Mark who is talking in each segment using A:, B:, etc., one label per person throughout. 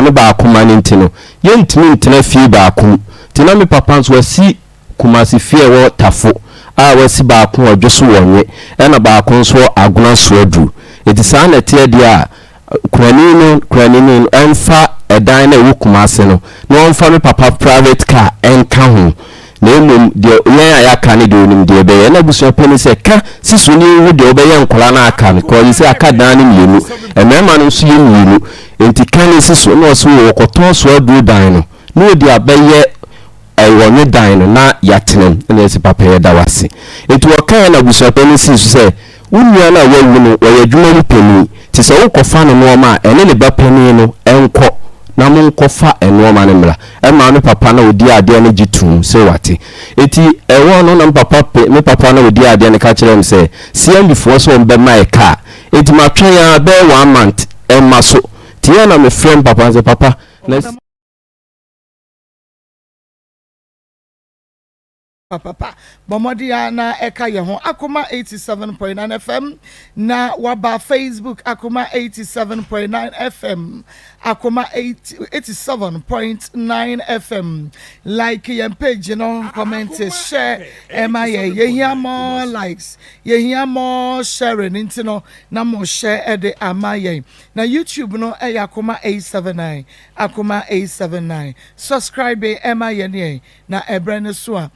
A: maame ba Akoma ne ntino yentimi ntena fie ba Akoma tina me papa nso wasi Kumasi fie wo tafo a wasi ba Akoma odwoso wonwe na ba Akoma nso agona so adu eti saa na tie dia kurani no emfa edan na ewu Kumasi no na omfa me papa private car enka ho na emom de yen ayaka ne de onim de be na busua pani se ka sisuni wu de obeye nkola na aka me ko se aka dan ne mienu emema no so yemienu enti kan sisu no so wo koton so adu dan no na odi abeye wonye dan no na yatenem na esi papa ye da wase enti wo kan na busua pani sisu se unua na wawu no wo yadwuma mu pani ti se wo kofa no no ma ene ne ba pani no enko na mo nkofa enoma ne mra ma me papa na odi ade na gitum se wate eti ewo no na papa na odi ade na ka kire m se siam before so on be my car eti ma twen ya be 1 month ma so ti ya na me friend papa se papa
B: papa bomodia na eka ye ho Akoma 87.9 FM na waba Facebook Akoma 87.9 FM Akoma 87.9 FM like your page comment share ye hear more likes ye hear more sharing intino na mo share de amaye na YouTube no Akoma 879 Akoma 879 subscribe ne na ebrene so a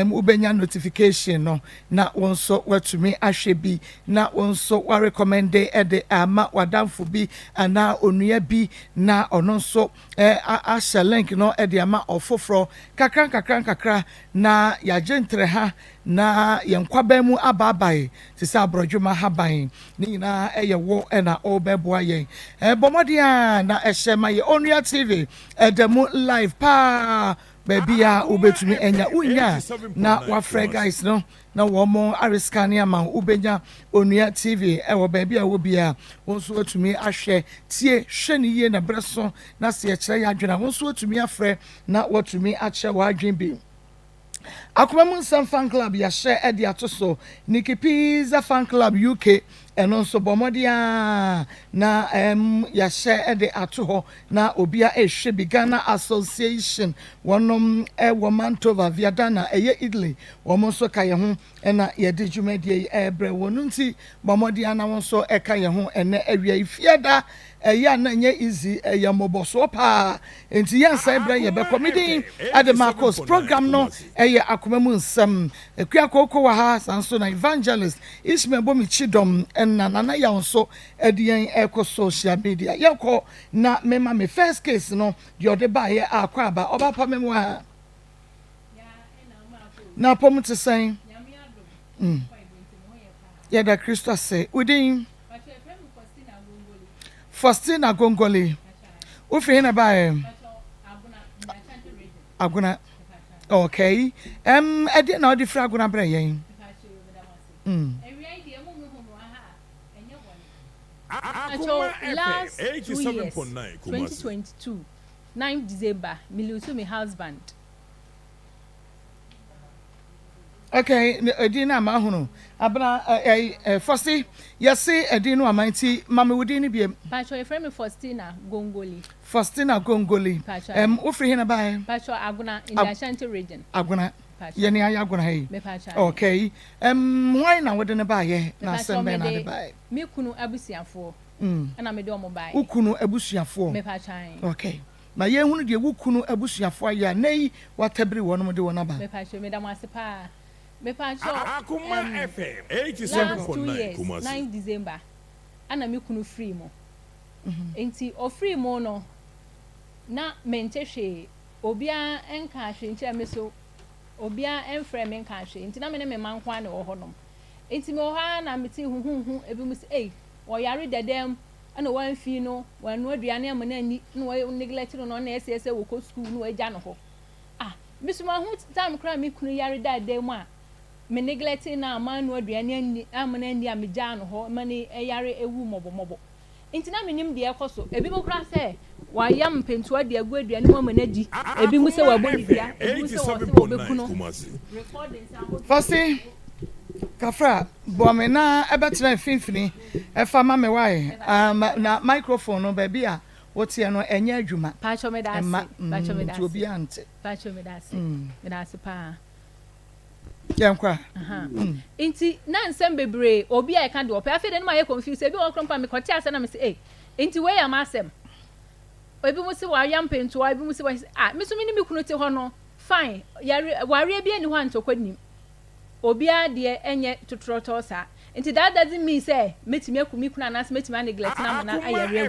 B: ubenya notification no na wonso watumi ahwe bi na wonso wa recommend ede ama wadamfo bi ana onua bi na ono so ahye link no ede ama ofofro kakran na ya gentre ha na yenkwaba mu ababae ti sa abrodwuma haban ni na wo na obeboa yen bomodia na ehye maye onua TV edemu live pa baby ya ubetumi enya unya na wafre guys no na womo ariskani ama ubenya onua TV wo baby a wo bia wonso atumi ahwe tie hwene ye na breso na se ya kire ya adwena wonso atumi afre na watumi ache wa adwen bi Akoma Munsam fan club ya share edi atoso Nikki Pizza fan club UK eno so bomodia na ya share edi atoho na obia ehwe bi Ghana Association wonom Mantova Viadana eye Italy womo so ka ye ho na ye de dwumadie ebre wonunti bomodia na wonso eka ye ho ene awia ifiada ya na nye easy ya moboso pa enti ya cyber ye be comedy at the Maa Akos program no ya Akoma Munsam ekua kokko wa ha sanso na evangelist Ishmael Bomi Chidom na nana ya nso edian eko social media yeko na mema me first case no de ode ba ye akwa ba oba pa memo ha na pom te sen ya da Christo say udin Faustina Gongole. Ufi hina ba Aguna. Okay. Edi na odi fra Aguna bre yen.
C: Last 2022 9 December Milusu my husband.
B: Okay, edina ma hunu. Abna Fosti, yesi edinu amanti mama wudini biem.
C: Pacho e friend me Faustina Gongole.
B: Faustina Gongole. Ufri hina ba
C: Pacho Aguna in the Ashanti region.
B: Aguna. Yeni aya Aguna hey.
C: Me pacho.
B: Okay. Why na wode ne ba ye na sembe na de ba.
C: Me kunu abusiafo. Na me de omo ba.
B: Ukunu abusiafo.
C: Me pacho.
B: Okay. Na ye hunu de wukunu abusiafo ya nei watabiri wonom de wona ba.
C: Me pacho me da mo asepa. Me pacho
D: Akoma FM 87.9
C: 9 December ana me kunu free mo enti o free mo no na mente hwe obia enka hwe ntia me so obia enfre me nka hwe enti na me ne me mankwa na wo honom enti me ho na me ti hu ebi mu se wo yare dedem ana wan fi no wan no aduane am na ni no wo neglect no na ese wo ko school no agya no ho bisuma hu time kra me kunu yare dedem a me neglecting na amanu aduane ani amana ani amegya no ho mani eyare ewu mobo enti na menim de ekoso ebi mo kra se wa yam pentua de agu aduane mo manadi ebi mu se wa bonidia ebi mu se wo se wo bekuno recording
B: Fosti kafra bo me na ebetra finfini e fa ma me wae na microphone no ba bia What you know, any adwuma.
C: Pacho me da se. Pacho me da se.
B: To be ante.
C: Pacho me da se. Me da se pa.
B: Yankwa.
C: Inti na nsem bebre obi a ka de opa afi de no ma ye confuse ebi won krompa me kote ase na me say inti we ya masem obi mu se wa yam pentu obi mu se wa me so me ni me kunu te ho no fine yare ware bia ni ho antokwanim obi a de enye totroto sa inti that doesn't mean say metimi akumi kuna na se metimi neglect na na ayare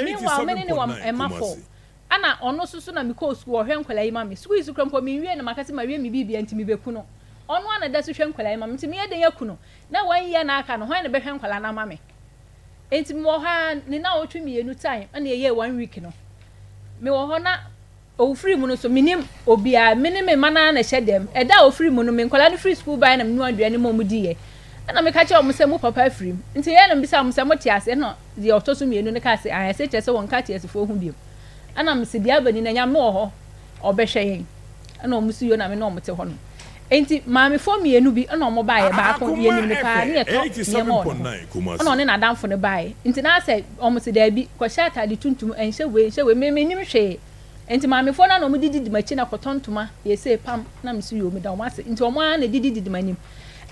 C: me wa me ni wa emafo ana ono susu na me ko school ohwe nkwala yi ma me school su krompa me wie na makase ma wie me bibia nti me bekuno ono ana da so hwe nkwala yi ma me nti me yede yakuno na wan ye na aka no ho na be hwe nkwala na ma me enti mo ha ni na otwe mienu time ana ye 1 week no me wo ho na ofiri mu no so minim obia minim me mana na hyedem eda ofiri mu no me nkwala no free school by na me nu aduane mo mu diye ana me ka che o mo se mo papa free nti ye na mbisa mo se mo tiase no de otoso mienu ne ka se ayase che se won ka tiase fo hu biom ana me se bia bani na nya me wo ho obehwe yen ana o mu su yo na me no mo te ho no enti maame fo mienu bi ana o mo bae ba ko ye nim ne pa ne to ye mo ana o ne na danfo ne bae enti na se o mo se da bi ko sha atade tuntum enhye we me nim hwe enti maame fo na no mo didi machi na kotontoma ye se pam na me su yo me da o ma se enti o mo na didi manim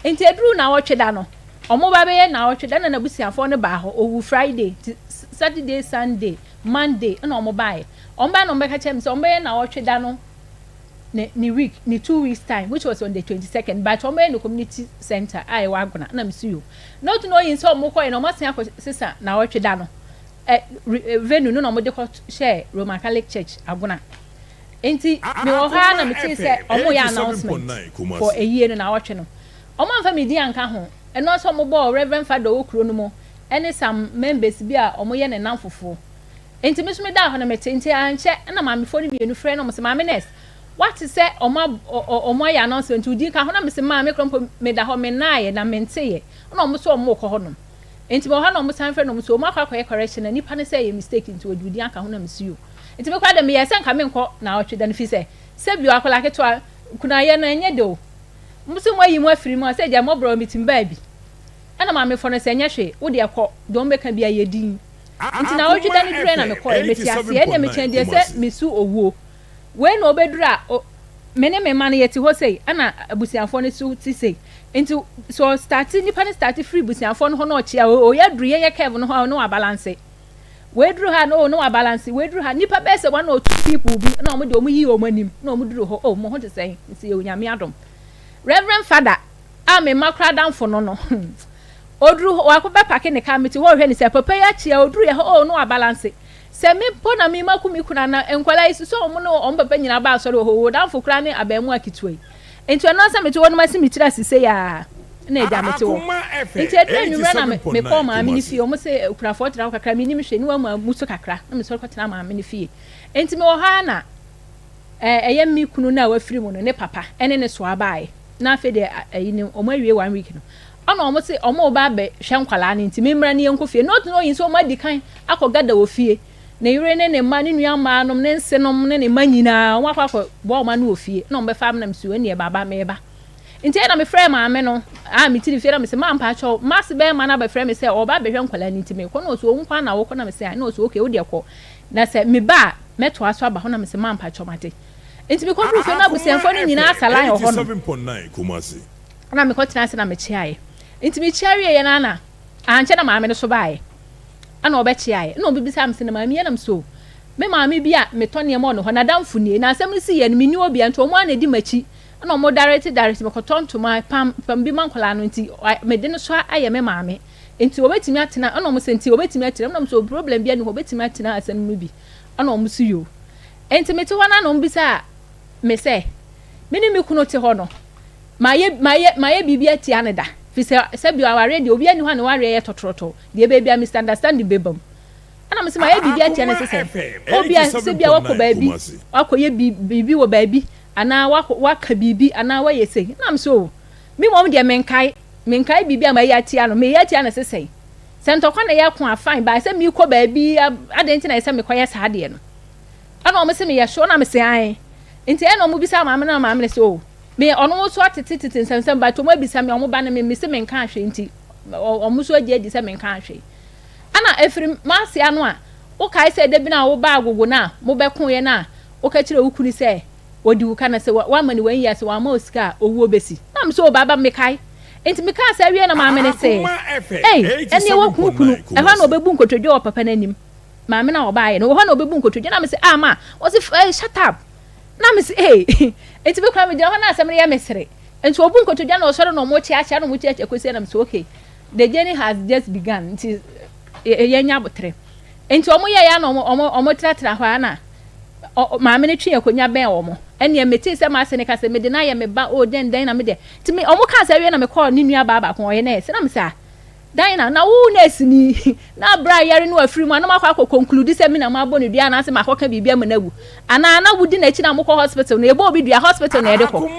C: enti edru na wo tweda no o mo ba be ye na wo tweda na busiafo ne ba ho owu Friday Saturday Sunday Monday ana o mo bae o mba no mbeka chem se o mba na wo tweda no ni week ni 2 weeks time which was on the 22nd but o mba no community center ai wa agona na me su yo not know yin so mo ko no mo sen akosisa na wo tweda no venue no mo de ko share Roman Catholic Church agona enti me wo ha na me tin say omo ya announcement for a year no na wo twe no omo amfa me di anka ho eno so mo bo Reverend Father okuro no mo ene some members bi a omo ye ne namfofo enti me so me da ho na me tin enti anche na ma me fo ni mienu frɛ no mo se ma me nurse what say omo ya announcement udi ka ho na me se ma me krompo me da ho me naaye na me nteye na omo so omo ko ho no enti mo ha no mo san frɛ no mo so omo akwa correction na nipa ne say ye mistake enti odi aka ho na me su enti me kwa da me yesa nka me nko na otwe da no fi say bi akola keto kuna ye na enye de o mo se mo ayi mo afiri mo say je mo bro meeting ba bi ana ma me fo no say enye hwe wo de ekɔ don be ka bia ye din enti na otwe da no dure na me kɔ e meti ase e me chen de say me su owuo we na obedura me ne me man yeti ho say ana abusiafo ne su ti say enti so start nipa ne start free busiafo no ho na ochia o ya duru ye kev no ho no wa balance we duru ha no wa balance we duru ha nipa be say one or two people bi na omo de omo yi omo anim na omo duru ho o mo ho te say nsi onyame adom Reverend Father me makra danfo no oduru wa ko be pake ne ka meti ho hwe ni say papa ya chia oduru ye ho o no wa balance se me po na me makumi kuna na enkwala isi so omo no omo papa nyina ba so ho danfo kra ne abamu akitwe enti no say meti wonu ma si mitira sise ya na eja meti wo enti edre nwura na me ko ma me ni fie omo say kurafo tira kakra me ni me hwe ni wa ma muso kakra na me so ko tira ma me ni fie enti me wo ha na eye mi kunu na wa firi mu no ne papa ene ne so abae na fe de ni omo awie 1 week no ana omo say omo ba be hwe nkwala na enti me mra ne yenko fie not no yin so omo dikan akogada wo fie na yure ne ma ne nua ma nom ne nsenom ne ma nyina wa kwakọ bo ma no wo fie na omo be fam na msu ene baba me ba enti na me frɛ ma me no me tiri fie na me se ma mpa cho mas be ma na be frɛ me se o ba be hwe nkwala ni enti me ko no so nkwa na wo ko na me se na so okay wo de ko na se me ba meto aso aba ho na me se ma mpa cho mate enti me ko bru fie na busenfo no nyina asala yo ho no
D: 7.9 Kumasi
C: na me ko tena se na me chiae enti me chiae ye na na anche na ma me no so bae ana obechiae na obibisa am se na ma me yenam so me ma me bia me tone mo no ho na damfo nie na asem si ye no me ni obi anto mo ana di machi ana mo direct me ko tonto my pam bi mankola no nti me de no so aye me ma me enti obetimi atena ana mo se enti obetimi atena na so problem bia ni obetimi atena asem no bi ana mo su yo enti me te ho na no mbisa me se me ni me kuno te ho no maye bibia ti aneda fi se bi aware de obi ani ho na ware ye totroto de be bia misunderstanding bebam ana me se maye bibia ti ane se obi se bia wako baabi wako ye bibi wo baabi ana waka bibi ana wa ye sei na me so me mom de menkai bibi ama ya ti ano me ya ti ane se sei se ntokwa na ya ko afan ba se me ko baabi adenti na se me ko ye sa de no ana o me se me ye sho na me se an enti ena mo bisa ma na ma me so me ono so atete nsensem ba to mo bisa me omo ba na me se me nka ahwe nti omo so agi se me nka ahwe ana efiri ma se ano a o kai say de bi na wo ba agogo na mo be kon ye na o ka kire wo kuni say odi wo kana say wa mani wan ya say wa ma osika owo besi na me so baba me kai enti me ka say wie na ma me ne say eni wo kunu e ho na obebu nkotodwe o papa na nim ma me na wo ba ye no ho na obebu nkotodwe na me say ma o say shut up na me say enti be kwa me dia ho na asem ne ya mesere enti obu nkotodwe na o soro no mo chia no mo chia kwesi na me say okay the journey has just begun enti yenya botre enti omo ye ya no omo tratra hwa na ma me ne twe akonya ben omo ene e meti se ma se ne ka se me de na ye me ba o den na me de ti me omo ka se wie na me call ni nua ba ko ye na se na me sa dan na wo na sini na bra yare no afiri mu na makwa conclude se me na ma bo ne dua na se makoka bibia ma nagu ana na wudi na chi na mo hospital na ebo obi dua hospital na e de ko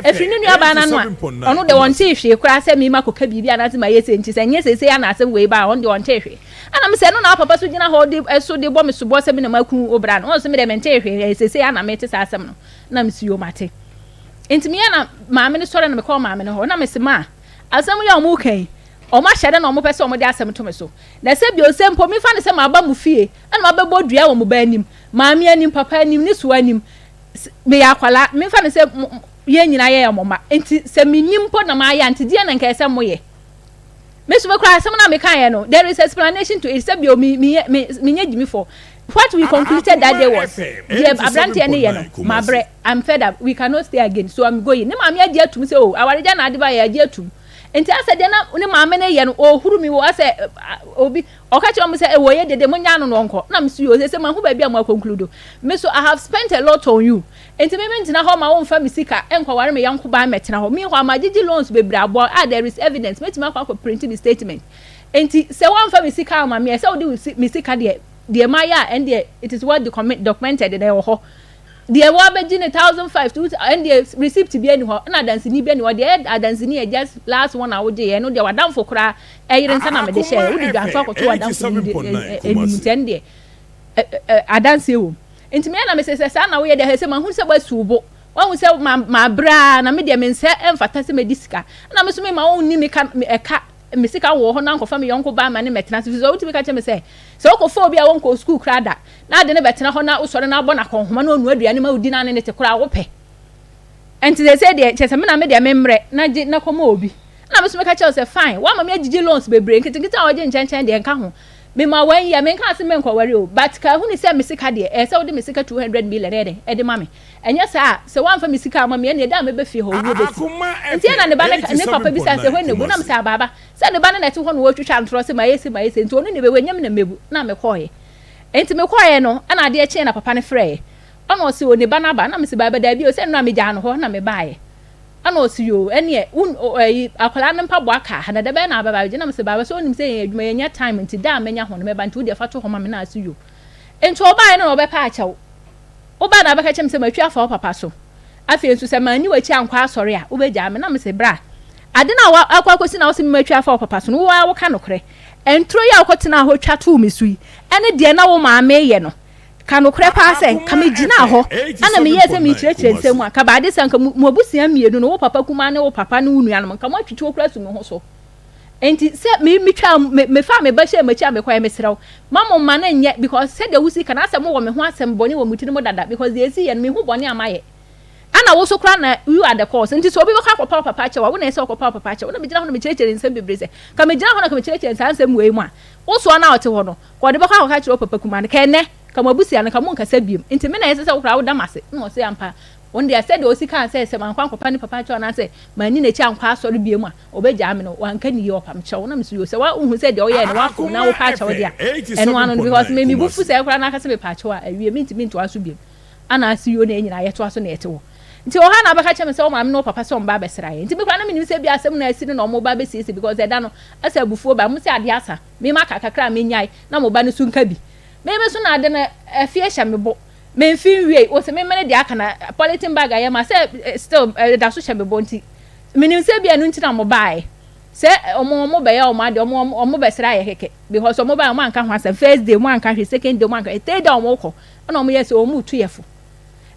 C: afiri ni nua ba na no ono de won te hwe kura se me makoka bibia na se ma ye se nti se nye se ya na asem we ba on de won te hwe ana me se no na papa so gina ho de so de bo me so bo se me na makun obra no so me de me te hwe se ya na me te sa asem no na me si yo mate enti me na ma me ne sore na me call ma me ne ho na me se ma asem ya omo kan o ma hyade na o mo pese o mo de asem to me so na se bi o se mpo mi fa ne se ma ba mu fie ana ma be bodua wo mo ba anim ma me anim papa anim ni so anim me ya kwala mi fa ne se ye nyina ye mo ma enti se mi nim po na ma ya enti die na nka se mo ye me so be kra asem na me kan ye no there is explanation to it se bi o mi nya gimi for what we concluded that day was the abrante ene ye no ma bre I'm fed up we cannot stay again so I'm going ne ma me adi atum se o awareja na ade ba ye adi atum enti asa de na ne maame ne ye no o huru mi wo asa obi o ka che o mo se e wo ye dede mo nya no nko na me so yo se ma hu ba bia mo conclude me so I have spent a lot on you enti me mentina ho ma wo mfa mi sika enko ware me yanko ba metena ho me ho amagigi loans bebre abo there is evidence metima kwa print the statement enti se wo mfa mi sika ma me se wo de mi sika de maya and it is what documented there ho the wabeji ne 1500 and the receipt bi ani ho na dance ni bi ani ho the dance ni just last one hour je no de wadam for kra eyire nsa na me de share wo di gwa so akoto wadam for ni ten de adanse wo enti me na me se sa na wo ye de ha se ma hu se ba subo wa hu se ma bra na me de me nse emfata se me disika na me so me ma wo ni me ka me sika wo ho na nkofa me yonko ba ma ne metena so wo ti me ka che me se wo ko bi a wonko school krada na de ne betena ho na wo sore na abo na konhoma na onu aduane ma udi na ne te kura wo pe enti they say de che se me na me de memre na koma obi na me so me ka che se fine wa ma me agigi loans bebre nkita wo je nchenchen de nka ho me ma wan ya me nka ase me nkwaware o but ka hu ni se me sika de se wo de me sika 200 million e de ma me enya se wa mfa me sika ma me ne da me be fie ho wo be si enti na ne ba ne papa bi sa se ho ne bu na me sa baba se ne ba ne te ho no wo twitwa ntro se ma yesi enti onu ne be wenyam na mebu na me koye enti me koye no ana de eche na papa ne frɛ ana o se o ne ba na ba na me se baba da bi o se no na me gya no ho na me baaye ana o se yo ene akwala ne mpabo aka na da be na baba je na me se baba so onim se adwuma yenya time enti da menya ho no me ba nti wo de fa to ho ma me na ase yo enti o baaye no obe pa akyɛw o ba na baka kyem se matwa fa papa so afi ensu se mani wachi ankwa asɔre a wo be gya me na me se bra ade na akwa kosi na wo se matwa fa papa so no wo ka nokre entro ya akotena ho twa to me sui ene de na wo maame ye no ka nokre pa se ka me gina ho ana me ye se me kyerɛkyerɛ nsɛm aka ba ade sanka mo abusia mienu no wo papa kuma ne wo papa ne wo nuanom ka mo atwitwo okra su me ho so enti se me twa me fa me ba hye machi amekwa me serew mama ma na nye because said the wusi kana asem wo me ho asem boni wo mutini mo dada because the esi ye me ho boni amaye ana wo so kra na you are the cause enti so obi be kwa papa acha wo na ese kwa papa acha wo na me gina ho na me kyerɛkyerɛ nsɛm bebrese ka me gina ho na ka me kyerɛkyerɛ nsɛm wei mu a wo so na wote ho no ko de be kwa ka kyerɛ papa kuma ne ka ene ka mabusia ne ka mo nka sabiem enti me na ese se wo kra wo da mase na wo se ampa on dey said o sika say se man kwankwa ni papa cho na say mani na chi ankwa asori biem a obegya me no wanka ni ye opam cho na me so yo se wa hu say de o ye ne wa ko na wo pa cho de a eno anu because me bufu say kra na aka se be pa cho a awie me ntimi nto aso biem ana asi yo na nyina ye to aso na ye te wo nti o ha na baka che me say o ma me no papa so mba be sra ye nti me kra na me ni say bi asem na asi no mo ba be sisi because e da no asa bufuo ba mo say ade asa me ma kakakra me nyai na mo ba ne su nka bi me so na ade na afie hya me bo me fin wie o se me mene de aka na polythene bag aye ma se still da so hye me bonti menim se bia no ntina mo bae se omo be ya omo ade omo be sra ye keke because omo ba mo anka ho asa first day mo anka hwe second day mo anka third day omo ko na omo yes omo tu yefo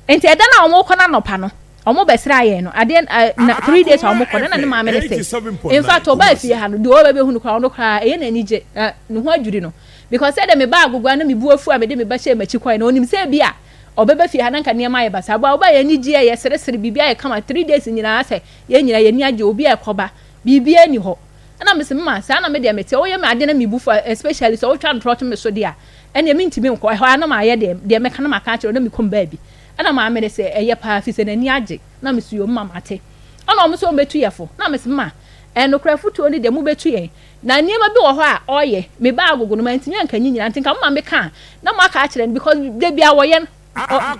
C: enti eda na omo ko na nopa no omo be sra ye no ade na 3 days omo ko na ne ma me ne se in fact oba afie ha no de oba be hunu kwa no kwa eye na ni je ne ho adwuri no because said me bag go na me bu afu a me de me ba hye machi kwan na onim say bia obeba fi ha na nka ne ma ye basa ba oba ye ni gie ye sere bibia ye kama 3 days nyina ase ye nyina ye ni age obi e koba bibia ni ho na me se mma sa na me de mete o ye me ade na me bu for especially so o twa trot me so dia ene me ntimi nko ha na ma ye de me kana maka kire na me kom ba bi ana ma me se eye pa fi se na ni age na me su yo mma mate ana o me so betu yefo na me se mma eno kra futu oni de mu betu yen na niema bi wo ho a oye me ba agogo no ma ntimi anka nyinyina ntinka mma me ka na ma ka kire because de bia wo ye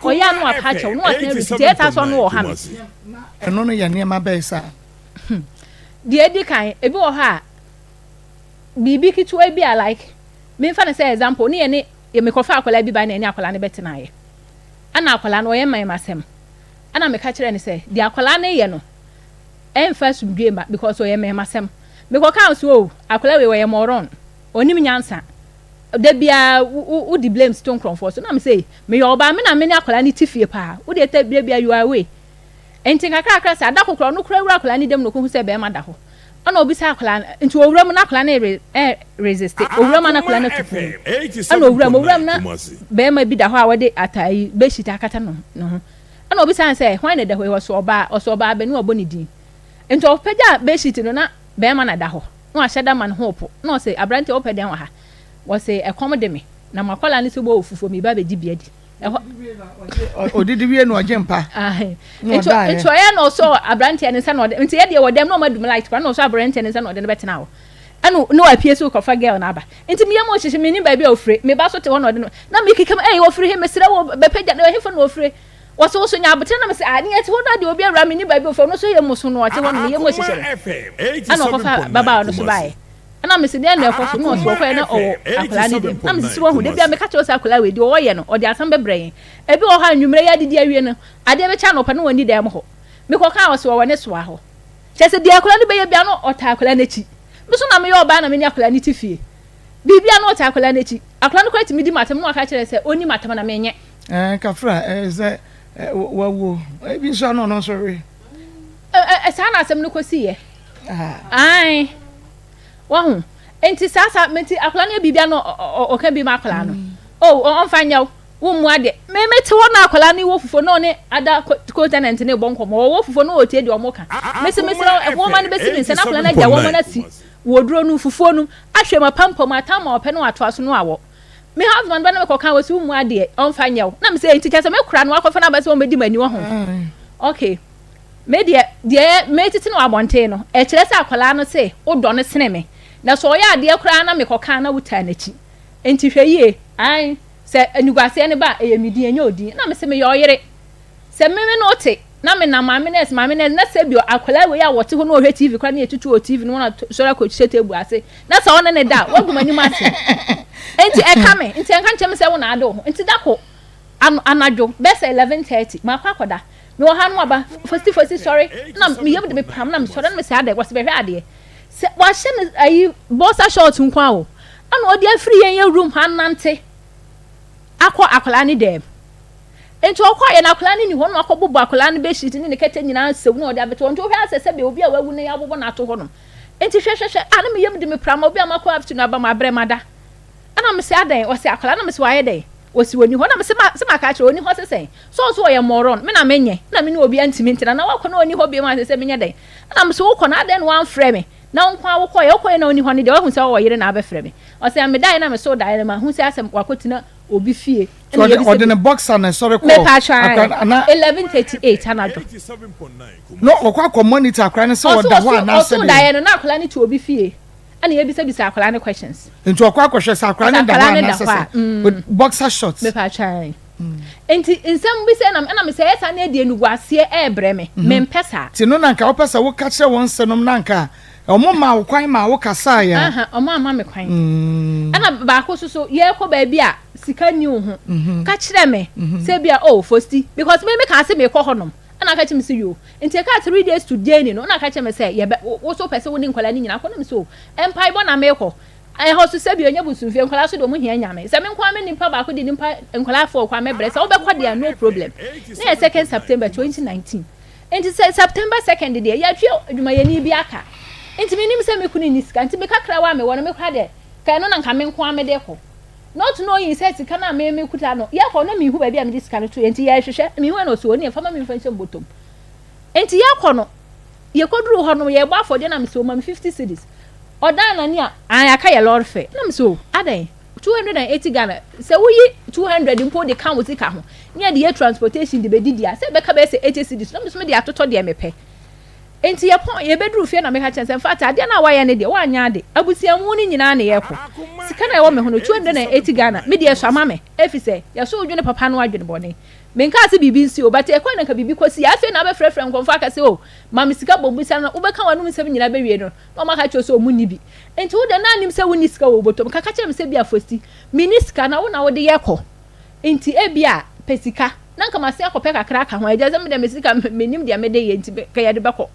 C: oya no apache no atena repeat ta so no wo ha no
B: eno no ya niema be sa
C: de edi kan ebi wo ha bibi kitwa bi a like me fa na say example ni ye ne ye me kofa akola bi ba na ni akola ne betena ye ana akola no ye man masem ana me ka kire ne say de akola ne ye no emfa sumdwe ma because o ye man masem me ko kan so akola we ye moron onim nyansa da bia wo di blame stone cromfo so na me say me yo ba me na me ni akola ni tifie pa wo de ta bia you away enti kakra sa da kokro no kura wura akola ni dem no ko hu se be ma da ho ana obi sa akola nti owura mu na akola na resist owura ma na akola na tupu ana owura na be ma bi da ho a wode atai be shita akata no ho ana obi sa say hwan na da ho so oba be no obo ni din enti opagya be shiti no na be ma na da ho no a sheda man hope no say abrante opeden wa ha wo say Akoma de me na makola ni so bo ofufo mi ba be di bia di
B: odidi wie no ojempa
C: eto ya no so abrante ne nsa no de nti ye de wodem no madum light kwa no so abrante ne nsa no de ne betena wo anu no apie so kofa girl na aba nti me yam o hyehye me ni ba bia ofre me ba so te wo no de no na me kikam ofre he mesira wo be pagya na he fo no ofre wo so nya abetre na me se ani ati wo na de obi awra me ni ba bia ofre no so ye muso no ati wo no ye mo hyehye anu kofa baba no so bae ana me se de na efo so no so kwa na o akola ni dem na me se wo hu de bia me ka che o sa akola we de o ye no o de asam bebreen ebi o ha nwumre ya didi awie no ade be cha no pa no wani dem ho me ko ka o so wo ne so aho che se de akola ni be ye bia no o ta akola na chi me so na me yo ba na me ni akola ni tifie bibia no o ta akola na chi akola no kwati mi di matem no aka kire se oni matem na me nye
B: kafra ze wawo ebi so no sorry
C: sa na asem no kosi ye ai wahu enti sasa meti akola na bibia no o ka bi ma akola no on fanya wo mu ade me meti wo na akola ni wo fufo no ne ada continent ne bonko mo wo fufo no o tie de o mo ka mesi wo ma ne besi ni se na akola na ja wo ma na si wo duro no fufo no ahwe ma pampam atama ope no ato aso no awo me husband ba na me ko kan wo si wo mu ade on fanya wo na me se enti kese me kura no akofa na ba se wo medi mani wo ho okay me de me titi no abonte no e kire se akola no se wo do no sene me na so ya ade kura na me ko kan na wuta na chi enti hwe yie ai se anugwase ne ba eyemidi enye odi na me se me yoyere se me no te na me na mame na se bio akola we ya wote ho no hwe TV kwa na etutu o TV no na sora ko chete bu ase na se ona ne da wagumani mase enti e ka me enti enka nchem se wo na ado ho enti da ko anajo bese 11:30 ma kwa koda me wo ha no aba first sorry na me yem de me pam na me sora na me se ade wo se be hwe ade se wa hye ne ayi bossa short nkwa wo ana odi afiri yen room hanante akọ akola ni dem enti okọ ye na akola ni ho no akọbọ akola ni be shit ni ne kete nyina sewu na odi abeto nto hwe asese be obi a wawu ne ya bobo na ato ho no enti hwehwehwe ana me yem de me prama obi amakọ after na ba ma bre mada ana me se adan o se akola na me se wa ye den o si woni ho na me se ma ka kire oni ho sesen so ye moron me na menye na me ni obi antimi ntina na wakọ na oni ho bi ma sese menye den ana me se wo kọ na adan no amfrɛ me na nkwa wo kọ na oni ho ne de wo hu se wo yere na abɛfrɛ me o se me dai na me so dai na ma hu se asem wakotina obi fie
B: ordinary boxer na sorry call
C: 11:38 anado
B: no okwa monitor akra ne so da ho na se
C: so dai no na akola ni to obi fie ana ye bisa akola ne questions
B: into okwa hwe sa akra ne da ho na se with boxer shorts
C: me pa try enti insem bi se na me se esa na de enugwase ebre me mpesa
B: ti no na nka opesa wo ka kire won senom na nka omo ma wo kwan ma wo kasa ya
C: omo ama me kwan ana ba ko so ye ko ba bi a sika ni ho ka kire me se bia fosti because me ka se me ko honom ana ka kire me se yo enti ka 3 days to day ni no ana ka kire me se ye wo so pese wo ni nkwala ni nyina ko na me so empai bo na me ko ho so se bia onya busumfie nkwala so do mo hia nyame se me nkwa me nimpa ba ko di nimpa nkwala fo kwa me bre se wo be ko dia no problem na 2nd September 2019 enti September 2nd dia ya twa adwuma ye ni bi aka enti me nim se me kunu ni sika enti me kakra wa me wono me kwa de ka no na nka me nko ame de ko not knowing says it cannot make me kutano ya ko na me hu ba bia me dis kan to enti ya hwehwe me hu na so oni e fama me mfa nche bottom enti ya ko no ye koduru ho no ye gba afode na me so ma me 50 cedis odan na ni a aka ye lord fair na me so adan 280 Ghana se wo yi 200 mpo de kan wo sika ho ni de transportation de bedidia se be ka be se 80 cedis na me so me de atoto de me pe enti ye pon ye beduru fie na me ka chense mfa ade na wa ye ne de wa anya de abusia mu ni nyina na ye ko sika na ye wo me ho no 280 Ghana me de so ama me efise ye so odwene papa no adwene bone me nka se bibi nsi o but e kwa na ka bibi kosi afi na be frefrem konfa ka se o ma me sika bobusa no wo be ka wanu nsem nyina be wie no no ma ka che so mu ni bi enti wo de na anim se wo ni sika wo botom ka ka che me se bia fosti miniska na wo na wo de ye ko enti e bia pesika na nka ma se akopɛ kakra ka ho agya se me de me sika menim de me de ye enti ka ye de be ko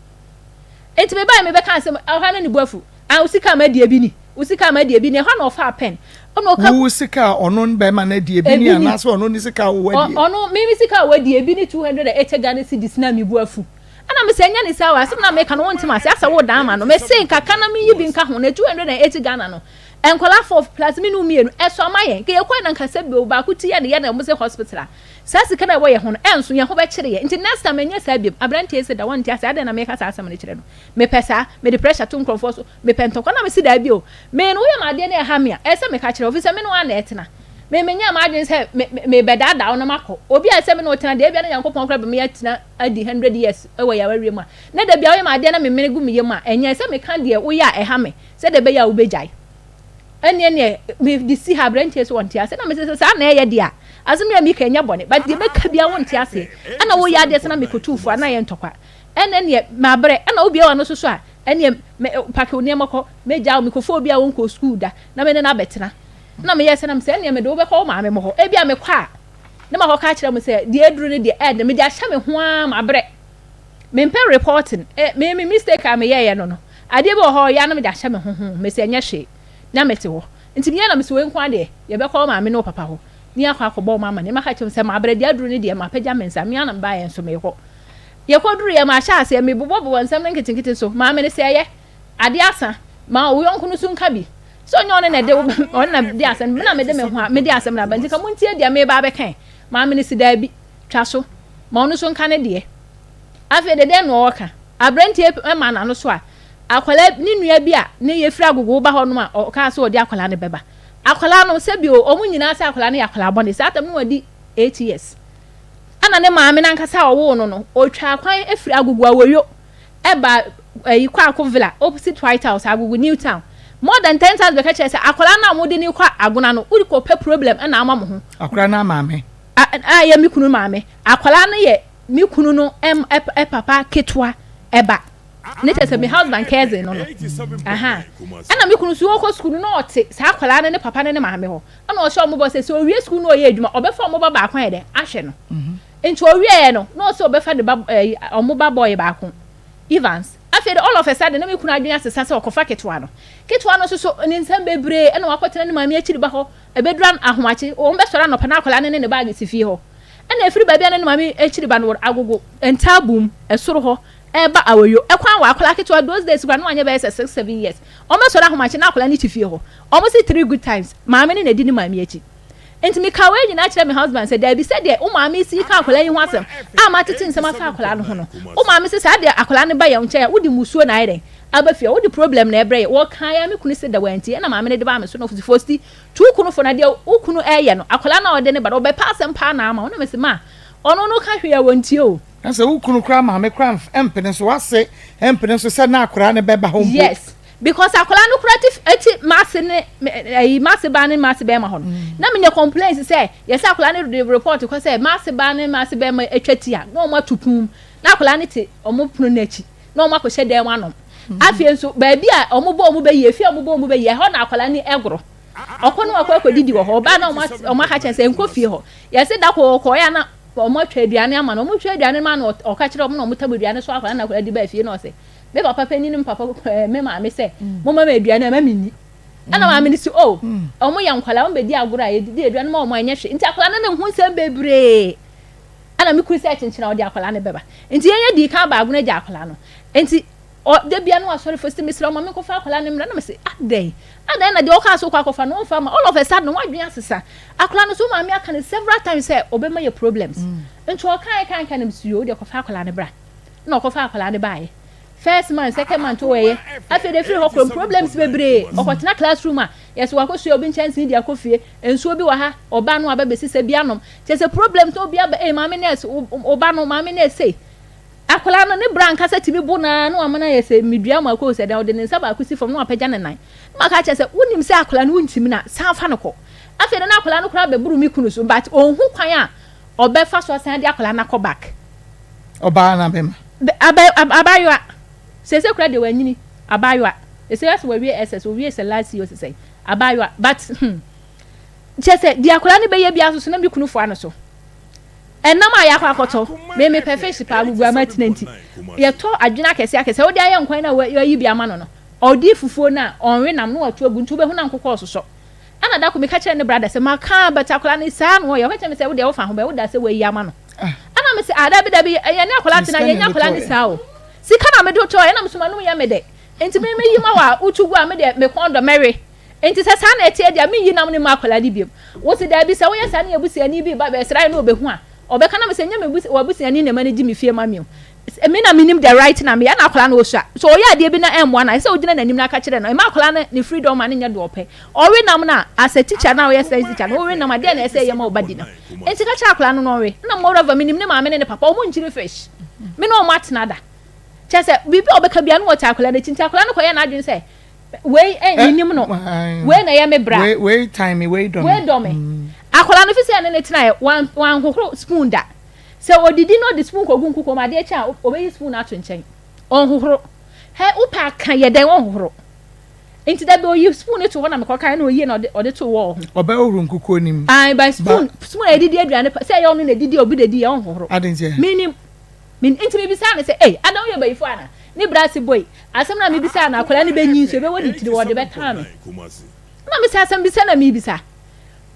C: enti me ba me be kan se ha na ni buafu a usika ma de bi ni usika ma de bi ni ha na ofa pen ono ka
B: usika ono be ma na de bi ni ana so ono ni sika wo wadi
C: ono me sika wadi bi ni 280 Ghana cedis na me buafu ana me se nya ni sawa asem na me ka no wontima ase asa wo dan ma no me se nka kana me yi bi nka ho na 280 Ghana no enkola for plus me no mienu eso amaye ke ye kwa na nka se bi ba ku ti ya de na mo se hospital sasi kana wo ye ho no enso ye ho be kire ye nti next time enya sa bi abrantie se da won ti ase ade na me ka sa asem ne kire no me pesa me de pressure to nkrofo so me pento kwa na me si da bi o me no ye ma de na ha me a ese me ka kire ofisa me no ana etena me menya ma adwen se me beda da na makọ obi a se me no tena de bia na yankopon kra be me etena adi 100 years e wo ya warie mu na da bia wo ma de na me mene gu me ye mu a enya se me ka de wo ya e ha me se de be ya wo bejai ene me di si ha branches won ti ase na me se sa na ye de a azum ya mi ka enya bone but de be ka bia won ti ase ana wo ya de se na me kotufu ana ye ntokwa ene ma bre ana obi a no so so a ene pake oni makọ me ja me kofo obi a won ko school da na me ne na betena na me yesa na me se ene me do be ko ma me mo ho e bia me kwa na ma ho ka kire me se de eduru ne de ed me de ahya me ho a ma bre me mpe reporting me mistake am ye no ade be ho ya na me de ahya me ho me se nya hwe na me te ho nti me na me se we nkwa de ye be ko ma me no papa ho ni akwa akọbọ mama ne ma ka kire se ma bre de eduru ne de ma pagya me nsa me ana me ba ye nso me ho ye ko duru ye ma hya ase me bobo nsam na nkitin so ma me ne se ye ade asa ma wo yonko no so nka bi so nyo ne de on na de asem na me de me ho a me de asem na ba nti ka muntie de me ba be kan ma me ne si da bi twa so ma onu so nka ne de afi de no oka abrantie ma na no so a akwala ni nua bi a ne ye fira agogo ba ho no ma o ka so de akwala ne beba akwala no se bi o mu nyina se akwala ne akwala bone se atam no wadi 8 years ana ne ma me na nkasa owo no o twa kwan efira agogo awoyo eba kwa akovila opposite White House agogo Newtown more than 10 times be ka chese akola na mo de ni kwa aguna no uri ko pe problem na ama mo ho
B: akola na maame
C: ya mi kunu maame akola na ye mi kunu no papa ketwa eba ne chese me husband cousin no aha ana mi kunu so ko school no ote sa akola na ne papa ne maame ho ana o sho mo bo se so wie school no ye adwuma obefa mo ba akwan ye de ahwe no enti o wie no no so obefa de ba omo ba boy ba akon Evans after all of a sudden na me kuna adwenya sesa se okofa ketwa no so ni nsam bebre na wakotena ne maami akiri ba ho ebedran ahoache o mbe sora no pa na akola ne bag sifi ho na efiri ba bia ne maami akiri ba no agogo entabum esoro ho eba awoyo ekwan wa akola ketwa those days gwa no anya be 6-7 years o mbe sora ahoache na akola ne tifi ho almost 3 good times maami ne di ne maami achi enti me kawe nyina kire me husband say there be said there o maami si ka akola yi ho asem a ma tete nsem afa akola no ho no o maami se sa there akola ne ba ya nche wodi musuo na ire abafia wodi problem na ebre wo kan ya me kunu se da wanti na maami ne de ba me so no fosti tu kunu fo na de o kunu eye no akola na ode ne ba do be pass empa na ama ona me se ma ono no ka hwe ya wanti o
B: na se wo kunu kra maami kra empene so wase empene so se na akola ne beba ho
C: yes because akola no creative eti masse ne masse ba ne masse be ma ho na me ne complaints say yes akola ne report ko say masse ba ne masse be ma etwati a no ma tupum na akola ne te omo punu na chi na omo akọ hye anom afie nso ba bia omo bo be ye fie omo bo be ye ho na akola ne egro okono akọ didi wo ho ba na omo aka chen say enko fie ho yes da ko ya na omo twa aduane ama na omo twa aduane ma na o ka kire omo na omo tabu aduane so akola na akola di ba fie na o say me papa penini papa me ma me se mo ma aduane ma minni ana ma me ni si omo ya nkwala mo be di agura ye di aduane ma omo anya hwe nti akwala na ne hu nsem bebre ana me ku research nchina odi akwala ne beba nti ye di ka ba aguna ja akwala no nti o de bia no asori first me sira me ko fa akola ne mra na me say adan na de o ka so kwa kofa no fa ma all of a sudden no wadwen asesa akola no so ma me aka ne several times say obema your problems nti o kan na msuo de ko fa akola ne bra na ko fa akola ne bae first man second man to weye after the free hokro problems bebre okotena classroom a yes wa ko so obi chance dia ko fie ensuo bi wa ha oba no aba besise bia nom chese problems to bia ma me nurse oba no ma me nurse akola no ne branka sa tibi bu na no amana yese medua ma ko se da ode ne nsa ba kusi from no apagya ne nan maka chese wonim se akola no wuntim na san fa no ko after na akola no kura be buru mi kunu so but onhu kwan a obe fa so san dia akola na ko back
B: oba na bema
C: abayo sese kura de wanyini abayo ese as we ss we ese last year say abayo but chese dia akola ne be ye bia so na mi kunu fo ano so enam aya kwakoto me perfect pa gugu amatinanti ye to adwena kese wo de aye nkwan na yi bia ma no odi fufuo na onwe nam no watu agu ntu be hu na nkokọ soso ana da ko me ka kire ne brother se maka betakola ne sa no ye ka kire me se wo de wo fa ho be wo da se wo yi ama no ana me se ada bi ye ne akola tina ye nya akola ne sa o sika na me do to ye na msuma no ye me de enti me yi ma wa utugu a me de me kondo mary enti se sa na etie dia me yi nam ne ma akola di biem wo se da bi se wo ye sa na ebusi ani bi ba be sra no obehu a obeka na me se nya me wabusi ani ne ma ne di me fie ma me me na minim the right na me ya na akola na osua so o ya de bi na M1 na se o gina nanim na ka kire na ma akola na ne freedom ma ne nya do ope o we nam na as a teacher na o yes teacher na o we nam ade na ese ye ma obadi na enti ka kire akola no no we na mo rava minim ne ma me ne papa o mo nchire fish me no ma tena da chese bibi obeka bia no o ta akola na tinta akola no ko ye na adwin se we enyim no we na ye me bra
B: we time we do me
C: akola no fisi ane ne tena ye wan hohoro spoon da se odidi no the spoon ko gun kuko ma de cha obeyi spoon ato nchen on hohoro he upa kan ye den on hohoro enti da be oyi spoon to ho na me ko kan na oyi na ode to wo ho
B: oba ohuru nkuko nim
C: ai by spoon edidi aduane se ye onu na edidi obi dedi ye on hohoro
B: adenje
C: min enti me bisa na se adan ye bayifo ana ni brasi boy asem na me bisa na akola ni benyi so be wodi tiri wode beta me na me se asem bisa na me bisa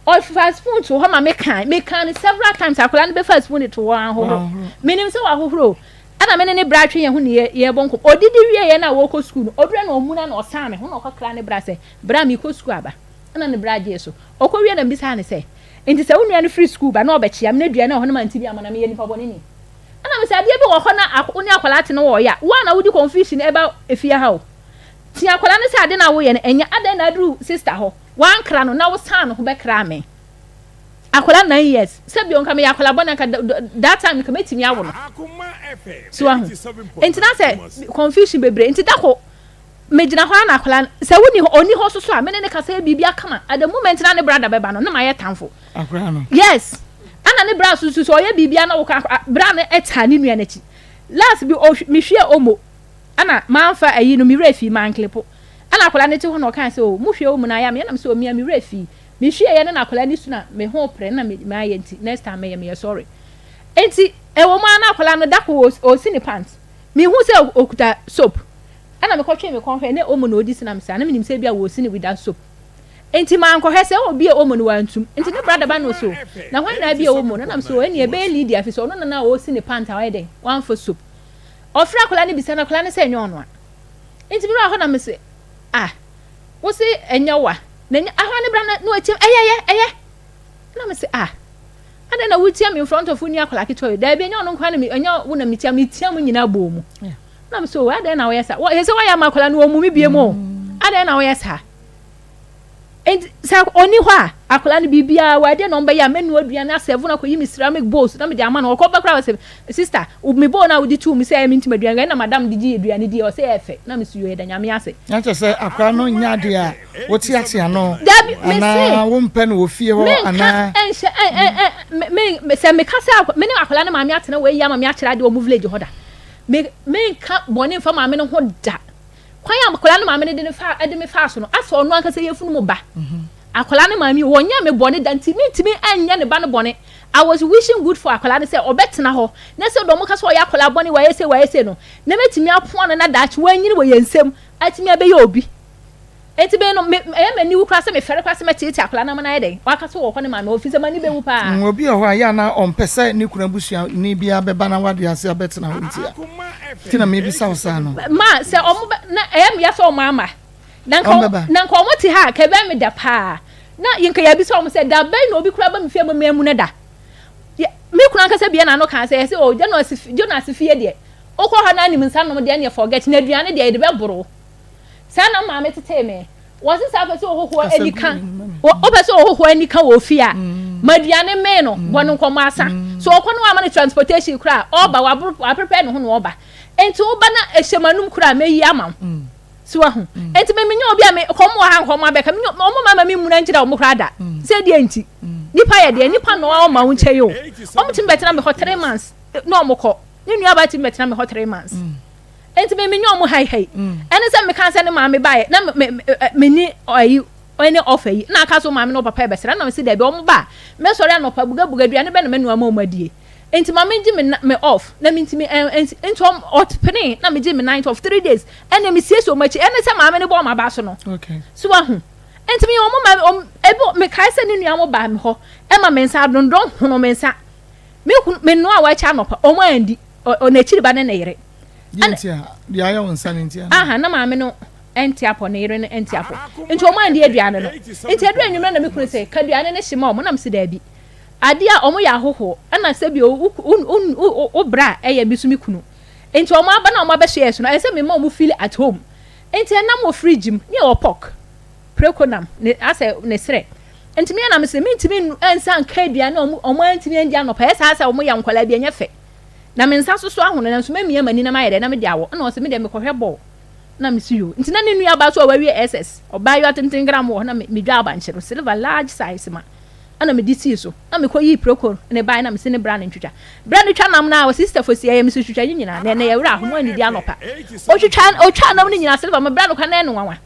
C: or fast spoon to ho ma me kan several times akola no be fast spoon to ho ho menim se wa hohoro ana me ne bra twen ye ho ne ye bonko odidi wie ye na wo ko school odure na omuna na osan me ho na okakra ne bra se bra mi ko school aba ana ne bra je so okɔwie na mbisa ne se enti se wonua no free school ba na obɛkyia me na dua na ho na manti bi amana me ye nipa bɔne ni ana me se ade bi wo ho na akoni akola ate no wo ya wa na wodi confusion eba efia ha o ti akola ne se ade na wo ye no enya ade na adru sister ho wan kra no na wo san ho be kra me akola 9 years se bi onka me akola bona ka that time ka metimi awo no
D: Akoma FM
C: so enti na se confusion bebre enti da ko megina ho na akola se woni oni ho so so a me ne ka se bibia kama at the moment na ne brother beba no na ma ye tamfo
B: akola no
C: yes ana ne bra so so ye bibia na wo ka bra ne eta ne nua na chi last bi me hwe omo ana manfa ayi no mi refi man klipo ana akola ne ti ho na kan se o mu hwe omo na ya me na se o mi refi mi hwe ye na akola ni suna me ho pre na me ma ye nti next time me sorry enti e wo ma na akola no dako o sini pants mi hu se okuta soap ana me kɔtwe me kɔhwe ne omo na odi sina me sa na me nim se bia wo sini without soap enti man kɔhwe se obi e omo no wantum enti ne brother ba no so na hwan na bia omo no na me so eni e be lead afi so no na o sini pants a wede wan for soap ofra akola ne bisa na akola ne se enyo no a enti bi ra ho na me se wo se enya wa na ahwane bra na no atim eye na me se ada na wutia me in front of uni akola kito da bi enya no nkwa na me enya wo na metia mu nyina bo mu na me so ada na wo yesa wo yesa wa ya makola no mu mi bie mu ada na wo yesa and sa oni ho a akola no bibia wa de no mba ya menu aduane asevu na koyi mi ceramic bowls na me de ama na okɔ bakra was sister me bowl na wo di tu mi say mi ntima aduane na madam di gi aduane di o say efe na me so yo da nyame ase
B: na che say akola no nya de a wo ti ate ano
C: ana
B: wo mpa no wo fie ho ana
C: me say me kasa me ne akola no ma me ate na we ya ma me akira de o mu village ho da me ka boni fa ma me no ho da kwan ya akola no ma me de ne fa de me fa so no aso no anka say yefunu mu ba akola no ma me wonya me boni da ntimi anya ne ba no boni I was wishing good for akola ne say obetena ho na say do mo ka so ya akola boni wa yese no na metimi apon na dachi wanyini wo yensem atimi abe ye obi enti be no me mani wu kra se me fere kwa se metete akola na mana eden waka so wo kɔ ne ma me ofise mani be wu pa
B: obi o ya na ompese ni kuna busua ni bia beba na wade ase abetena ho ntia tina me bi sa sa no
C: ma se omo na ya so omo ama na nko omo ti ha ka be me da pa na yinka ya bi so omo se da be na obi kura ba me fie ma mu ne da me kuna nka se bia na no kan se se o Jonas fie de okọ ha na nim nsa no de na forget na aduane de de be boro sana ma me tete me wo se sa pese ohoho anika o pese ohoho anika wo fi a maduane me no wono nkomo asa so okọ no ama ne transportation kura oba wa prepare no ho no oba enti oba na ehyemanum kura me yi ama so ho enti me menye obi a me komo ha nkomo abeka me omo mama me muna ngira omo kura da se de enti nipa ye de nipa no o ma wo nche yo omo tim betena me hot 3 months no omo ko ni nua ba tim betena me hot 3 months enti me menye omo hai ene se me kan se ne ma me bae na me ni oyi oni offer yi na aka so ma me no papa e besera na me se de be omo ba me sori anopa buga duane be na me nua ma omadie enti ma me ngi me off na me ntimi enti otpene na me gi me 9 of 3 days ene me sie so machi ene se ma me ne bo ma ba so no
B: okay
C: so ahu enti me omo ma ebo me kai se ne nua mo ba me ho e ma me nsa dondon hono me nsa me no a wa cha anopa omo andi o na chiri ba ne yere
B: Yentia, the aya on Sanintia.
C: Aha, na maame no enti apo na yere no enti apo. Enti omo andi aduane no. Enti aduane nyumra na me kunu se, ka aduane ne hye ma omo nam se da bi. Ade a omo ya hoho, ana se bi o bra eya bi su me kunu. Enti omo aba na omo aba hye so no, ese me ma omo feel at home. Enti na mo fridge m, ne o pork. Preconam, ne ase ne sre. Enti me na me se me ntimi ensa nka aduane omo antimi andi anopa, esa asa omo ya nkwala bi enye fe. Na me nsa so ahono na nso memia mani na maye de na me de awo na o se me de me kohwe ball na me si yo nti na ne nua ba so wa wi SS oba yo 10 gram wo na me dwa aba nchero silver large size ma ana me di si so na me koyi proko ne bai na me se ne bra ne ntwitwa nam na o sister fo si ya me so twitwa nyina na ya wura ahono ani di anopa o twitwa nam ne nyina silver me bra no kwa na eno wanwa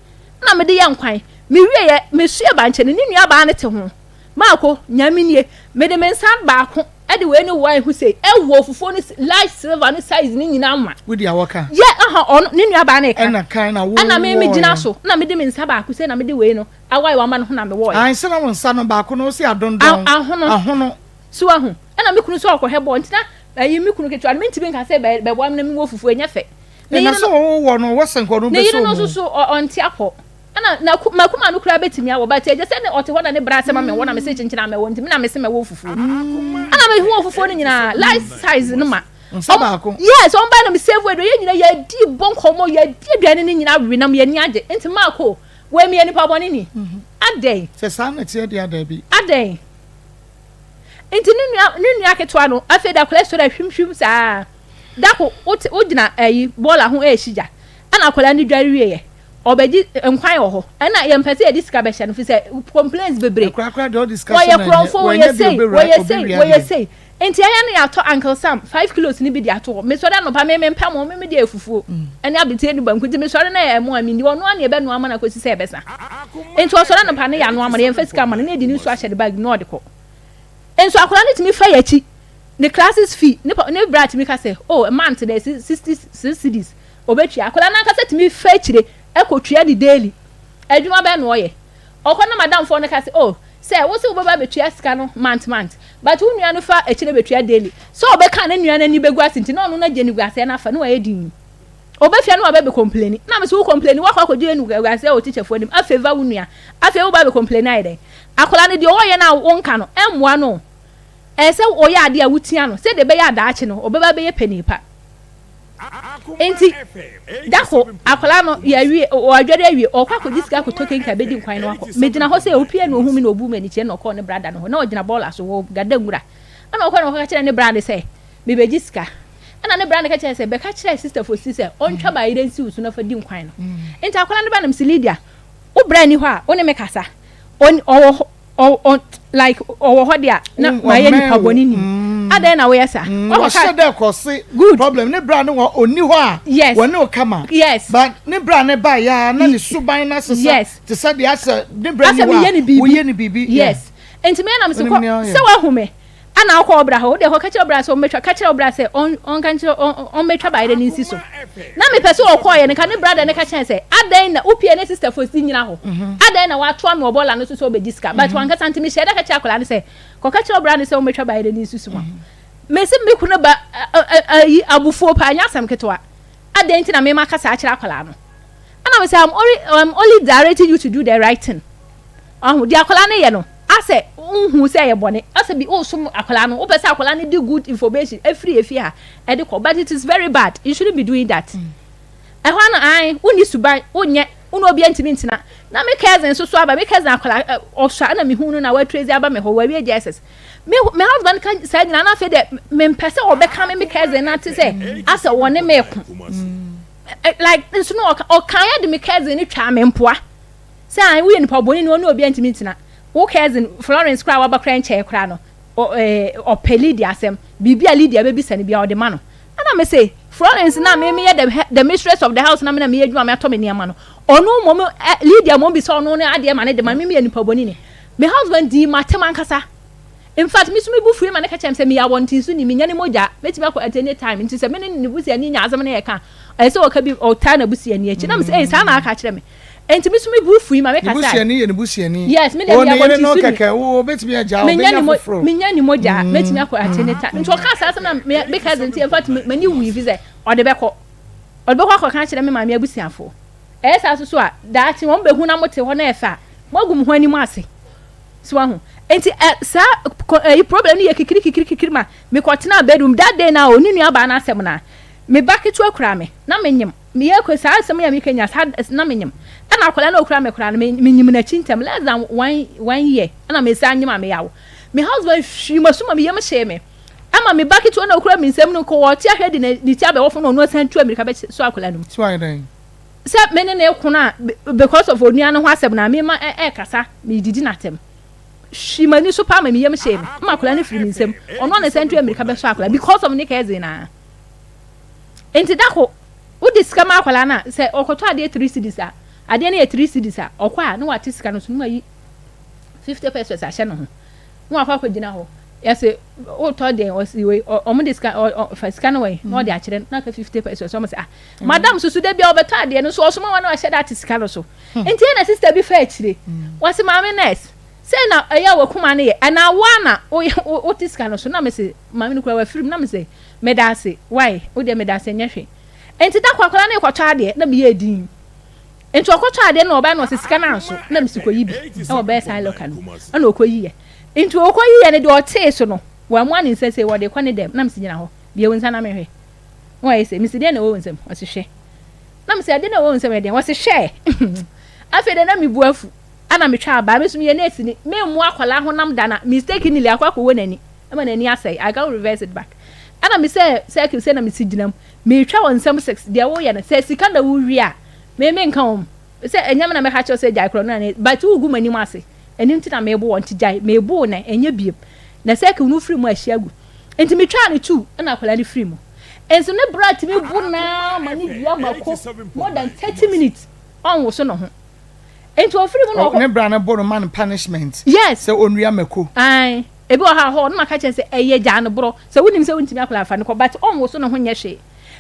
C: na me de ya nkwan me wie ye me su aba nche ne nua ba ne te ho maako nyaminie me de me nsa ba ko ade we ni why who say e wo fufuo ni large silver ni size ni nyina ma
B: we dia waka
C: on ni nua ba na e ka
B: na kan na wo
C: na me gina so na me de me nsa ba ko say na me de we no awai wa ma no ho na me wo
B: an se na won nsa no ba ko no si adondon ahono
C: so ahu na me kunu so akohebo ntina ayi me kunu ketwa me ntibi nka say be bo na me wo fufuo nya fe
B: na so wo no wo senko no be so
C: no so on ti akọ na makuma no kura betimi awo ba te je se ne ote ho na ne bra se ma me wo na me se chinchina me wo ntimi na me se me wo fufu ana me hu fufu no nyina life size no ma
B: nsaba
C: yes on ba na me save we do ye nyina ya di bonkomo ya di aduane ni nyina we na me ni age enti mako we me ni pa boni ni adey
B: se sa na tie dia da bi
C: adey enti ni nua ketwa no afi da cholesterol hwimhwim sa da ko o gina ayi bola ho e hija ana kola ni dware wiye obeji nkwan wo ho na ye mpese ye disika be hye no fi se complaints bebre
B: krakra do discussion
C: na we say enti aya na ya to Uncle Sam 5 kilos ni bi di ato me so da no pa me mpa mo me di efufuo ene abete ni banku ti me so da na e mo ami ni wono na ye be no ama na kwesi se besa enti o so da no pa ne ya no ama na ye mfesika ama na di ni so ahye de bag no de ko enso akora ni ti mi fa ya chi the classes fee ne brat mi ka say oh a month there 60 cedis obetua akora na ka say ti mi fa chire ekotua di daily adwuma be no ye okona madam for ne ka say oh say wo se wo baba betua sika no month but wo nua no fa echire betua daily so obeka na nua na ni begu asinti na ono na je ni guase na fa no ye din obefia no ba be complain na me so complain wa kwa kodie ni guase o teacher for nim afeva wo nua afa wo ba be complain aide akola ne de o ye na wo nka no emmoa no ese o ye ade a wutia no se de be ya daache no obeba be ye panipa enti dako akola no ya wi o adware awi o kwa ko disika ko token ka bedi nkwan no akọ medina ho se opia no ohumi no obu mani che no ko ne brada no na ogina ball aso wo gadangura ana o kwa no ka kire ne brada se me be disika ana ne brada ka kire se be ka kire sister for sister on twa ba ire nsi usu na fa di nkwan no enti akola ne ba nam Lidia o bra ni ho a o ne me kasa on like o ho dia na ma ye ni paboni ni ada na we sa
B: o ka dey cause problem ne bra ne wo oni ho a woni o kama
C: yes
B: but ne bra ne ba ya na ne suban na sesa te say dia say ne bra ni wo ye ni bibi
C: yes enti me na me se wa hu me ana akọ obra ho de ho ka che obra so metwa ka che obra se on kan che on metwa ba ide ni nsi so na me pese okọ ye ne ka ne brother ne ka che se adan na opie ne sister for si nyina ho adan na wa to am obola no so be diska but wan ka santimi sheda ka che akola ne se ko ka che obra ne se on metwa ba ide ni nsi so me se me kuna ba abufuo pa anya asem ketwa adan ti na me maka sa akira akola no ana me say I'm only directing you to do the right thing di akola ne ye no ase who say ebone ase bi o sum akola no o pese akola ne do good information every ha e de ko but it is very bad. You shouldn't be doing that. E ho na ai uni suban onye unu obi antimi ntina na me cousin so aba me cousin akola osha na me hunu na wa trace aba me ho wa wi Jesus me husband kan say na na fe de me pese obeka me cousin na te say ase wone me ko like nso no o kan ya de me cousin ni twa me mpoa say ai we ni pa boni no obi antimi ntina wo cousin Florence kra wa ba kra nche kra no o peli di asem bibia Lydia be bisa ne bia o de ma no ana me say Florence na me the mistress of the house na me adwuma me ato me niam no onu mom Lydia mom bi so no na ade ma ne de ma me nipa boni ne me husband di matem ankasa in fact me so me bu free ma ne ka chem say me ya want so ni me nya ne moja meti ba ko at any time nti say me ne busia ni nya azam na ye ka e say o ka bi o ta na busia ni echi na me say sa na aka kire me enti me so me bu free ma me ka say
B: busia ni
C: yes me de me ya want
B: no keke wo beti me ja o me
C: nya ni moja meti me ko at any time nti o ka sa na me ka enti in fact me ni wi visa o de be ko ka kire me ma me abusiafo e sa so a da ti won be hu na mote ho na e fa mogum ho ani mu ase so ahu enti sa problem ni ye kikiri ma me ko tena bedroom that day na oni nua ba na asem na me baketu akura me na menyim me ye ko sa asem ya me kenya sa na menyim ana akola na okura me kura na menyim na chintem less than 1 year ana me sa anyim me yawo me husband she masuma me yem share me ama me baketu na okura me nsem no ko wo ti ahwede na ni ti abewofo no san tu America be so akola no
B: so ai den
C: se me ne na ekuna because of onua no ho asem na me ma kasa me didi natem she mani so pa me yem shame ma akola ne firi nsem ono na san tu America be so akola because of Nick Ezina enti dako wo diska ma akola na se okoto ade 3 cedis a ade na 3 cedis a okwa na wate sika no so no yi 50 pesos a hye no ho no akwa kwagina ho yese o to den o si we o mo diska o fa sika no we no de a kire na ka 50 pesos so mo se madam susu de bia obeto ade no so o so ma na o hye that sika no so enti na sister bi fa akire wase maame nurse say na eya wakuma ne ye ana wana o tiska no so na me se maame no kura wa film na me se medase why o de medase nyehwe enti da kwakwala na ekwato ade na be edin enti okwato ade na oba na osisika na nso na me siko yibi na oba sai local na okoyi ye enti okoyi ye ne de ote so no wa mu ani sese wo de kwani dem na me sinyina ho bia wonsa na me hwe why say me se de na wo wonsam o se hwe na me se de na wo wonsam de wo se hwe afi de na me buafu ana me twa aba me so me na asini me mu akwala ho nam dana mistake ni le akwakọ wo nani ama nani asai I can reverse it back ana me say na me sidinam me twa won sam 6 de wo ye na say sika na wo wi a me nka won say enyam na me ka cho say jai kro na but wo gu mani mu ase enim ti na me bo won ti jai me bo na enya biem na say ka nu free mu ahia gu enti me twa ne 2 ana akwala ne free mu enso ne brat me bu na mani bia mako more than 30 minutes on wo so no ho enti ofiri mu no
B: ne bra na boro man punishment
C: yes
B: se onua mako
C: ai ebi o ha ho no maka chen se eye gya ne bro se wonim se wontimi akola afa ne ko but on wo so no ho nye hwe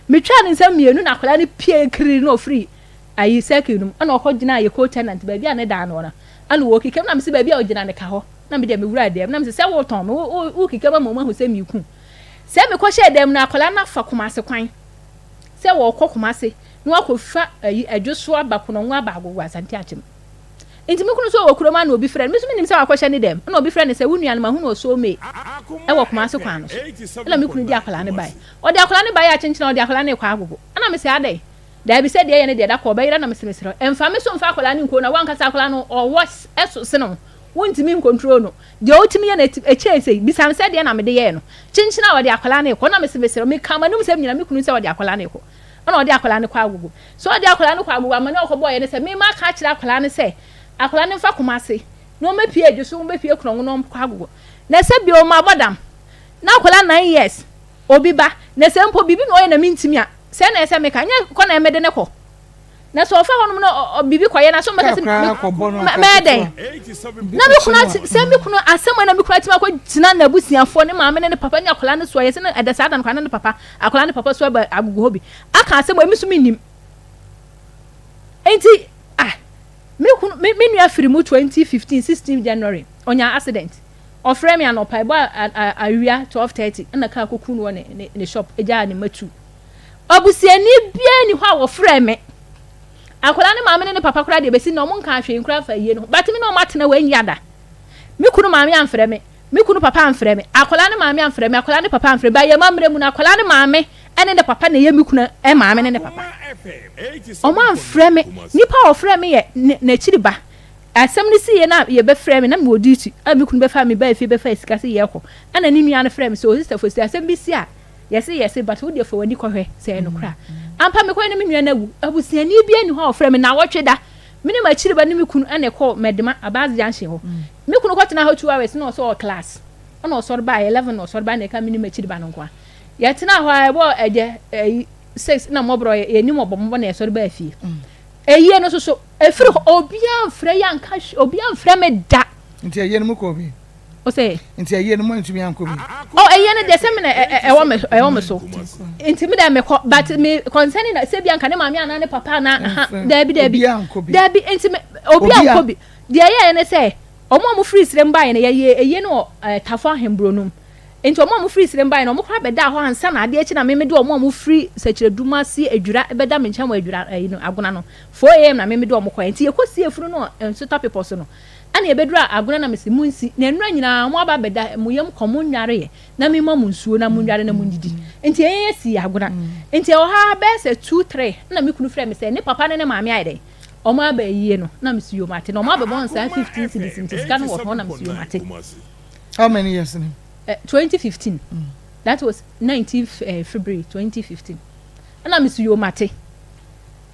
C: metwa ne nsam mienu na akola ne pie kiri no free ayi sekinum ana okogina ye co tenant ba bia ne da no na ana wo kikem na me se ba bia ogina ne ka ho na me de me wura dem na me se wo ton me wo kikem ma mo hu se mi ku se me ko she dem na akola na fa komase kwan se wo komase no akofa ayi adwoso abakono nwa abago asante achem enti me kunu so okuro ma na obi friend me so menim se akwahye ne dem na obi friend se wunu an ma hu no so me e wo komase kwan no so na me kunu di akola ne bai o di akola ne bai a chenchina o di akola ne kwa agogo ana me se adai da bi se de ye ne de da ko bai na me se mesero emfa me so mfa akola ne nko na wanka sa akola no o was eso se no wontimi in control no de otimi ye na echese bi sam se de na me de ye no chenchina o di akola ne ko na me se mesero me kama num se nyina me kunu se o di akola ne ko ana o di akola ne kwa agogo so o di akola ne kwa agogo amane o ko boy ne se me ma ka kira akola ne se akola ne fa komase no me pie adwo me pie krongo no kwa agogo na se bi o ma bodam na akola 9 years obi ba na se mpo bibi no ye na mintimi a se na ese me ka nya ko na emede ne ko na so ofa hono no bibi koye na so makase mede na me kuna se me kuna asem na me kuna tima ko tina na busiafo ne maame ne papa nya akola ne so ye se na edasa dan kwana ne papa akola ne papa so ba agugu hobi aka asem emi so minim enti me nua firi mu 2015 16 January onya accident ofre me anopa ebo awia 12:30 na ka koku no ne shop eja ne matu obusiani bia ni ho a wo frɛ me akola ne maame ne papa kura de besi na omo nka ahwe nkura fa yie no but me no matena wanyi ada me kunu maame amfrɛ me me kunu papa amfrɛ me akola ne maame amfrɛ me akola ne papa amfrɛ ba ye mamrɛ mu na akola ne maame ene ne papa ne ye me kunu maame ne papa omo amfrɛ me nipa ofrɛ me ye na chiri ba asem ni si ye na ye be frɛ me na me oditi a me kunu be fa me ba efi be fa sika se ye ko ana ni nua ne frɛ me so sister fo si asem bi si a yes but wo de fo wani kohwe se no kra ampa me koy na me nua na wu abusiani bia ni ho ofrɛ me na wotwe da me ne ma chiri ba ne me kunu ane ko medema abazi janhye ho me kunu ko tena ho 2 hours na so class ana osor ba 11 na osor ba na ka me ne ma chiri ba no kwa ye tena ho ebo eje 6 na mobro ye ni mobombo na esor ba afie eye no so efiri obia mfrɛ ya nka obia mfrɛ me da
B: nti eye no mu ko bi
C: o say
B: nti eye no mu ntumi anko bi
C: eye no de se me na ewo me so nti me da me ko but me concerning na se bia nka ne maame ana ne papa na dabi nti me obi anko bi de eye ne se omo free srem ban na eye no tafo ahembronum nti omo free srem ban na omo kra beda ho ansa na ade echi na me de omo free sechireduma si adwura beda me ncha mo adwura no agona no 4am na me de omo ko nti ekosi efuru no so tapipo so no ana ebedura agona na mesi munsi na enura nyina mo aba beda muyem komo nware na me mamu nsuo na munware na mundidi nti eye si agona nti o ha be se 2-3 na me kunu frɛ me se ne papa ne maame ayede omo aba yie no na mesi yo mate na omo aba bon sa 15 cedis nti ska no wo na mesi yo mate.
B: How many years in
C: 2015 that was 19th February 2015 ana mesi yo mate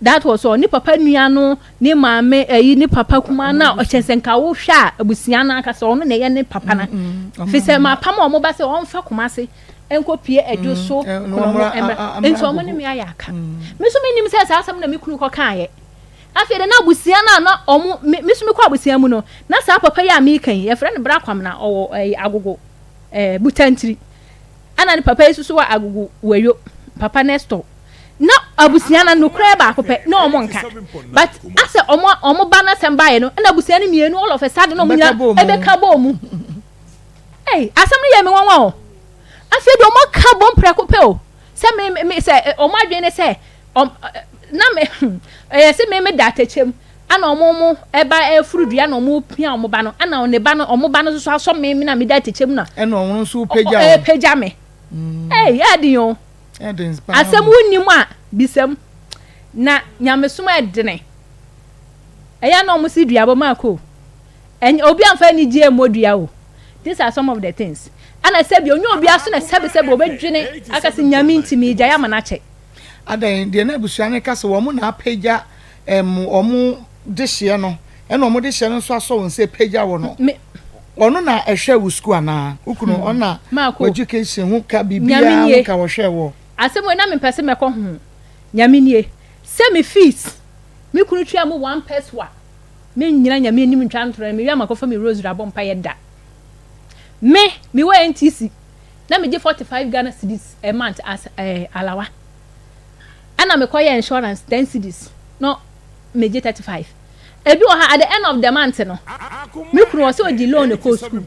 C: that was all ni papa nua no ni maame ni papa kuma na o chesenka wo hwa abusia na aka so no na ye ni papa na fi se ma pam o mo ba se o mfa kuma se enko pie edu so enso mo ni me ayaka me so me nim se sa asam na me kunu ko kan ye afi de na abusia na o mo me so me ko abusia mu no na sa papa ya me kan ye frɛ ne bra kwam na o agogo butantiri ana ni papa yesu so wa agogo wayo papa nesto na abusia na no kra ba akopɛ na omo nka but ase omo ba na sembaye no na abusia ni mienu all of a sudden no munya ebeka bo mu asem ni ye me won won afi do omo ka bo mpre kopɛ o se me se omo adwen ne se na me se me da tachem ana omo eba efurudua na omo pia omo ba no ana one ba no omo ba no so aso me na me da tachem na
B: na omo so pagya
C: me adion asem wonnim a bisam na nyamesum edene eya na omo si dua bo mako obi amfa ni gie modua o these are some of the things ana sebi onye obi aso na sebe obedwene akase nyame ntimi gya ya manache
B: adan de na busua ne kase wo mo na pagya omo de hye no na omo de hye no so aso won se pagya wo no ono na ehwe wo school ana ukunu ona education hu ka bibia ka wo hwe wo asem we na me pese me ko hu nyame nie se me fees me kunu twa mo 1 peswa me nyina nyame anim ntwa ntoro me wi amakofa me rose rabo mpa ye da me wa NTC na me je 45 Ghana cedis a month as alawa ana me koye insurance 10 cedis no me je 35 ebi o ha at the end of the month no me kunu o se o di loan ko school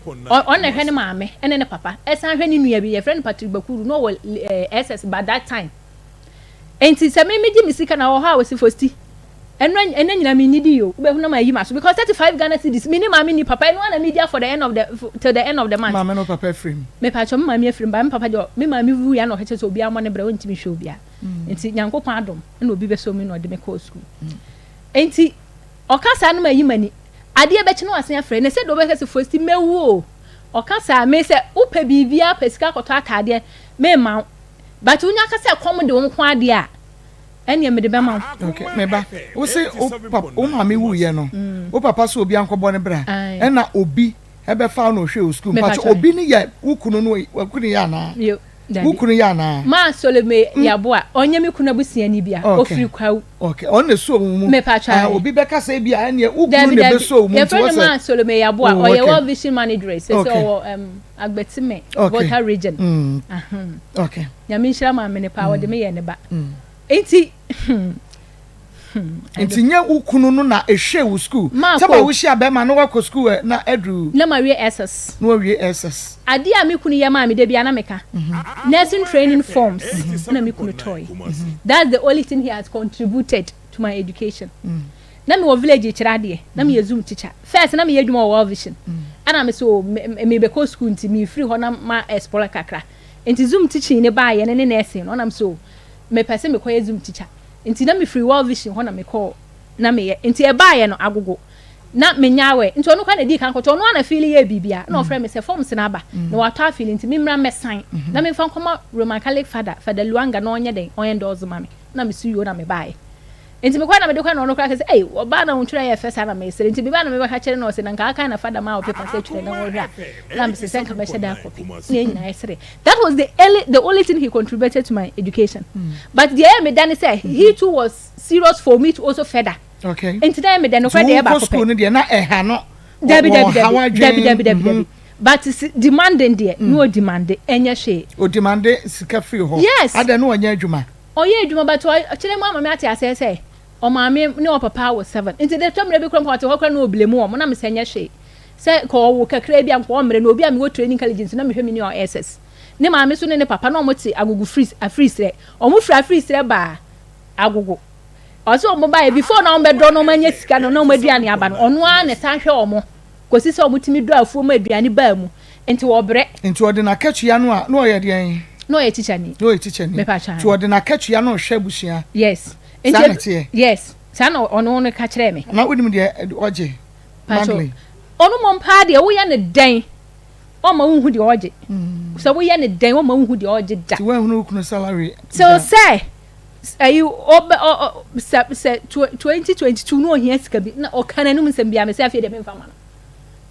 B: on na hwe ne maame ene ne papa esan hwe ne nua bi ye friend Patrick Bakuru no wo SS by that time enti se me ji misika na o ha wo si fosti ena nyina me nidi yo be hu na ma yi maso because 35 Ghana cedis me ni maame ni papa eno na media for the end of the till the end of the month maame no papa frame me pa cho maame frame ba me papa jo me maame wu ya na o heche so obi amone bra won timi hwe obi a enti nyankopon adom na obi be so me no de me ko school enti okasa no mayi mani ade e be chi no asen afre ne se do be kase fosti mewu o okasa me se upe bibia pesika koto atade me ma but unya kase kom de won ko ade a ene me de be ma okay me ba wo se o ma me wu ye no o papa so obi ankobo ne bra na obi e be fa no hwe o school but obi ni ye ukunu no wakunu ya na Ukunu ya na.
C: Ma Solome Yaboa, onye me kuna busia ni bia, ofiri kwawu.
B: Okay, on the so mu.
C: Me pa try.
B: Obi beka say bia na ukunu ne be so mu.
C: Your friend Ma Solome Yaboa, or your World Vision Manager, say so Agbetime, Water region.
B: Okay.
C: Nyamisha ma me ne pa wo de me ye ne ba. Enti
B: Enti nya ukunu no na ehwe wo school. Saba wo hia be ma no wako school na edru.
C: Na ma wie SS.
B: No wie SS.
C: Ade a me kunu ye ma me de bia na meka. Nursing training forms na me kunu toy. That's the only thing he has contributed to my education. Na me wo village kira de, na me Zoom teacher. First na me ye dwuma World Vision. Ana me so me be ko school nti me free ho na ma explore kakra. Enti Zoom teaching ne ba ye ne nursing no na me so me pese me ko ye Zoom teacher. Nti na me free World Vision ho na me call na me ye nti e ba ye no agogo na me nyawe nti onu kwa na di kan ko to onu na feel ye bibia na ofre me se forms na ba na wato afeel nti me mra me sign na me fa nkoma Roman Catholic father Luanga na onye den onye ndozo ma me na me su yo na me ba ye nti me kwa na me de kwa na onu kwa say eh oba na untwere ye first na me sere nti bi ba na me ba ka kere na o se na nka aka na father ma o paper say twere na wo hwa na me se senka me sheda copy na nyina sere. That was the only thing he contributed to my education. But the me dan say he too was serious for me to also further.
B: Okay.
C: Nti dan me dan no kwa de ba
B: school no de na eha no.
C: Debi. But demanding there, no demand enye hwe.
B: O demand sika free ho.
C: Yes.
B: Ada no onye adwuma.
C: Oye adwuma but kire mama me ate ase say o maame ne o papa was 7. Nti de twamre bi krom kwate ho kra na oblemu o na me senye hwe. Say ko wo kakra bi anko mre na obi a me wo training colleges na me hwe me ne SS. Ne maame so ne papa na o moti agugu freeze re. O mu freeze re ba agugu. Also o mo ba before na o be do no manya sika no na o maduane aba no ono a ne san hwe o mo. Kosi se o mutimi do afuo ma aduane ba mu. Enti wo bre. Enti
B: wo de na katua no a no ye de en.
C: No ye teacher ni.
B: No ye teacher ni. Ti wo de na katua no hwe busia.
C: Yes. Yes. Sana ono no ka kire me.
B: Na wodim de oje. Magli.
C: Ono mo mpa de wo ya ne den. O ma hu de oje. So wo ya ne den o ma hu de oje da.
B: Ti wo hu no salary.
C: So say you 2022 no here sika bi na o kana no nsem bia me say afie de me fama no.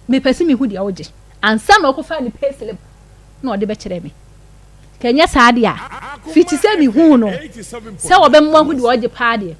C: Me pese me hu de oje. Ansa na okofa ni pay slip na o de be kire me. Kenya saade a fiti se mi hu no se obemwa hu de oje pa de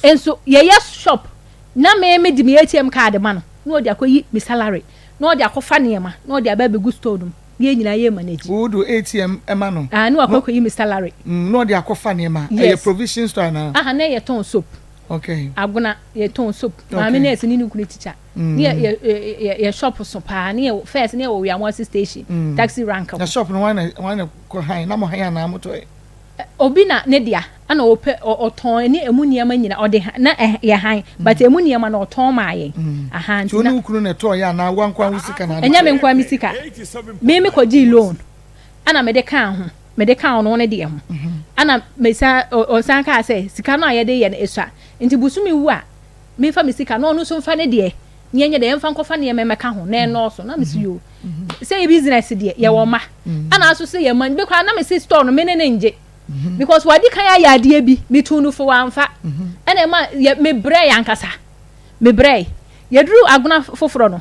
C: enso ye shop na me di me ATM card ma no na odi akoyi mi salary na odi akofa ne ma na odi aba be gu store dum ye nyina ye manage
B: wo do ATM ma no
C: na akoyi mi salary
B: na odi akofa ne ma e provision store na
C: na ye ton soap.
B: Okay.
C: Aguna ye ton soap ma me na ese ni kunu teacher ye shop so pa ne first ne wo wi station taxi rank
B: na shop no wana ko han na mo han na moto
C: obi na ne dia ana ope oton ni emu niam nyina ode na ye han but emu niam na oton ma ye aha
B: nti na ukunu na to ya na wankwa wusika na
C: enya me nkwa misika me kwaji loan ana me de kan ho me de kan no ne de ho ana me sa o san ka say sika no aye de ye na esua nti busumi wu a me fa misika no no so mfa ne de nyenye de mfa nkofa ne me meka ho na no so na me yo say business de ye wo ma ana aso say ye man be kwa na me say store no me ne nje because wadi kan ya ade bi me tunu fo amfa ana ma me bre yankasa me bre ye duru aguna foforo no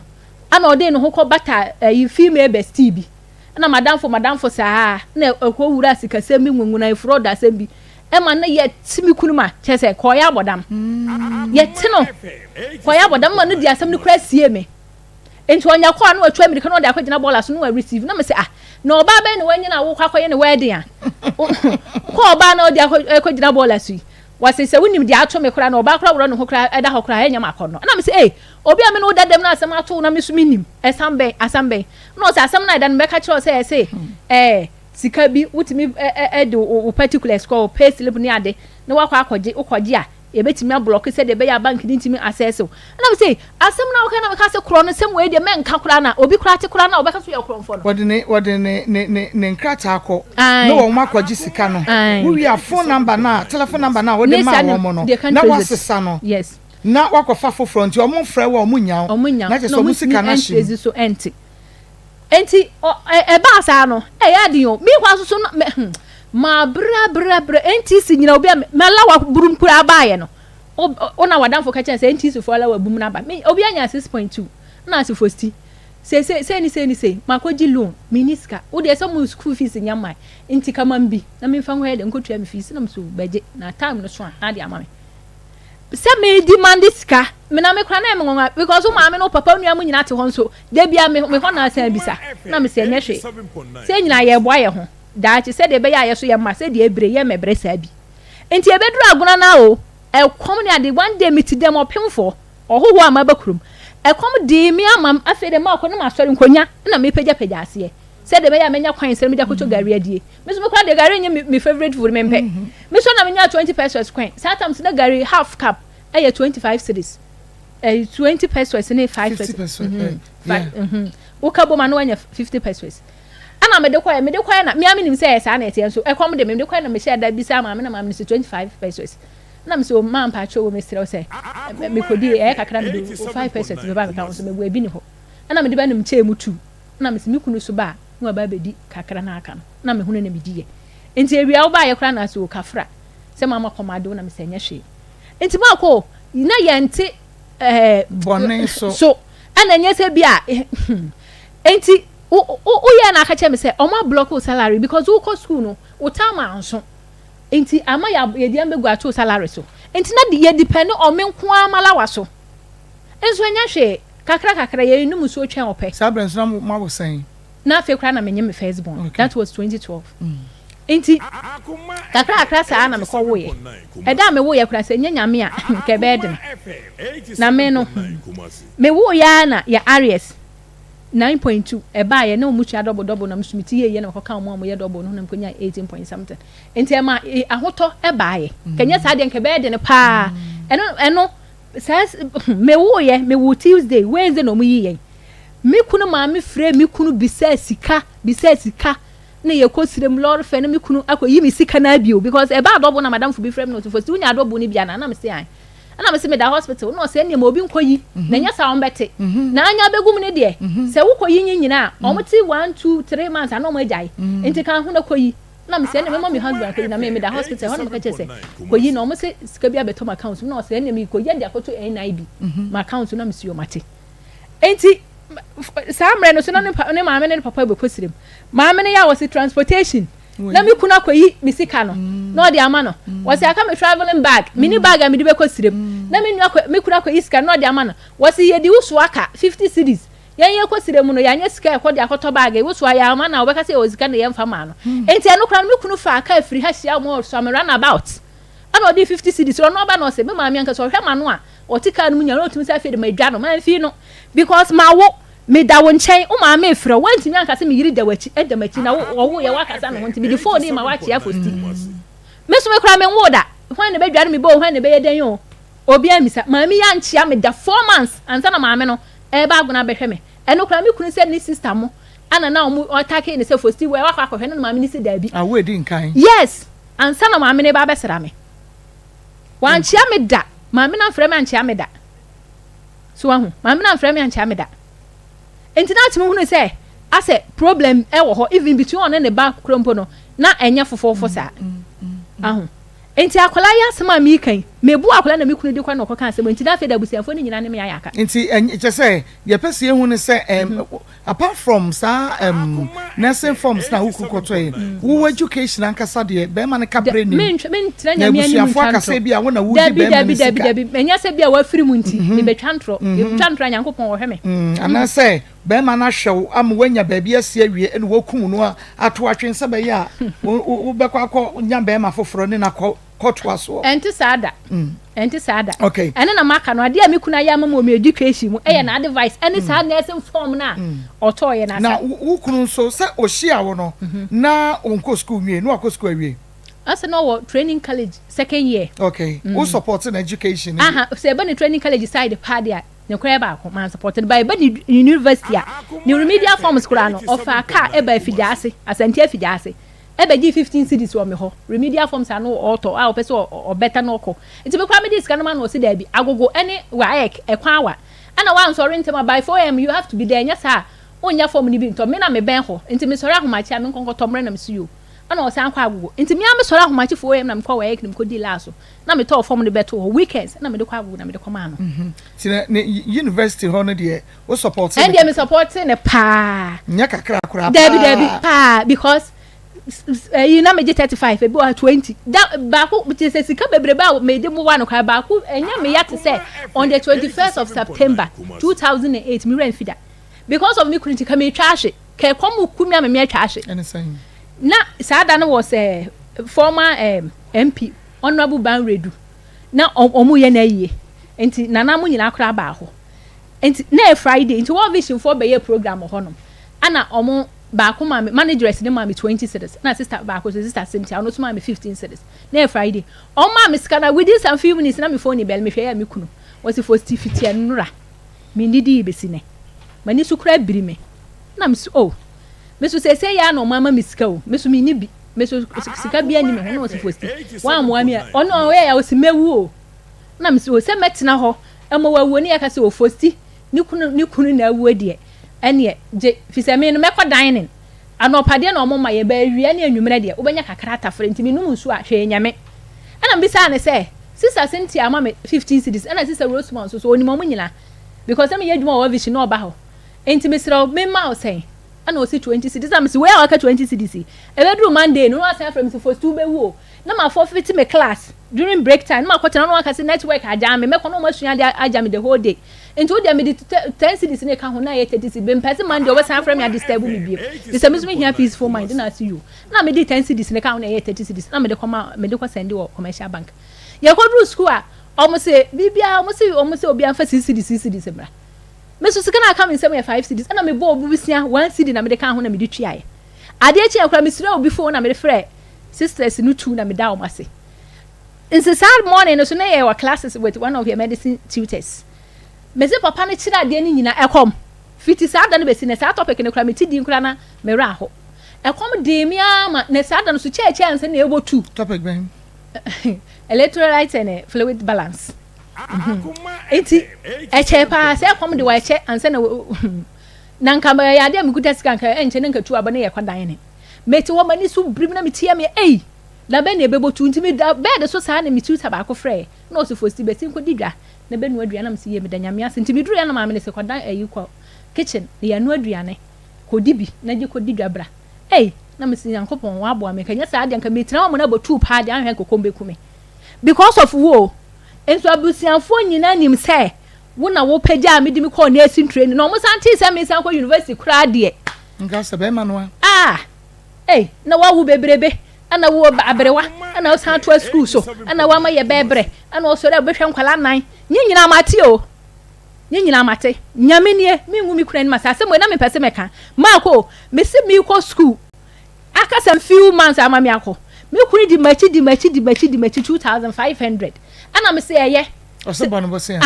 C: ana ode no hokọ bata female bestie bi ana madam for saa na ekwo wura sikasem mi nwunwuna ifro da sem bi e ma na ye timi kunuma chese ko ya bodam ye tino ko ya bodam ma no di asem ni kra sie me enti onya kwa no atwa amerika no de akwagina ball so no receive na me say na oba ba ni wanyina wo kwa koye ne wedding a ko oba na odi akwagina ball so wase se wonim de ato me kra na oba kra woro no ho kra eda ho kra enya makono na me say obi am no dadam na asem ato na me so minim asambe no say asem na eda no be ka kira say sika bi wutimi de o particular score pay slip ni ade na wakwa akọje ukọje a ebetimi block se de be ya bank ni ntimi access na me say asem na oka na me ka se kro no sem we de men ka kra na obi kra te kra na obeka so ye kro mfo no
B: wode ne nkrata akọ no wo makọje sika no we are phone number na telephone number na wode ma wo mo no na wasesa no
C: yes
B: na wakọfa fo front o mo frɛ wo o mo nya na je so mo sika na shi
C: so enti ba sa no ya di o mi kwa so no ma bra enti si nyina obi me la wa burum kura baaye no o na wadan fo ka chen say enti so fo la wa bum na ba me obi anya 6.2 na asifo sti say makoji loan miniska wo de some school fees nyama nti kama mbi na me fa ho he de nkotua me fees na me so beje na time no so na de ama me se me demand ska me na me kra na me ngonga because ma me no papa nua mu nyina te ho nso de bia me ho na san bisa na me se enye hwe se nyina ye boa ye ho da chi se de be ya ye so ye ma se de ebre ye mebre sa bi nti e beduru agona na o e kom ne ade one day meet dem opemfo ohoho ama bakurum e kom di mi ama afi de ma akọ na ma sori nkonya na me pagya ase se de be ya menya kwan se me da kocho gari adie me so me kwa de gari nye me favorite food me mpe me so na menya 20 pesos kwan sometimes na gari half cup 25 cedis 20 pesos ne 5 pesos uka bo ma no anya 50 pesos ana me de kwa na me aminim se esa na ete so e kom de me de kwa na me share da bisa ma me na ma me 25 pesos na me so ma mpa cho me sire se me kodi kakra me 5 pesos me ba me ka so me bu ebi ni ho ana me de ba nim che mu tu na me se me kunu so ba no ba bedi kakra na aka na me hunu na me diye enti ewia wo ba ye kra na so kafra se mama komado na me se nya hwe enti ma ko na yente
B: bonne
C: so ana nya se bia enti o ye na aka che me se o ma block o salary because wo ko school no o tama anso enti ama ye dia mbegu ato salary so enti na ye depend on me nko amala waso enso nya hwe kakra ye num so twen ope
B: sabrens na ma wo sen
C: na fe kra na me nyem first born that was 2012 enti kakra sa na me ko wo ye e da me wo ye kra se nya nyame a ke bedem na me no me wo ya na ya Aries 9.2 e ba ye na omutua double na msumiti ye na ko kan mo ye double no na mkonya 18 point something enti e ma ahoto e ba ye kenya sa de nke bedem pa eno me wo ye me wo Tuesday Wednesday no mu yi me kunu ma me frɛ me kunu bisa sika na ye kosirem lord fe na me kunu akoyi me sika na bio because e ba double na madam fu bi frɛ me no to first unya double ni bia na me say an ana me say me da hospital no say ne ma obi nkoyi na nya sa on bete na anya begum ne de se wo koyi nyina o mti 1 2 3 months ana o ma jai enti kan hu na koyi na me say ne me husband koyi na me da hospital ho na me ka che say koyi na o mo say sika bia beto my account no say ne me koyi de akoto NIB my account na me si o mate enti samre no so na ne maame ne papa be kosirem maame ne ya was transportation na me kuna koyi misika no na odi ama no was aka me traveling bag mini bag a me de be kosirem na me nua me kuna koyi sika na odi ama no was ye di usu aka 50 cedis ye kosirem no ya nya sika e ko de akoto bag e usu ya ama na obeka se o sika na ye mfa ma no enti eno kra me kunu fa aka afiri ha hia mo so me run about ana odi 50 cedis no oba no se me maame anka so hwe ma no a otika no nya no tumi se afiri ma dwa no man fi no because ma wo me da won chen o ma me frɛ wantimi anka se me yiri da wachi edamachi na wo ye wakasa no honti me di phone ma wachi afosti me so me kra me wo da hwan ne bedware me bo hwan ne be yeden yo obi amisa ma me ya nchia me da 4 months ansa na ma me no e ba agona behwe me eno kra me kunu se ni sister mo ana na o atake ne se fosti we wakwa akɔhwe no ma me ni se da bi
B: we di nkan
C: yes ansa na ma me ne ba besra me wan chia me da ma me na frɛ me anchia me da so ahu ma me na frɛ me anchia me da enti na timi hunu se ase problem e wo ho even between on and the back krompo no na enya fofofo sa ahu enti akola ya sema mi kan mebu akola na mi kunu di kwa na okoka asem enti na fe da busiafo ni nyina ne me ayaka
B: enti je se ye pese ehunu se apart from sa nursing forms na hukukoto e wo education ankasa de be ma ne kabre ni
C: me ntra nya mi ani
B: busiafo akasa bia wo na wo di be ma
C: dabi enya se bia wa firi mu nti me be twantro nyankopon wo hwe me
B: ana se be ma na hwew am wanya ba bia se awie ene wo kum no ato atwense be ya wo be kwa nya be ma foforo ne na kotwaso
C: enti sada
B: okay
C: ene na maka no ade a mikuna ya mama o me education mu e na advice ene sad nursing form na oto ye na
B: wo kunu so se o hia wo no na onko school nwie no akọ school awie
C: ase no wo training college second year
B: okay wo support in education
C: se be ni training college side party a ne kura ba ko man supported by be university a ni remedial forms kura no ofa ka e ba fidiase asante afidiase ebe gi 15 cedis wo me ho remedial forms anu auto a opese o better no ko nti be kwa me dis kanoma no si da bi agogo ene waek ekwa wa ana wa nsori ntema by 4am you have to be there nya sa onya form ni bi nto me na me ben ho nti me sori ahoma chia me nkonko tomre na me suyo ana o san kwa agugo nti me am so ra homachi fo yem na me kwa wa eknim ko di laso na me to form de beto weekends na me de kwa agugo na me de koma no
B: ti na university ho no de wo support
C: and me support ne pa
B: nya kakra akura
C: Debbie pa because you na me 35 e bi 20 that ba ko ti se sika bebre ba me de mo wa no kwa ba ko enya me ya te say on the 21st of September 2008 me ran fida because of me couldn't come trash ke kom kumi am me trash na sada no was former MP honorable ban redu na omu ye na yie enti nana mu nyina akra ba ho enti na Friday enti what vision for be program ho no ana omu ba ko ma managers ne ma me 20 cedis na sister ba ko sister Cynthia no to ma me 15 cedis na Friday o ma me scanner within some few minutes na me phone bell me hwe ya me kunu was for stifity anura me ndidi besi ne mani sukura biri me na me oh me so say ya no mama me sika o me so me ni bi me so sika bi ani me ho na was for sti wa mo ami ono we ya was mewu o na me so se metena ho emo wawu ni ya ka se o for sti ni kunu na awu de ene je fiseme no mekọ dining anopade na omo ma ye ba wi ne anwumre de obenya kakra tafre ntimi num nsu a hwe nyame ana mbisa ne se sister Cynthia ama me 15 cedis ana sister Rosemont so oni mo nyina because am ye dwuma wa vision no ba ho ntimi sra me ma o say ana o si 20 cedis am si we a ka 20 cedis e be dru Monday no asan from so for stu be wo na ma forfeit me class during break time ma kwotena no aka se network aja me mekọ no ma sua de aja me the whole day into dem me 10 cedis ne ka ho na ye 30 cedis be mpese Monday o san from ya disturb me bio this am me here peaceful mind na see you na me di 10 cedis ne ka ho na ye 30 cedis na me de koma me de ko send wo commercial bank ye ko dru school a omo se bibia omo se obi an fa 6 cedis bra me so sika na ka me nsem ye 5 cedis na me bo obu bisia 1 cedi na me de ka ho na me di twa ye ade echi akra me sira obi phone na me de frɛ sisters no 2 na me da o mase it's a sad morning so na ye wa classes with one of your medicine tutors me se papa ne kira ade ni nyina ekom fiti sada no be si ne sa topic ne kra me ti di nkra na me ra ho ekom de mi ama ne sada no so cheche anse na ebo 2
B: topic ben
C: electrolyte and fluid balance eti eche pa se ekom de wa eche anse na nanka ba ya de me kuta sika nka enche ne nka 2 aba ne ye kwadan ne meti wo mani so brim na metia me na be na ebebo 2 ntimi da be de so sa na metu ta ba ko frɛ na so fosti be tin ko didwa na be no aduana m se ye me da nyame ase ntimi duru ya na ma me ne se kwadan ko kitchen ya no aduane ko dibi na je ko didwa bra na me se yankopon wa abo me kanya sa ade nka metina wo na bo 2 pa de anhwe kokombe kume because of wo enso abusianfo nyina nim se wo na wo pagya me di me call nursing training no mo santi se me san ko university kra de
B: nka se be ma no
C: na wa wu bebrebe ana wo abrewa ana wo san to school so ana wa ma ye bebre ana wo so da behwe nkwala nan nyinyina mate o nyinyina mate nyame nie me nwu mi kura ni masase mo na me pese meka mako me se mi ko school aka some few months ama me akọ me kuri di machi 2500 ana me se ye
B: o se bono bo se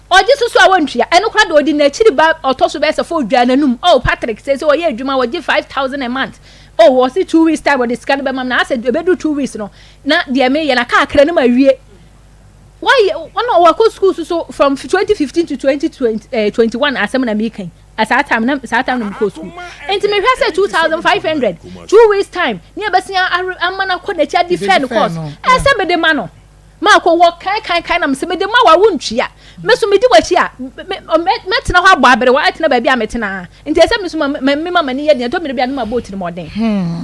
C: oje susu awantria eno kra de odi na chiri ba otoso be se fo dwa nanum Patrick say o ye adwuma wo 5000 a month was it 2 weeks time or this can be mam na I said be do 2 weeks no na de me ye na ka akra na ma wie why one our school so from 2015 to 2021 asem na me kan at that time na go school enti me hwe say 2500 2 weeks time ne be sia amana ko na cha defend course ese be de ma no ma ko wo kan na me se me de ma wa wontwia me so me di wachi a metena ho abo abere wa atena ba bia metena nti ese me so me mama ni ye de to me bia no ma boat ni moden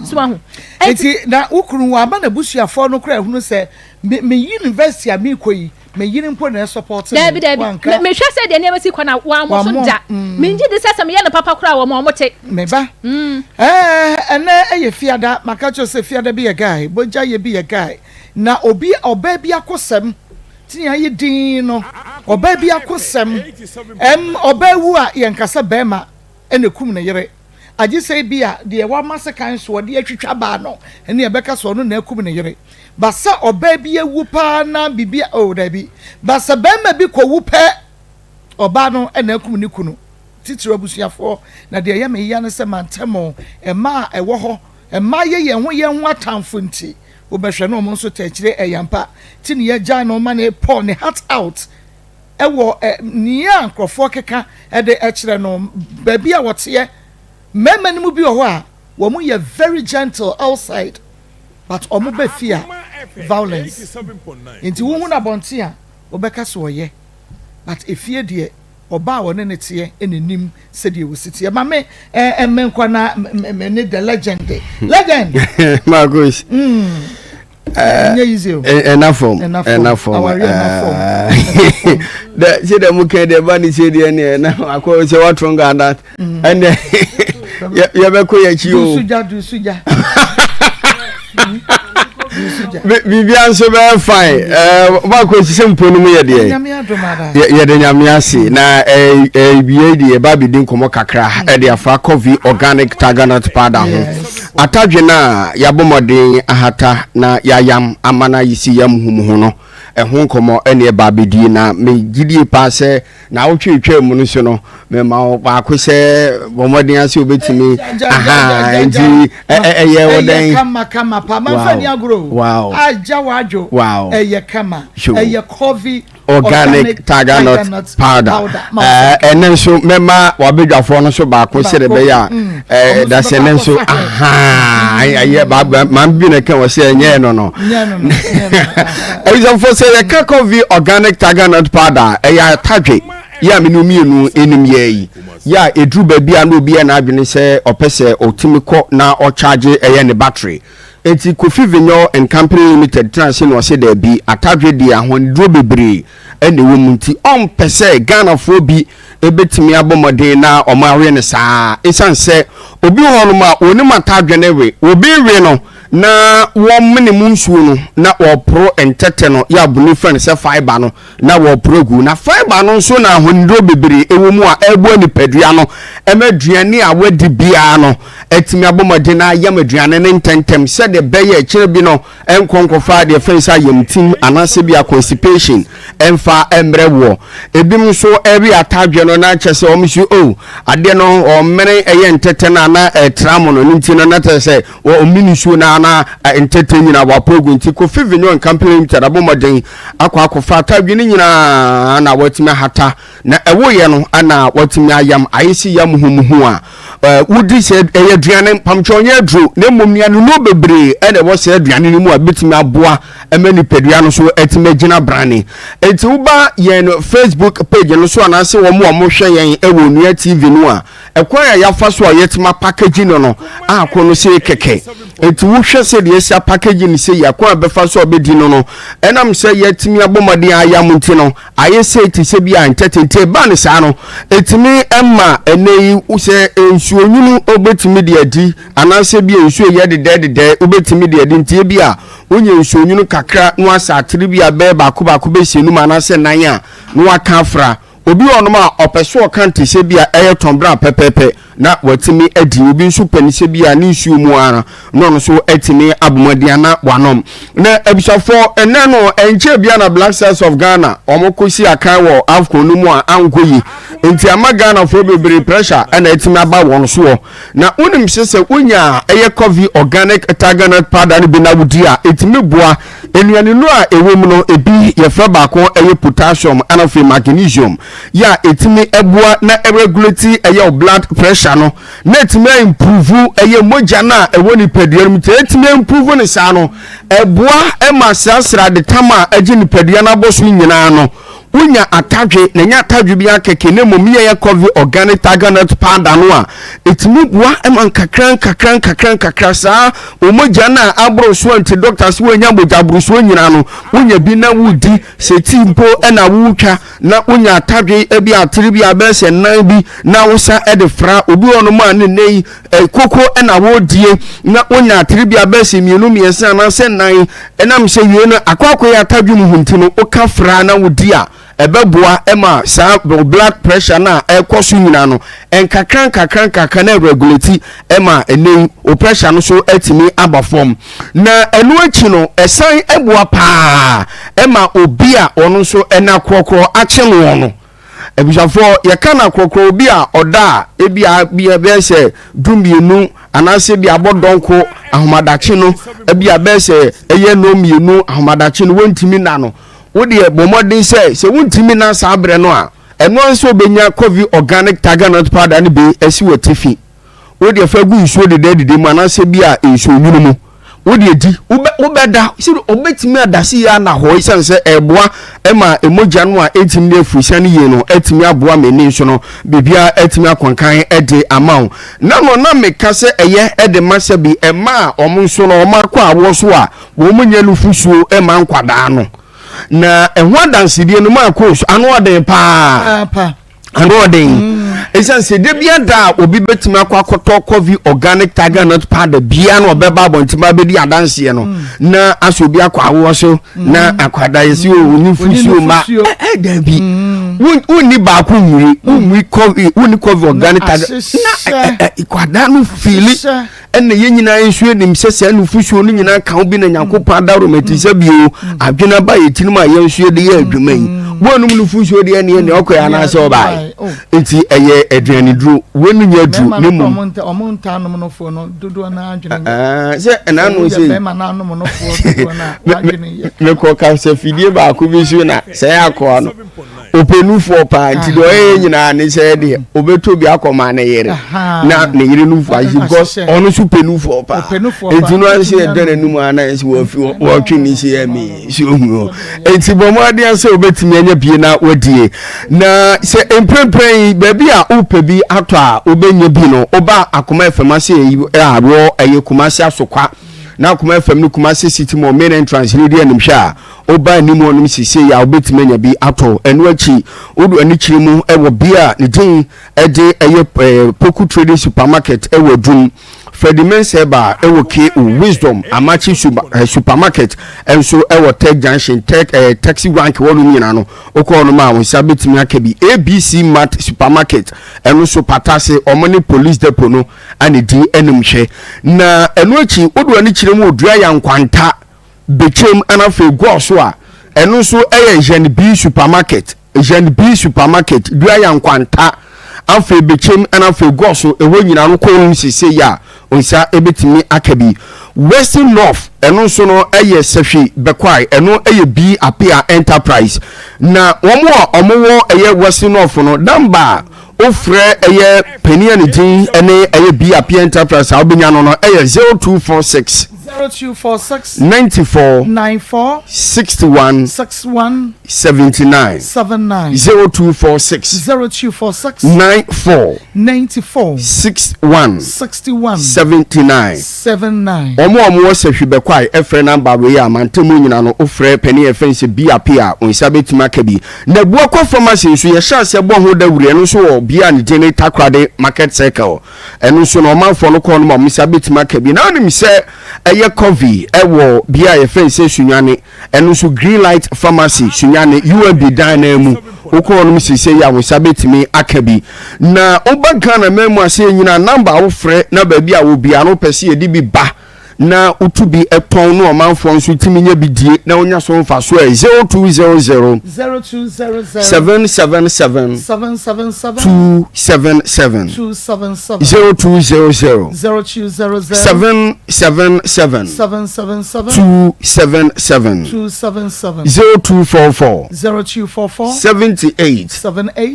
C: so ma ho
B: enti na ukuru wa ba na busuafo no kra hunu se me university a me koyi me yiri mpo na support
C: me hwe se de ne masi kwana wa mo so da me ngi de se me ye na papa kra wa mo te
B: me ba ene eye fiada maka cho se fiada bi ye guy boja ye bi ye guy na obi oba bi akosem tinya ye din no oba bi akosem oba wu a ye nkasa bema ene kum ne yere agi sei bi a de wa masekan so de atwitwa ba no ene ye beka so no na kum ne yere basa oba bi ewu pa na bibia da bi basa bema bi ko wu pe oba no ene kum ne kunu titiro abusuafo na de ye me ya ne se mantemo ema ewo ho ema ye ho atamfo nti obehwe no mo nso takire eyampa ti ne ya ja no ma ne pour ne heart out ewo nia nkrofo keka de ekire no ba bia wote ye mema ne mu bi ho a womu ye very gentle outside but omu be fear violence inti wo hu na bonte a obeka so oye but efie de oba won ne tie enenim se de wositie ma me emenkwa na me the legend
E: Maa Akos enough form the say the muke the bani say the ne na akọ say what wrong and that and you be ko ya chi o
B: do suja
E: Vivian so very fine. Maa Akos say mponu mu ye de. Ye de nyame ase na biye de ba bi din komo kakra e de afa coffee organic taganut powder ho. Atadwe na yabomodin ahata na yayam amana yisi yam humuhu no. Ehun komo ene ba bedi na me gidie pa se na wotwetwa mu no so no me ma ba ko se bomodin ase obetimi aha nji ye wodan
B: kama pa man fa ni agro
E: wow
B: aja wajo
E: wow
B: eye kama eye coffee
E: organic taganut powder enen so mema wabedwafo no so ba ko se de be ya da se enen so aha aye ba man bi ne kan wo se enye no for say the coffee organic taganut powder ya tadwe ya mienu enim ye ya edru ba bia na obi na adwene se opese otimiko na o charge ne battery enti Kofi Vinyo and Company Limited transe no se da bi atadwe dia hondro bebre ene wo munti on pese Ghana fo bi ebetimi abomoden na omare ne saa esanse obi hono ma oni matadwe ne we obi we no na wo mene munsuo no na wo pro entete no ya buni friend se fiber no na wo progu na fiber no so na hondro bebre ewo mu a ebo ni padua no emaduane a wadi bia no etimi abomoden na yamaduane ne ntentem se de beye kire bi no enkonkofa de fensa yemtim anase bia constipation emfa emre wo ebim so eri atadwe no na chese omsu o ade no o mere eye ntete na tramo no nti no na tese o ominisu na ntete nyina wa progu nti Kofi Vinyo and Company Limited abomoden akwa atadwe ni nyina na watimi hata na ewo ye no ana watimi ayam ayisi yam humuhu a wudi se eye duane pamchonye dru na momnia no bebre ene wo se aduane ni mu abetimi aboa emani pedua no so etime gina brani enti uba ye no Facebook page no so anase wo mo hwe yen ewo nua TV no a ekwan ya fa so yetima package no akono se keke enti wo hwe se de esa package ni se yakwan befa so obedi no enam se yetimi abomode ayam nti no ayese ti se bia ntete ba ne sa no etimi emma enei use ensuo nyunu obetimi de adi anase bia ensuo ye de obetimi de adi nti bia onye ensuo nyunu kakra no asa atiri bia be ba ko be sienu manase nan a no aka afra obi onoma opeso kante se bia eye tombra pepepe na watimi adi obi nso pani se bia ni nsuo mu ara no so etimi abomadiana wanom na abisafo ene no enche bia na Black Stars of Ghana omokosi akan wo afko no mu a ankoyi enti ama Ghana fo bebre pressure na etimi aba won so na unim sese unya eye coffee organic taganut powder bi na wudi a etimi boa enuane no a ewom no ebi ye fra ba ko eye potassium anafi magnesium ya etimi eboa na regulate eye blood pressure no na etimi improve eye moja na ewo ni pedua mu etimi improve ne sa no eboa ema sasra de tama agi ni pedua na boso nyina no unya atadwe na nya atadwe bia keke ne momiye ya coffee organic taganut powder no a etimi boa ema nkakran sa omoja na abro so anti doctors wo nya moja abro so nyina no unya bi na wudi seti mpo na wutwa na unya atadwe ebi atiri bia be se nan bi na wosa edefra obi ono ma ne nei koko na wodie na unya atiri bia be se mienu miensa na se nan enam se wie no akwakoya atadwe mu hunti no okafra na wodi a ebeboa ema sa blood pressure na ekoso nyina no enkakran na regulate ema ene o pressure no so etimi aba form na enu achi no esan eboa pa ema obi a ono so ena krokro ache no no ebisafo ye kana krokro obi a oda bia be se dumienu anase bia bodonko ahomadache no bia be se eye no mienu ahomadache no wontimi na no wodi bomodin se wontimi na sabre no a eno nso obenya coffee organic taganut powder ne be esi wotifi wo de fa gu nsuo de de mu anase bi a nsuo nwunu mu wo de di wo beda si obetimi adase ya na ho isan se eboa ema emoja no a etimi de fusia ne ye no etimi aboa meni nso no bibia etimi akonkan ede amaw na no na meka se eye ede mase bi ema omo nso no oma kwa awo so a wo munya lufusuo ema nkwada no na ehwo adanside no Maa Akos ano ode pa ano ode esan se de bia da obi betimi akwakoto coffee organic tiger nut powder bia no obeba abontima be di adanse no na aso bi akwa awo so na akwada yesi o ni fusuo ma da bi woni ba ko nwiri woni coffee organic tiger na ikwada no fili enne yenyina ensuo nim sese no fusuo no nyina kan bi na nyankopon da romatisa bio adwena ba yetinum a yensuo de ye adwuma yi wonum no fusuo de ene okoya na se oba enti eye aduane duro wonu nya duro ne mum
B: omonta no no fo no dodo na adwene
E: se ena no se
B: be ma na no no fo dodo na adwene
E: me ko ka se fidie ba ko bi su na se akọ no openu fo pa nti do nyina ne se de obeto bi Akoma na yere na ne yere nu fo ayi because onu su penu fo pa enti no an se de na nu ana se wo twi ni se emi se ohu enti bomo ade se obetimi anya bie na wadie na se emprempren baby a upe bi ato a obenya bi no oba Akoma FM ase aro eye Kumasi asokwa na Akoma FM ni Kumasi city mo main entrance ni dia nim hwa oba ni mo nim sise ya obetimi anya bi ato enu achi odu ani chiri mu ewo bia ne din ede eye Poku Trading Supermarket ewo dum Freddy Menseba ewo ke Wisdom Amachi supermarket enso ewo Tech Junction taxi rank wonu nyina no okọ no ma won sabetimi akabi ABC Mart supermarket eno so patase omoni police depot no ani di enim hwe na eno achi odu ani chire mu odua ya nkwanta bechem anafe go so a eno so Jean B supermarket dua ya nkwanta afi bechem anafe go so ewo nyina no ko nsese ya onsa ebetimi akabi Western North eno so no sehwe bekwai eno B apia enterprise na omo Western North no damba ofre penia ne din ene B apia enterprise abenya no 0246 94 61 79 0246 94 61 79 omo sehwe bekwai efre number we ya mantemu nyina no ofre penia fense B apia onsa betima kabi na buako pharmacy so ye sha se bo ho da wure no so obia ne din takrade market circle eno so no manfo no ko no mo sa betima kabi na onim se eye coffee ewo bia ye fense sunwane eno so green light pharmacy sunwane UMB dynamo ukọ no sise ya wo sabetimi akabi na obanka na memu ase nyina number wo frɛ na ba bia wo bia no pese edi bi ba na utubi epon no manfo nso timinya bidie na onya so mfa so 0200 777 277 0200 777 277 0244 78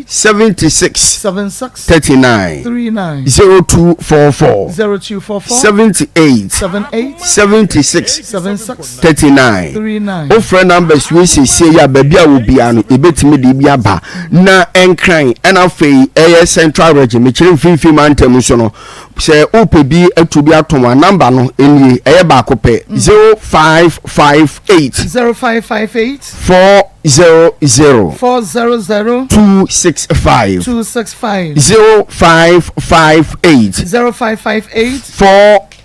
E: 76 39 0244 78 76 39 o friend numbers we say ya baby a wo bia no ebetimi de bia ba na enkran na fei central region me kire mfimfi mantem so no se opebi atubi atoma number no eni ba ko pe 0558 400 265 0558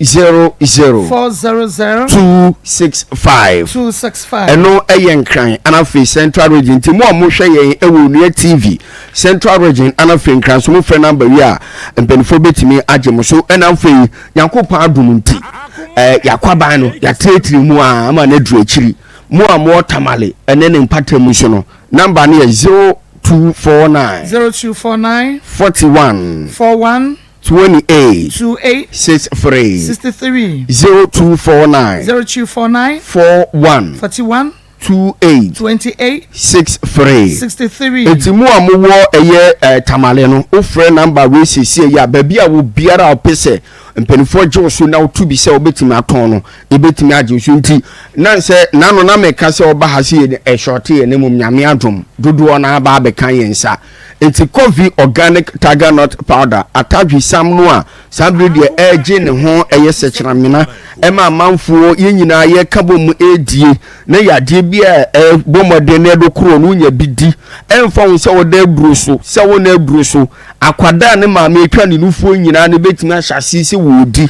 E: 400 265 eno eyenkran anafe central region ti mo hwe yen ewonua TV central region anafe nkran so mo frɛ number wi a mpenfo betimi agye so enafe yankopon adum nti yakwaban no ya tretiri mu a ama na duru akiri mu a mo tamale ene ne mpatam so no number ne 0249 41 28 63 0249 41 28 63
B: 63.
E: eti mu amuwo eye tamale no ofre number we sisi ya ba bia wo biara opese mpanifo gyeoso na otu bi se obetimi aton no ebetimi agyeoso nti na se nano na meka se oba ha se e short ye ne mum nyame adom dodo na ba be kan yensa eti coffee organic tiger nut powder atadwi sam no a sabre de eje ne ho eye sechiramina ema manfo yenyina ye kabom edie na yade bia bomode na edokro no nya bidi emfa wo se wo da duro so se wo na duro so akwada ne maame etwa ne nufuo nyina ne betimi ahyase se wo di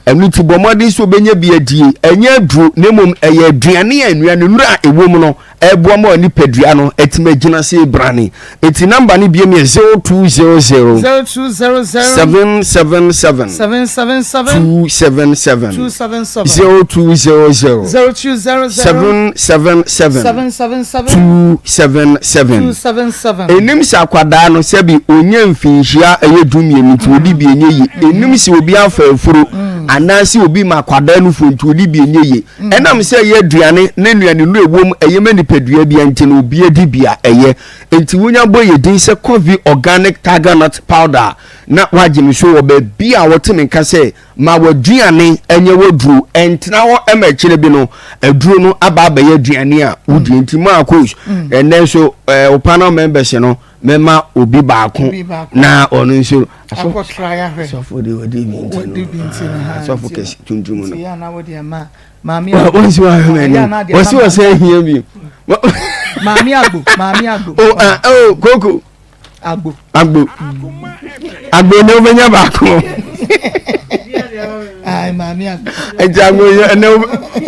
E: enu ti bomode so benya bia die enya duro ne mom eye aduane anuane nura ewom no eboa ma ni padua no etima gina se brane eti number ne bia me 0200 777 277 0200 777 enim se akwada no se bi onye mfinhia eyedumie nti odi bi enye yi enim se obi afafuru anansi obi ma akwada no fo nti odi bi enye yi enam se ye aduane ne nuane no ewom eyema ni padua bi enti no obi edi bia eye enti wonya boye din se coffee organic tiger nut powder na wagye so wo ba bia woteme nka se ma waduane enye woduru entina ho emachire bi no aduru no aba ba ye aduane a wodi enti Maa Akos enen so o panel members no mema obi baako na ono nso so for the wodi bi enti so for kes tuntum no
B: ya na wodi ama maami
E: wonsi wa wonsi wa say here bi
B: maami agbo
E: oh koko
B: agbo
E: ne obenya baako
B: ai maami agbo
E: agbo ne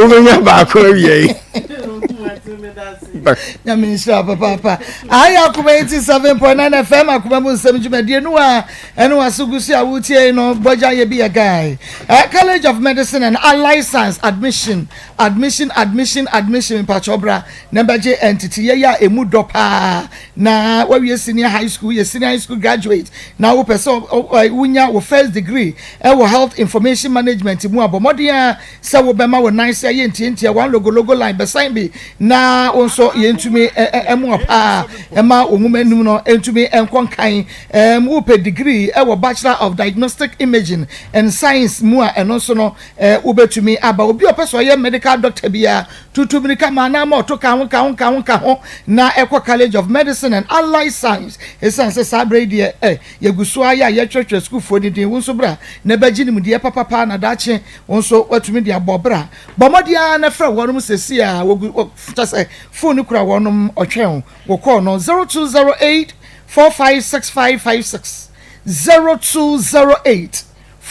E: obenya baako wie
B: Nyamisha papa aya Akoma 87.9 FM Akoma mu nsem dwumadie no a eno asugusu a wutie no boja ye bi a guy College of Medicine and Allied Science admission pachobra nambaje entity ye ya emu dopa na we senior high school graduate na wo person wunya wo first degree wo health information management mu abomodia se wo bema wo nice ye ntie one logo line besign bi na onso yentumi emu apa ema onwumanum no entumi enkonkan wo pe degree wo bachelor of diagnostic imaging and science mu a eno so no wo betumi aba obi opeso ye medical doctor bia tutumi kama na ma to ka ho na Eco College of Medicine and Allied Science essence sabre die ye gusua ya ye twetwe school for ni din wonso bra na bagini mu die papa na dache wonso watumi dia bobra bomodia na fra wonum sesi a wo tase phone kura wonum otwen wo call no 0208 456556 0208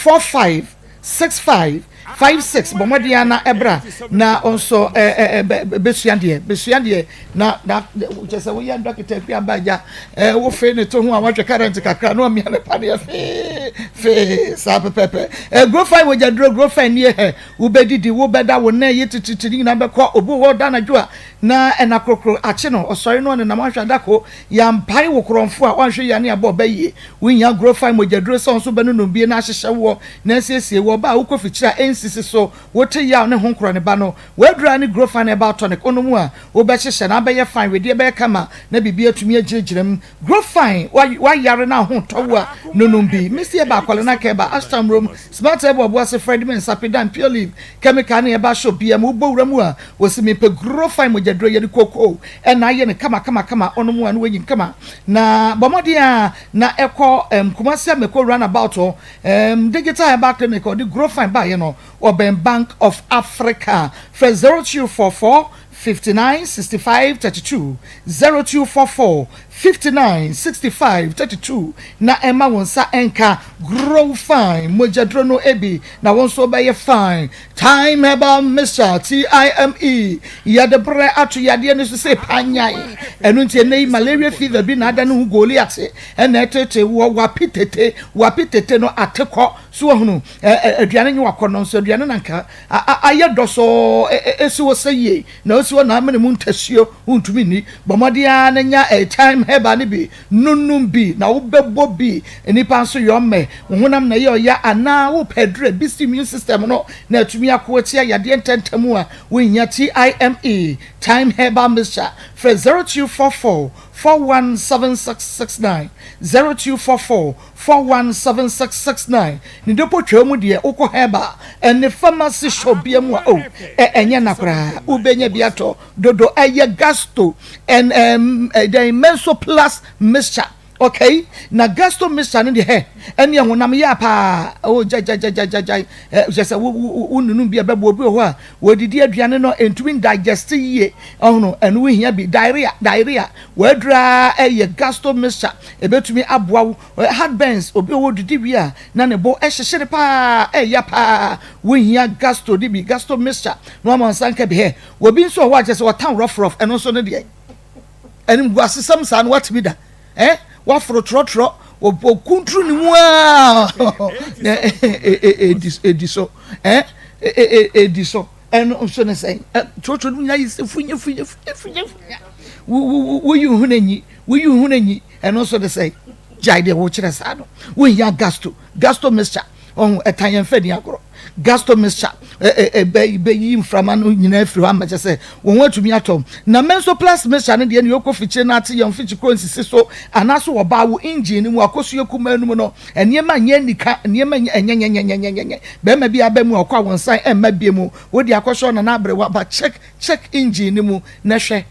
B: 456556 bomodia na ebra na onso besuande na just we yan doctor pia baja wo fe ne to hu a watwe current kakra no mi na pa de fe sa pepe grow fine we jadro grow fine ne he wo bedidi wo beda wo na ye tititiri na be ko obu wo da na dwo na ena krokro ache no osori no ne na mahwa dako ya mpai wo kromfo a wanhwe ya ne abo baye wo nya grow fine mo jadro so so be no no bie na hyehye wo na siesie wo ba wo kofikyira ensisi so wote ya ne honkro ne ba no wadura ne grow fine about tonic onomu a wo be hyehye na be ye fine we de be kama na bibia tumi agirigirem grow fine wa yare na ho towo a nonum bi misi e ba kwale na ka ba astam room smart ebo abo ase Fredman Sapidan pure leaf chemical ne e ba shop bia mo bowura mu a wosimi pe grow fine mo jadro ye koko e na ye ne kama onomu a no wenyin kama na bomodia na ekọ Kumasi meko run about digital back clinic or the grow fine ba ye no Oben Bank of Africa for 0244 59 65 32 0244 59 65 32 na Emma wonsa enka grow fine mojadro no ebi na wonso be fine time about Mr. TIME ya de bre atu ya de no se panyai enu ntie nei malaria fever bi na ada no Goliath ena etete wo wapitete no ateko so hunu aduane nyi wakono so aduane nanka aye doso esi wo seye na osi wo na amene mu ntasuo untumi ni bomodia na nya time herbal ni bi nunum bi na wo bebo bi enipa nso yome honam na ye oya ana wo pedre bi immune system no na atumi akoatia yade ententamu a wo nya TIME time herbal mixture for 0244 417669 0244 417669 ni dopo twemu de okọ herbal and pharmacy shop biamu o enye nakra ubenya biato dodo eye gasto and the menso plus mixture. Okay, na gasto mixture ni de he ene honam ya pa o jajajajajaj just ununu bia bebo obi ho a wodidi aduane no entumi digest ye ono enu we hia bi diarrhea wadra eye gasto mixture ebetumi aboa heartburns obi wo didi bia na ne bo ehyehyere pa ya pa we hia gasto di bi gasto mixture no man sanka bi he obi nso ho a just watan rough eno so no de enim guasesam san what bi da wafro trotro okuntru ni mu a ediso eno so ne say trotro ni nya funya wo yu hunanyi eno so de say jaide wo kire sa no wo ya gasto mixture on etanyen fedi agoro gasto mixture be yi mframa no nyina afiri ha ma say won watumi atom na menso plus mixture ne de ne yokofiche na ate yam fichi konsisi so anaso wo ba wo engine mu akoso yakuma nu no enema nya nika enema enyenyenyenyenyenye be ma bi abamu akwa won san emma bie mu wo di akosho na na abre ba check engine mu na hwe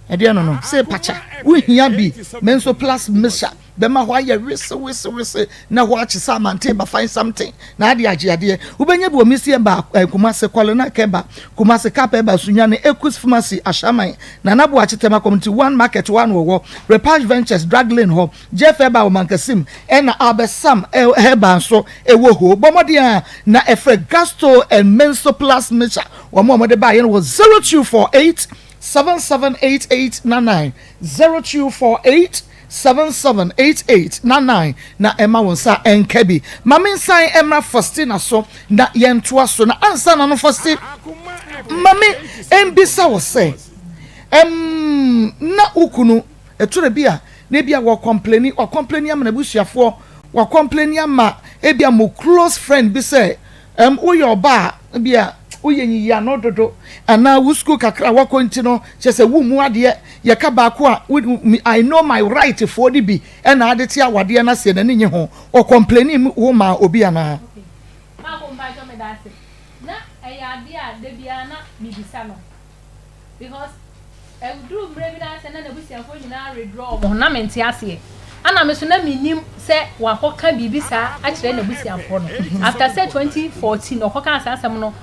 B: e de no no say pacha wo hia bi menso plus mixture bema ho aye wese na ho achi samante ba find something na ade agiade ubenya bi omisi ba kumase kwalo na keba kumase kapa ba sunya ne Ekus Pharmacy ashaman na nabo achitema community 1 market 1 wo Repage Ventures drug lane ho jefeba o mankasim na abesam heba so ewo ho bomode na efe gasto and menso plus mixture wo mo de ba ye no 0248 778899 0248 778899 na Emma wonsa enkebi mame san Emma Faustina so na yentoa so na ansa na no Faustina mame embisa wo say na ukunu eture bia na bia wo complain am na busuafo wo complain am ebia mo close friend bi say wo your ba bia uyenyi ya no dodo ana wusku kakra wakonti no chese wu mu ade ye ka ba ko a I know my right for the be na ade tia wade na se na nye ho o complaining wo ma obi ana
C: ma ko mba jo me da se na ade a de bia na bibisa no because do mre na se na busiafo nyina redraw mo na mente ase ana me so na minim se wakoka bibisa a kire na busiafo no after say 2014 okoka asasem no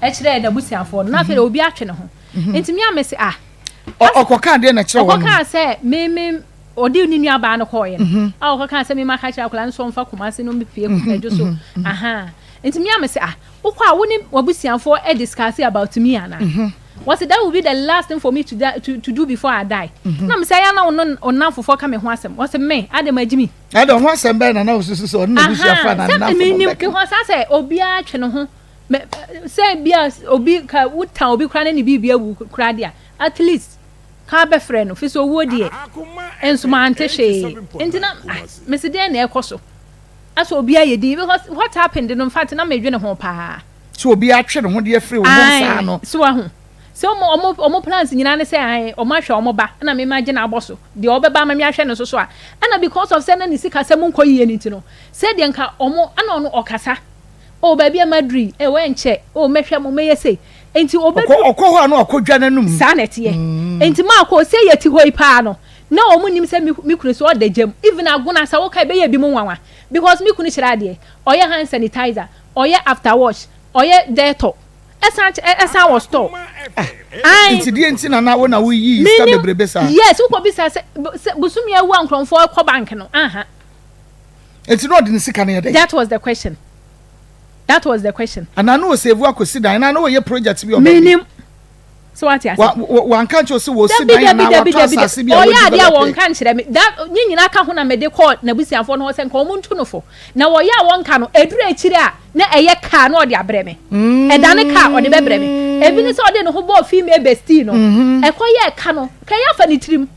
C: echire da busiafo na fe obi atwe ne ho entimi amese
B: okoka de na kire wo
C: okoka se me odi ni nua ba no koye okoka se me maka kire akula nso mfa komase no mepie kuju so entimi amese ukwa woni wabusiafo discuss about me ana what that will be the last thing for me to do before I die na me say ya na onam fofo ka me ho asem what me adem agimi
B: adem ho asem be na so na busiafo na na
C: me nim ke ho sa se obi atwe ne ho say bia obi ka wuta obi kra na ni bibia wu kra dia at least ka be frɛ no fi so wo die enso ma ante hwe entina me se dia na ekoso aso obi ayedi because what happened in fact na me dwe ne ho pa
B: so obi atwe ne ho de afiri wo sa no
C: so wa ho so omo plans nyina ne say ai omo ahwe omo ba na me ma gye na aboso de obeba ma me ahwe no so a na because of say na ni sika sem nko yie ni ti no say de nka omo ana ono okasa o baby amadri e we nche o mehwe mo meye sei enti obedu
B: okọ ho na okodwa nanum
C: sanete ye enti ma akọ sei yeti hoi pa no na omu nim se mi kunu so odagem even aguna sa wo kai be ye bi mu nwanwa because mi kunu kira de oye hand sanitizer oye after wash oye dettol esa was store
B: enti die enti na wo na wo yi sta bebrebe sa
C: yes wo ko bi sa busumi awu ankromfo ko bank no
B: enti no de sika na ye de
C: That was the question.
B: And I know save work with Sida, and I know your project will be
C: minimum. So what you
B: one can't you see was Sida?
C: Oh, yeah, there one can't that you know, I can't make the court, Nebusia for no and common tunofo. Now, one can a dray chira, na a car or the abreme, and then a car or the bebreme. ebi ni so de no ho bo female bestie no ekoye ka no kaya fa ni tirim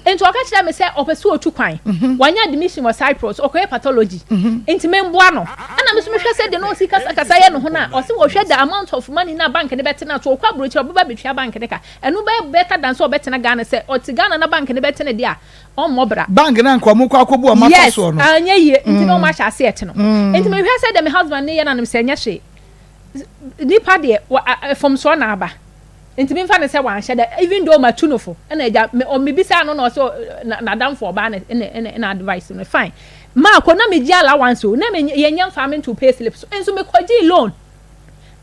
C: enti oka kire me say opesu otu kwan wanya admission was Cyprus okoye pathology enti memboa no ana me so me hwe say de no sika kasa ye no ho na o se wo hwe the amount of money na bank ne betena to okwa brochi oba betwa bank ne ka enu be better than so betena Ghana say o ti Ghana na bank ne betena dia on mobra
B: bank na nkomo kwa akobu o mata so no
C: anya ye enti no ma sha se et no enti me hwe say de me husband ne ye na me say nya hwe nipa de from so na aba enti me fa ne say wan hye even though ma tunofo na eja me bisa no so na dam for ba na advice no fine ma ko na me ji allowance o na me yenya farming to pay slips enso me kwaji loan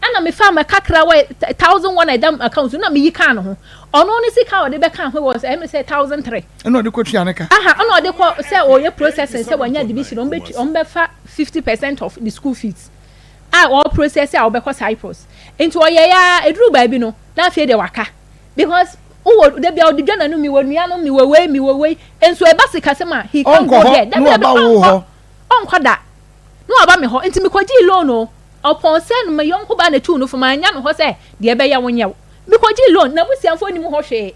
C: ana me fa ma kakra we 1001 edam account na me yi kan no ho ono ne sika o de be kan ho was me say 1003
B: eno de ko tua ne ka
C: ono de ko say o ye processing say wanya division on be fa 50% of the school fees all process I will be Cyprus into a ya a drew baby no that fear the waka because they be out the gun and me when me way and so a basic customer he can't go there that that no about me ho into me kwaji loan no upon send my young ba na tu no for my yan ho say de be ya wonya me kwaji loan na busianfo ni mu ho hwe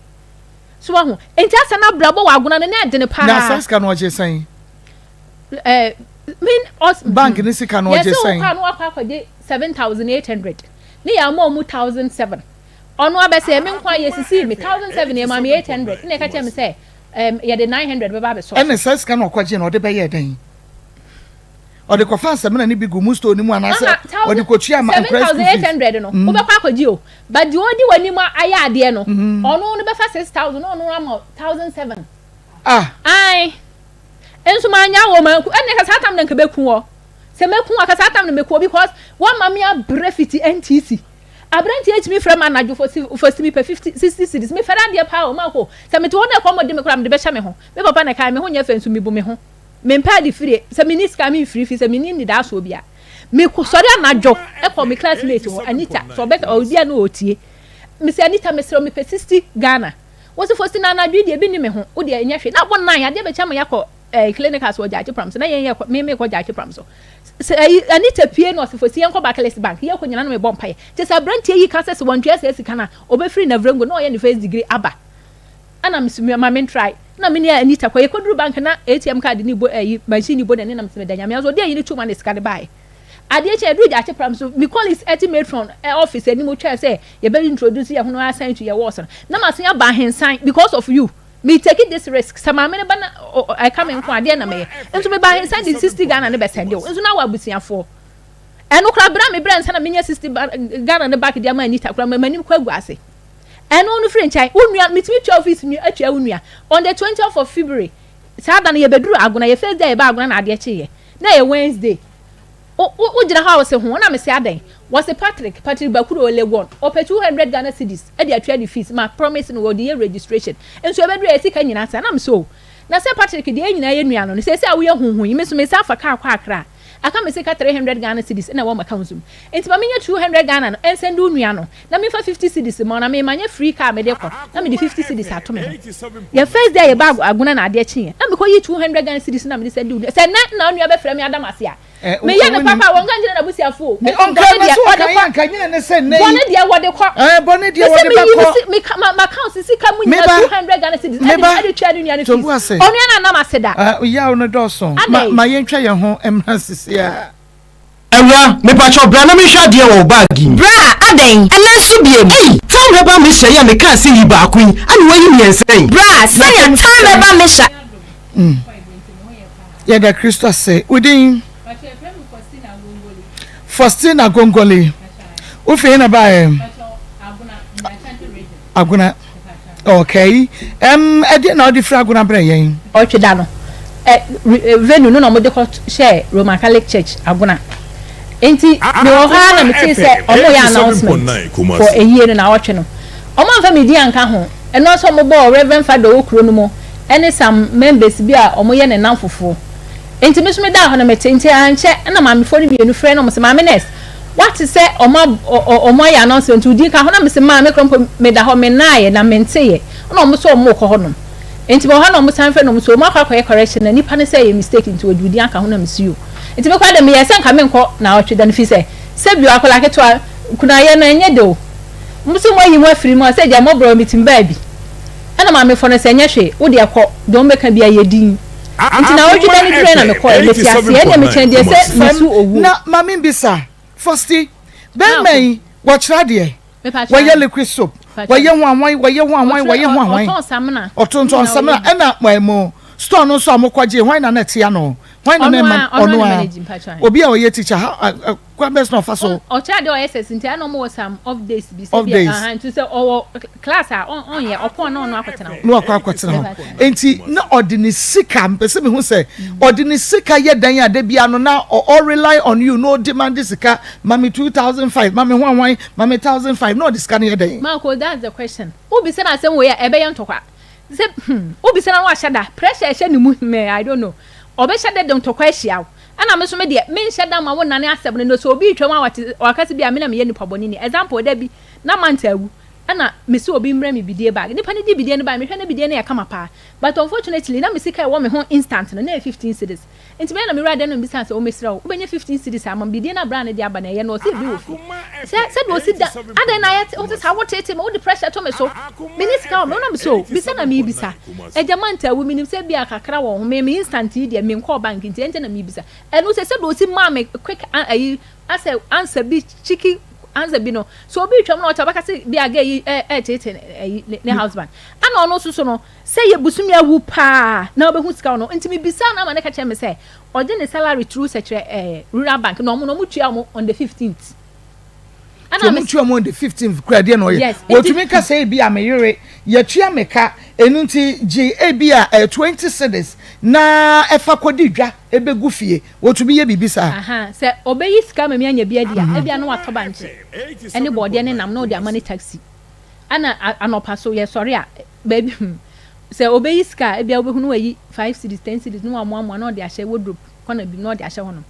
C: so ho enti asa na brabo wa aguna na de ne pa
B: na saska no je san
C: mean us
B: bank ni sika no je san
C: yes so no akwa 7,800 ni ya mo 1,007 ono abese me nkwa yesisi me 1,007 e ma me 800 na ka tell me say ye de 900 be ba be so
B: ene saska no kwaje no de be ye den o de ko fansa me na ni bigu musto ni mu anase o de ko tua ma
C: 7,800 no wo be kwa kwaji o but the odi wani ma aya ade no ono no be fa 6,000 no ono am 1,007 ai enso ma nya wo ma ene ka satam na nke be ku o se me kun akasa tam na me ku because one mama ya brefiti NTC abranti HM from anajo for me 50 60 cities me fera de pa o ma ko se me to na ko mo de me kura me de be hye me ho me papa na kai me ho nya fa nsu me bu me ho me mpa di free se me ni ska me free fi se me ni da so bia me ko sori anajo e ko me classmate ho Anita so be o dia na otie me se Anita me se me 60 Ghana wo se fosti na anajo de bi ni me ho wo de nya hwe na bo nan ya de be cha me yakọ clinical so jaji promise na yen me ko jaji promise so Anita pie no so fosi enko Barclays bank ye ko nyina no me bompa ye te sa branch yi ka se won twa se sika na obe free na vrengo na o ye ne first degree aba ana me ma men try na me ni Anita ko ye ko duru bank na ATM card ni bo machine bo ne na me danya me so de yi ni tuma ne sika de bai ade che duru jaji promise me call is estimate from office ani mo twa se ye be introduce ye hono assign to your words na ma se aba hensan because of you me taking this risk sama me ba na I come in kwa de na me enso me ba inside the 60 Ghana ne be send o enso na wa busiafo eno kra bra me bra nsa na me 60 Ghana ne back dia ma Anita kra ma manim kwa guase eno no free nchai onua mitimi twa office mi atwa onua on the 20th of February sada na ye beduru agona ye first day ye ba agona na ade che ye na ye Wednesday o jira house ho na me se adan was a Patrick Bakuro ole won op 200 Ghana cedis e dey atwa the fees ma promise no the year registration enso e bedru esika nyina sa na me so na se Patrick dey nyina ye nua no se awo ye hunhun yi me so me sa fa ka kwa akra aka me sika 300 Ghana cedis na wo ma council enti ma me nya 200 Ghana no ensend nua no na me fa 50 cedis mo na me manya free car me de ko na me di 50 cedis ato me ye first day ye bag aguna na ade chi na me ko yi 200 Ghana cedis na me send nua se na nua be frɛ me adam ase a me ye ne papa won kan jina na busiafo
B: me on kan nya ne se nei
C: bone dia wo de ko
B: bone dia wo de ko
C: me ma council sika mu nya 200 Ghana cedis e de twa nua ne fees onu na na ma se da
B: ya no doson ma ye ntwa ye ho emra sisi ya
F: Ewa me pa cho bra na me hwa de wo bag
G: bra aden ena so biem
F: time reba me hye ya me kan se yi ba kun ani wayi mi ensen
G: bra say ya time reba me hye
B: ya da Christo say within Faustina Gongoli ufe na ba aguna okay ede na odi fra aguna bra yen
C: o tweda no venue no mo de ko share Roman Catholic Church aguna enti me o ha na me ti se omo ya announcement for a year na otwe no omo anfa me di anka ho eno so mo bo Reverend Father okuro no mo ene some members bi a omo ye ne nanfofo enti me so me da ho na me tenti anche na ma me fo ni bienu frɛ no mo se ma me nest what is say omo ya announcement udi ka ho na me se ma me krom me da ho me nae na me nteye na omo so omo ko ho no enti bo ha na omo san frɛ no mo so omo akwa correction na nipa ne say mistake into udi aka ho na me siyo enti me kwa da me yesa nka me nko na otwe da no fi say bi akola keto kuna ye na enye de o musu mo yi mo afiri mo say dia mo bro meeting baby ana ma me fo no se nya hwe wo de ekọ don beka bia ye din nti na wo tweda ni train na me call me ti ase e de me chen de se musu owu
B: na mami bisa first ben mai watch radio waye liquid soap waye hwanwan otonton samna ena mo store no so amokwaje hwan na na tia no hwan na man ono obi a oye teacher kwa best no fa so
C: o cha de o ss nti ana mo some off days bi se bia to say o class on ye opon no akwetena
B: no akwetena enti na ordinary sika mpese me hu say ordinary sika ye dan ya de bia no na all rely on you no demand sika mami 2005 mami hwan mami 1005 no this can ye dan
C: Marco, that's the question who be say na say we e be ye ntokwa say who be say na wa shada pressure e ni mu me I don't know obe shada de ntokwa hia ana me so me de me shada ma wona ne asem no so obi twam wakati bia me na me ye nipa boni ni example da bi na mantawu ana me so obi mra me bidie bag nipa ne di bidie ne ba me hwe na bidie ne ya kama pa but unfortunately na me sika e wo me ho instant no na 15 cedis enti me na me rada no bisa se o mesra wo benye 15 cedis ama bidie na bra ne di aba na ye no se bi wo fi se do si da ada na ye o se sa wo tete me wo the pressure to me so me ni sika o me na me so bisa na me bisa e jamanta wu me ni se bia kakra wo ho me instant yi de me nko bank enti na me bisa e no se do si ma me quick answer bi chiki answer bi no so obi twam no tabaka se bi aga yi tete ne husband ana ono so no say ye busumi awu pa na obehu sika no ntimi bisa na ma ne ka che me say ode ne salary through such rural bank no mo tua mo on the 15th ana me tua mo on the 15th credit no ye wotumi ka say bi ameyere ye tua meka enunti g bi a 20 cedis na efa kodi dwa ebegu fie wotumi ye bibisa say obeyi sika me anya bi adia e bia no watoba nche ene bode ne nam no de amani taxi ana anopa so ye sorry a baby say obeyi sika e bia obehu no wayi 5 cedis 10 cedis no amoamo na de ahye wardrobe kona bi no de ahye hono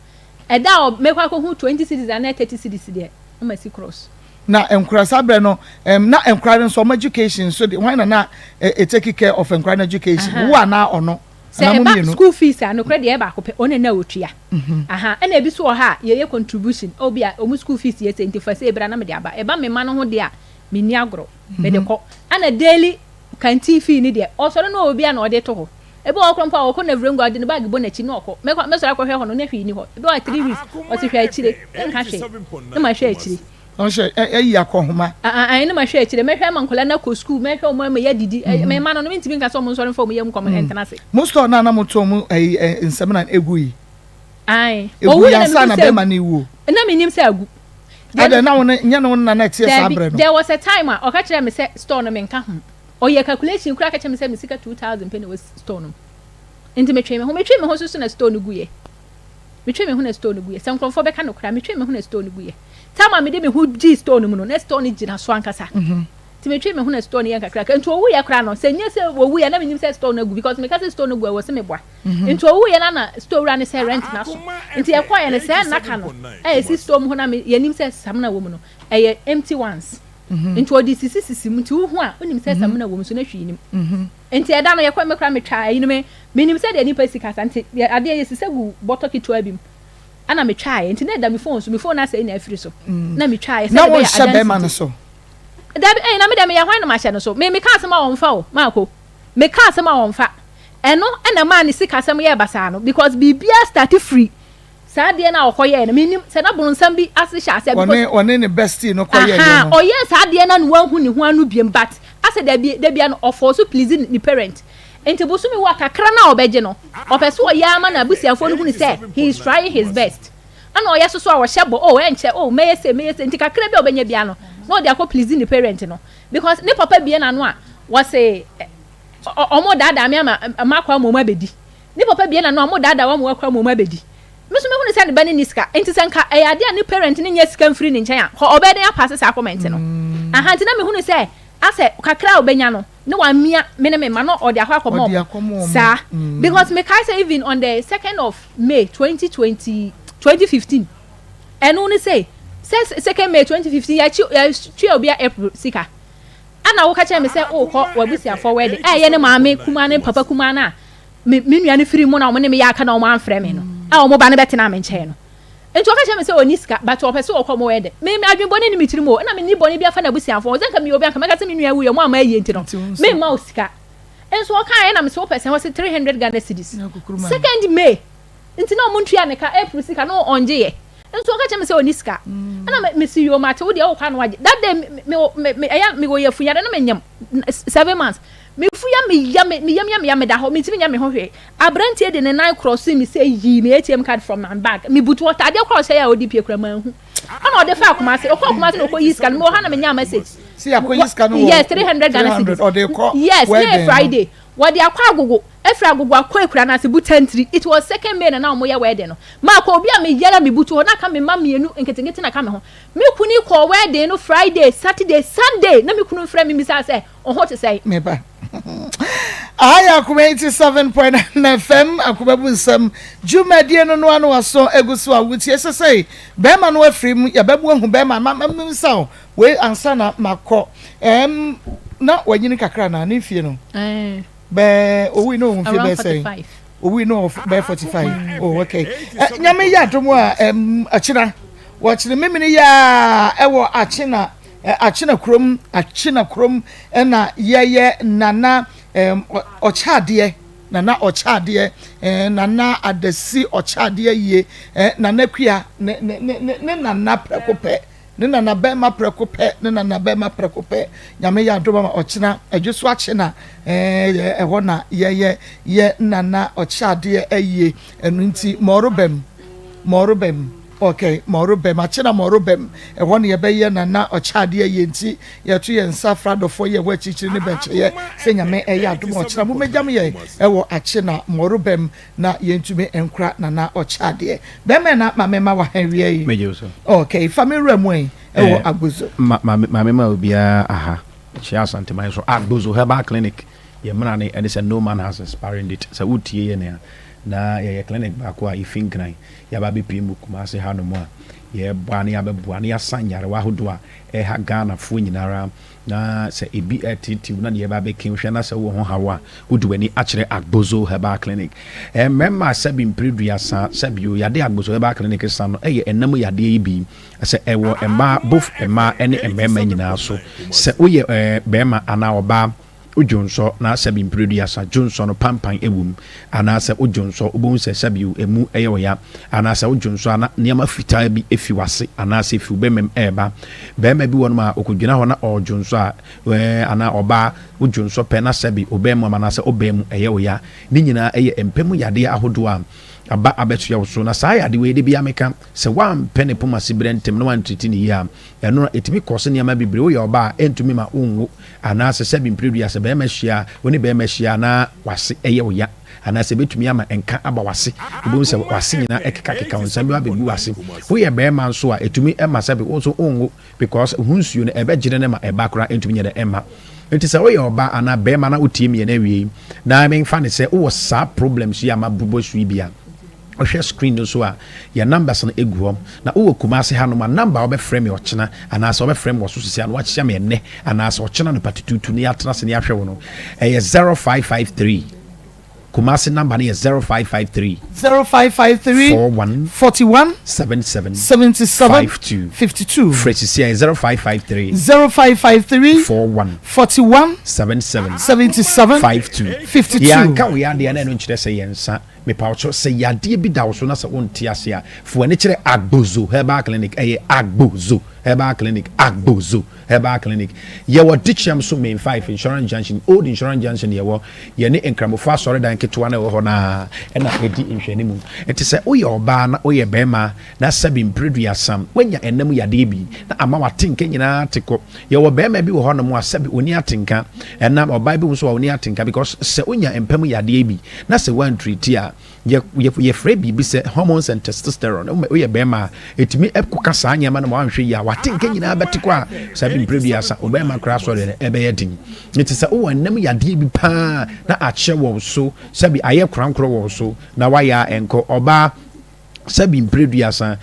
C: eda o mekwa ko hu 20 cedis and 30 cedis de o ma si cross
B: na enkura sabre no na enkura so education so the why na take care of enkura education who are na ono
C: say ba school fees and credit e ba ko pe one na otua ena ebi so ha ye contribution obi a omu school fees ye 25 say ebra na me de aba e ba me ma no ho de a me ni agro me de ko ana daily canteen fee ni de o so no obi a na o de to ho ebe okro mpa okọ na vrengo ade ne bag bo na chi na okọ me so akọ hwe ho no na hwe ni ho ebe o 3 weeks o ti hwe achire nka hwe na ma hwe achire
B: on she eyi akohoma
C: ne ma hwe achire me hwe mankola na ko school me hwe o ma ya didi me ma no no ntimi nka so mo nsori fo mo yam kom entena se
B: most of na mo to mo nsem na egu yi
C: owu
B: ya sa na be ma na ewu
C: na me nim se agu
B: ade na won nya no na tie sabre no
C: there was a time o ka kire me se store no me nka ho o ye calculation kura ka kire me se me sika 2000 penny was store no enti me twe me ho so na store no guye me twe me ho na store no guye sam kronfo be ka no kura me twe me ho na store no guye tama me de me hu G store no mu no na store no gina so ankasa ti me twe me hu na store no yanka kura enti owu ye kura no se nye se owu ye na me nim se store no gu because me ka se store no gu e wo se me boa enti owu ye na store ra ne se rent na so enti e kwa ye ne se na ka no si store mu ho na me ye nim se sam na wo mu no e empty ones enti odi sisi mu ti hu a onim se sam na wo mu so na hwi nim enti e da no ye kwa me kura me twa yi no me nim se de ni pa sika santi ade ye sisi gu bottle kitwa bim ana me try enti na da me phone so me phone na say na afiri so na me try say
B: na won hye be man so
C: da na me da me ya hwan na ma hye no so me ka asema won fa o Marco me ka asema won fa eno na ma ni sika asem ye basa no because bibia start free sa de na okoye na me nim se na bonsam bi ase hye ase
B: because one ne bestie no koye no
C: o yes sa de na no hu ni hu anu biem but ase da bia no ofo so pleasing ni parent enti bosumi wa kakra na obeje no opeso oyama na busiafo no hu ni say he is trying his best ana oyeso so a wo hyebo enche meyese enti kakra bi obenya bia no no de akọ pleasing the parent no because ne papa bia na no a wo say omo dada me ama kwa mo mabedi ne papa bia na no omo dada wa mo kwa mo mabedi meso me hu ni say ne bani niska enti sanka ade a ne parent ne nya sika mfiri ne nchen a obeden apase sa comment no enti na me hu ni say ase kakra obenya no ne wa mia me ma no ode akwa sa because me kai say even on the 2nd of May 2015 and only say 2nd May 2015 ya chi obia April sika ana wo ka che me say ko wabusia for wedding ye ne maame kuma ne papa kuma na me nua ne firi mu na mo ne me ya aka na mo amfrɛ me no a mo ba ne bete na me nche no enti o ka che me say oni sika but o pese o ko mo wede me adwen boni ni mitiri mo na me ni boni bia fa na busianfo o zenka me obi aka me ka se me nua wu ye mo ama ye enti no me ma o sika enso o ka na me so pese ho se 300 Ghana cedis second May enti na o montua ne ka April sika no onje ye enso o ka che me say oni sika na me see you mate wo de o kwa no waje that day me eya me go ye funya na me nyam 7 months me fuya me yam da ho me timi nyam me ho hwe abrantie de ne nine cross me say yi me ATM card from my bag me butu water de cross say ya ODP kura man hu ana o de fa akoma se o akoma se no ko yi scan me ho na me nyam message
B: see akoma scan no
C: yes 300 Ghana cedis
B: or they call
C: yes Friday what they akwa agogo efra agogo akwa ekura na se butantri it was second May na mo ya wedding no ma ko obi a me yara me butu na ka me ma mienu nketengeti na ka me ho me kuni ko wedding no Friday Saturday Sunday na me kunu frɛ me misa say on ho te say
B: me ba aya Akoma 87.9 FM Akoma bunsam jumadie no anu aso eguso awutie sesei be ma no afrim ya bebu ahu be ma misa we ansa na makọ na wanyini kakra na ne fie no be owi no hu fie be say owi no be 45 oh okay nyame ya domo a achina wachine memini ya ewo achina krom na yeye nana ochade nana ochade nana adasi ochade ye nana kwia ne nana prekope ne nana bema prekope ne nana bema prekope nyame ya doba ochina adweso achina eho na ye nana ochade aye enu nti morobem okay morobem achina morobem eho ne ye beye nana ochade aye nti ye to ye nsa fradofo ye wachichiri ne benche ye se nyame eya adom ochina mo mejam ye ewo achina morobem na ye ntumi enkra nana ochade bema na mamema wa hanwie yi mejeso okay family ramu ewo agbozo
H: mamema obia aha chia asante mai so agbozo herbal clinic ye mra ne and say no man has expiring date so utie ye ne na ye clinic ba ko a ifinkran ya ba be pimu kuma se ha no mo a ye boane ya be boane ya sanyare wa hodo a ha Ghana fo nyinara na se ebi attitude na ye ba be kinhwe na se wo ho hawa wodu ani akere agbozo herbal clinic memma sabi mpredua sa sabio yade agbozo herbal clinic sa no ye enam yade yi bi se ewo emma both emma ene emma nyina so se woye bema ana oba ujonso na sabi mpredua sa jonso no pampan ewum ana se ujonso obon se sabio emu eyo ya ana se ujonso ana niam fitaa bi efiwase ana se fi bemem eba bema bi wonu ma okudwina ho na ojonso a ana oba ujonso pe na sabi obem ma na se obem eyo ya ni nyina eye empemu yade ahodo a aba abetu ya so na saa yade we de bia meka se wan pene poma sibrentem no wan triti ni ya eno etimi kose niam bibre wo ya oba entumi ma onwo ana se sabi mpredua se be ma hia woni be ma hia na wase eye wo ya ana se betumi ama enka aba wase obo se wase nyina ekeka onsan bi abegu wase wo ye be ma so a etumi ema sabi wo so onwo because hunsuo ne ebe gire ne ma eba kora entumi nyede ema enti se wo ye oba ana be ma na otie ye na wie na me fa ne se wo sa problems ya ma bubo sui bia o share screen no so a your numbers na egu na wo kumase ha no ma number wo be frame yo chena ana so be frame wo so sisi ana wa chia me enne ana so chena no patitutu ni atena se ni ahwe wo no 0553 Kumasi number is 0553 41 77 52 Fresh is 0553 41 77 52 ya ka we ande na no nkyere se yensa me paucho se yade bi da wo so na se wonte ase a fo ne kyere agbozo herbal clinic agbozo herbal clinic agbozo herbal clinic ye wo dicham so main 5 insurance junction old insurance junction ye wo ye ne enkramofo asore dan keto na wo ho na na edi nhwani mu enti se oye oba na oye bema na sabi mpredua sam wanya enam yade bi na ama watenka nyina teko ye wo bema bi wo ho no mu asabi oni atenka enam oba bi wo so oni atenka because se onya empam yade bi na se wan treat a ye free bi se hormones and testosterone oye bema etimi ekuka sa anya ma na wanhwe ya watenka nyina beteko a sabi mpredua sa obema kra so de ebe yedin enti se o enam yade bi pa na ache wo so sabi aye krankro wo so na waya enko oba sabi mpredua sa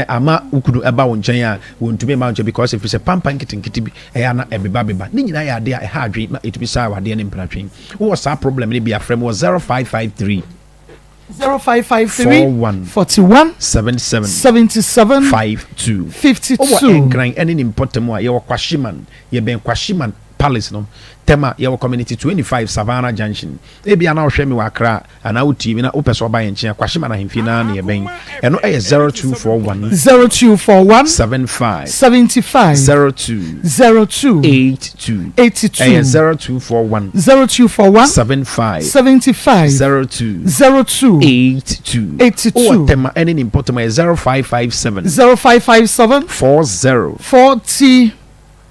H: ama ukudu eba wo nchen a wontume ma nchen because if se pampan kitinkiti bi na ebeba ni nyina ya de a hadwe na etubi sa wade ne mpratwen wo sa problem ne bi afrem wo 0553
B: 0553 41 77
H: 52
B: 52
H: enkran ene ni mpotemu a ye kwashiman ye ben kwashiman palace no tema ye community 25 Savannah Junction ebia na ohwe me wakra ana uti na opeso ba yenche kwashiman ahemfi na na ye ben eno 0241 75 02 82 0241 75 02 82 tema ene ni mpotemu 0557 40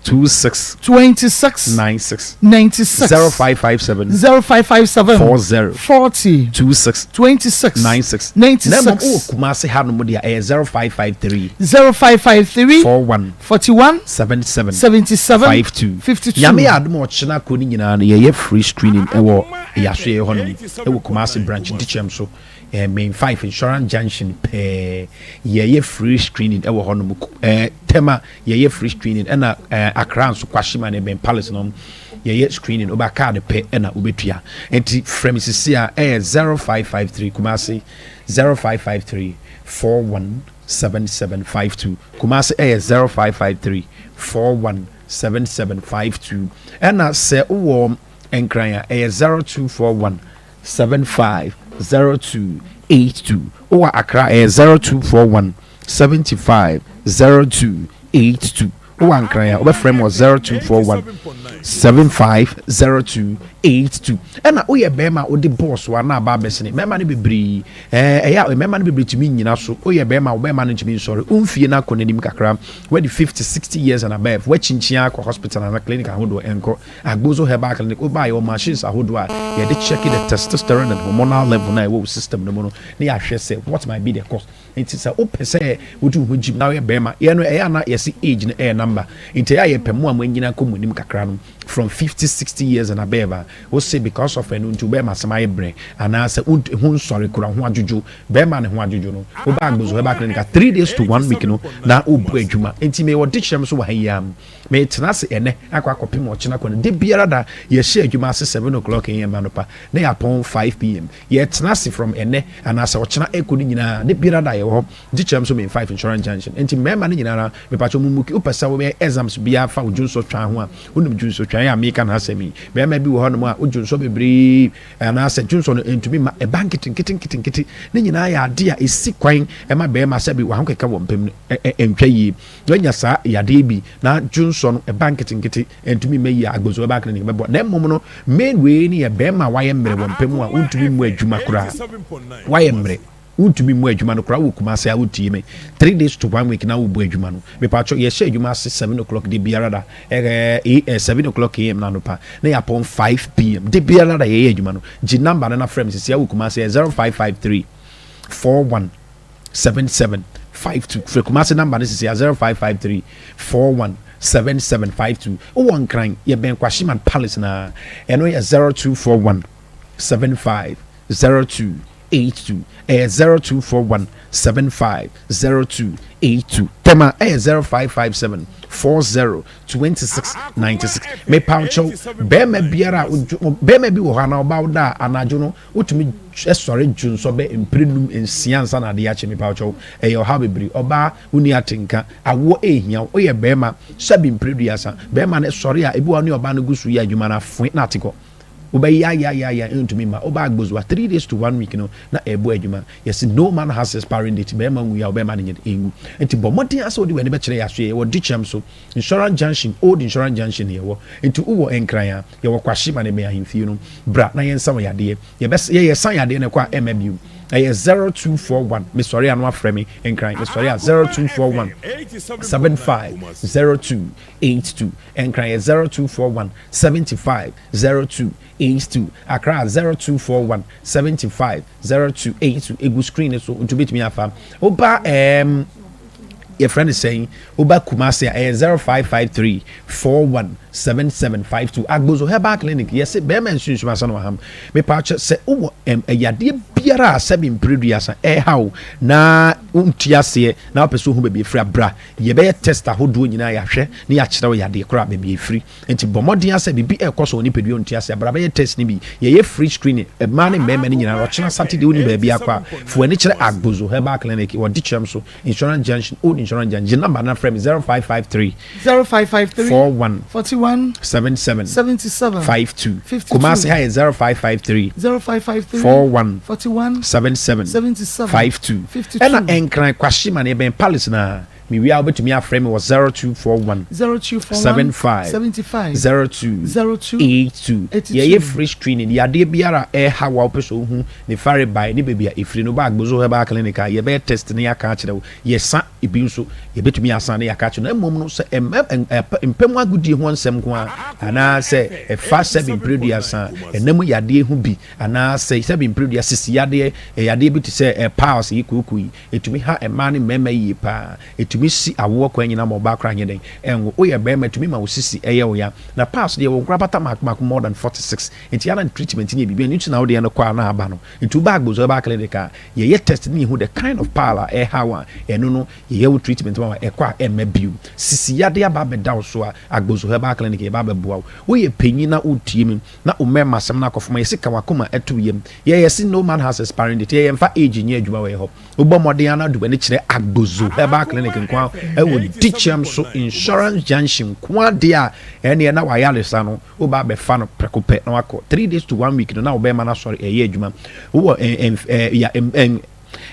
H: 26 96 0557 40 26 96 Kumasi Hanu dia 0553 41 77 52 Yami admo china koni nyina na ye free screening ewo yahwe honum ewo Kumasi branch dichem so main 5 insurance junction ye free screening ewo honum tema ye free screening na Accra so kwashima ne ben palace no ye screening oba card pe na obetua enti premises here 0553 Kumasi 0553 417752 Kumasi 0553 417752 and se wo enkran 0241 750282 or Accra 0241 750282 one cry over frame was 0241 750282 and we a bema or the boss one na babesini memma ni bebree memma ni bebree to me nyina so we a bema we management sorry umfie na konedim kakra where the 50-60 years and above we chinchia ko hospital and clinic ahodo enko agbozo herbal clinic o buy your machines ahodo a ye dey check the testosterone and hormonal level na we system no no na ya hwe say what might be the cause it is a opese we do hujim na we bema ye no na ye see age na number into ya pemu a mwanyina ko munim kakra no from 50-60 years and above we say because of enu ntu be masema ebre ana say hun sorry kura ho ajuju be ma ne ho ajuju no wo ba gbozo he ba clinic 3 days to 1 week no na obu adwuma enti me wo dichem so wa hayam me tena se ene akwa kopim o china kwana de biara da ye share adwuma ase 7 o'clock am anopa na ya pon 5 pm ye tena se from ene ana se o china ekodi nyina de biara da ye ho dichem so me 5 insurance junction enti me ma ne nyina me pa cho mumuki upesa wo me exams bia fa ojunso twa ho a onum junso twa ya American hasemi be ma bi wo hono a ojunso bebre ana se junso no entumi ma e bank kiti ne nyina ya ade a esi kwan e ma be ma se bi wa honkeka wo mpem entwa yi no nya sa ya de bi na junso no e bank kiti entumi meyi agbozo ba kan ne be bo na mmom no main way ni e be ma waye mmere wo mpem a untumi mu adwuma kura waye mmere untumi mu adwuma no kura wo Kumasi a utie me 3 days to 1 week na wo bu adwuma no me pa cho ye share adwuma 7 o'clock de biara da 7 o'clock am na no pa na ya pon 5 pm de biara da ye adwuma no gi number na frame sisi a wo Kumasi 0553 417752 for Kumasi number na sisi 0553 417752 o won kran ye ben kwashiman palace na eno ye 0241 750282 0241 750282 tema 0557 40 26 96 me paucho be ma biara be ma bi wo ha na oba da anajo no utumi esore junso be emprenum ensiansa na de ache me paucho yo ha bebri oba uni atenka awo ehia oye be ma sabi empredu yasa be ma na sore a ebi wa ne oba no gusu ya adwuma na fo na atiko obey ya into me ma oba agbozo 3 days to 1 week no na ebo adwuma yes no man has expiring date be man we be man nyen engu enti bomodi aso de we ne be kire ya so ye wo dichem so insurance junction old insurance junction ye wo enti uwo enkran ya ye wo kwashima ne me ahimfie no bra na yen sam yade ye be ye san yade ne kwa mabu 0241 me sorry anu afre me enkran me sorry 0241 750282 enkran 0241 750282 Accra 0241 750282 egu screen so to bit me afa oba your friend is saying oba Kumasi 0553 41 7752 Agbozo Herbal Clinic. Yes, Bearman Sunshima Ham. Me patch say, oh, a yadia biara, seven preduasa, how na tiase, now pursue who may be free bra. Ye bear tester who do in Yashe, Niachra yadi crab may be free. And to Bomodia said, be a course on Nipidion Tiasa, but I test me, ye free screening, a man in Memon in a Rochina Saturday, baby aqua, for nature Agbozo Herbal Clinic or Ditchamso, Insurance Junction, old Insurance Junction, number frame 0553
B: 0553
H: 41
B: 41
H: 77
B: 77
H: 52
B: 52
H: Kumasi High 0553
B: 0553
H: 41
B: 41
H: 77
B: 77
H: 52
B: 52
H: and enkran kwashima na ben palace na me we are to me frame was 0241 75
B: 75
H: 02
B: 02
H: 82 ye free screening ya de biara hawa opeso hu ne fare by ne bebia efri no ba Agbozo Herbal Clinic ye be test ne ya ka kire ye sa ebi nso ye betumi asan ne ya ka kire na mom no se empem agudi ho nsem ko ana se e fa 7 period asan enam ya de hu bi ana se 7 period asisi ya de bi to se pause yikuku etumi ha ema ne mema yi pa etumi si awo kwa nyina mo ba kra nyeden enwo o ye be ma etumi ma wo sisi eye wo ya na pass de wo grabata mak more than 46 enti yana treatment ni bi nti na wo de no kwa na aba no nti ba Agbozo Herbal Clinic ye test ni hu the kind of power hawa eno no ye wo treatment ma e kwa emabiu sisi ya de aba be daw so Agbozo Herbal Clinic ye ba be boa wo ye panyi na utie mi na o mema sem na akofoma ye sika wakoma eto yem ye si no man has expiring date ye mfa age nya adwuma we ho ogbo modern ana do ni kire Agbozo Herbal Clinic nkwa e wo dicham so Insurance Junction kwa dia ene na wa yalesa no wo ba be fa no prekope na wako 3 days to 1 week no na wo be ma na sorry ye adwuma wo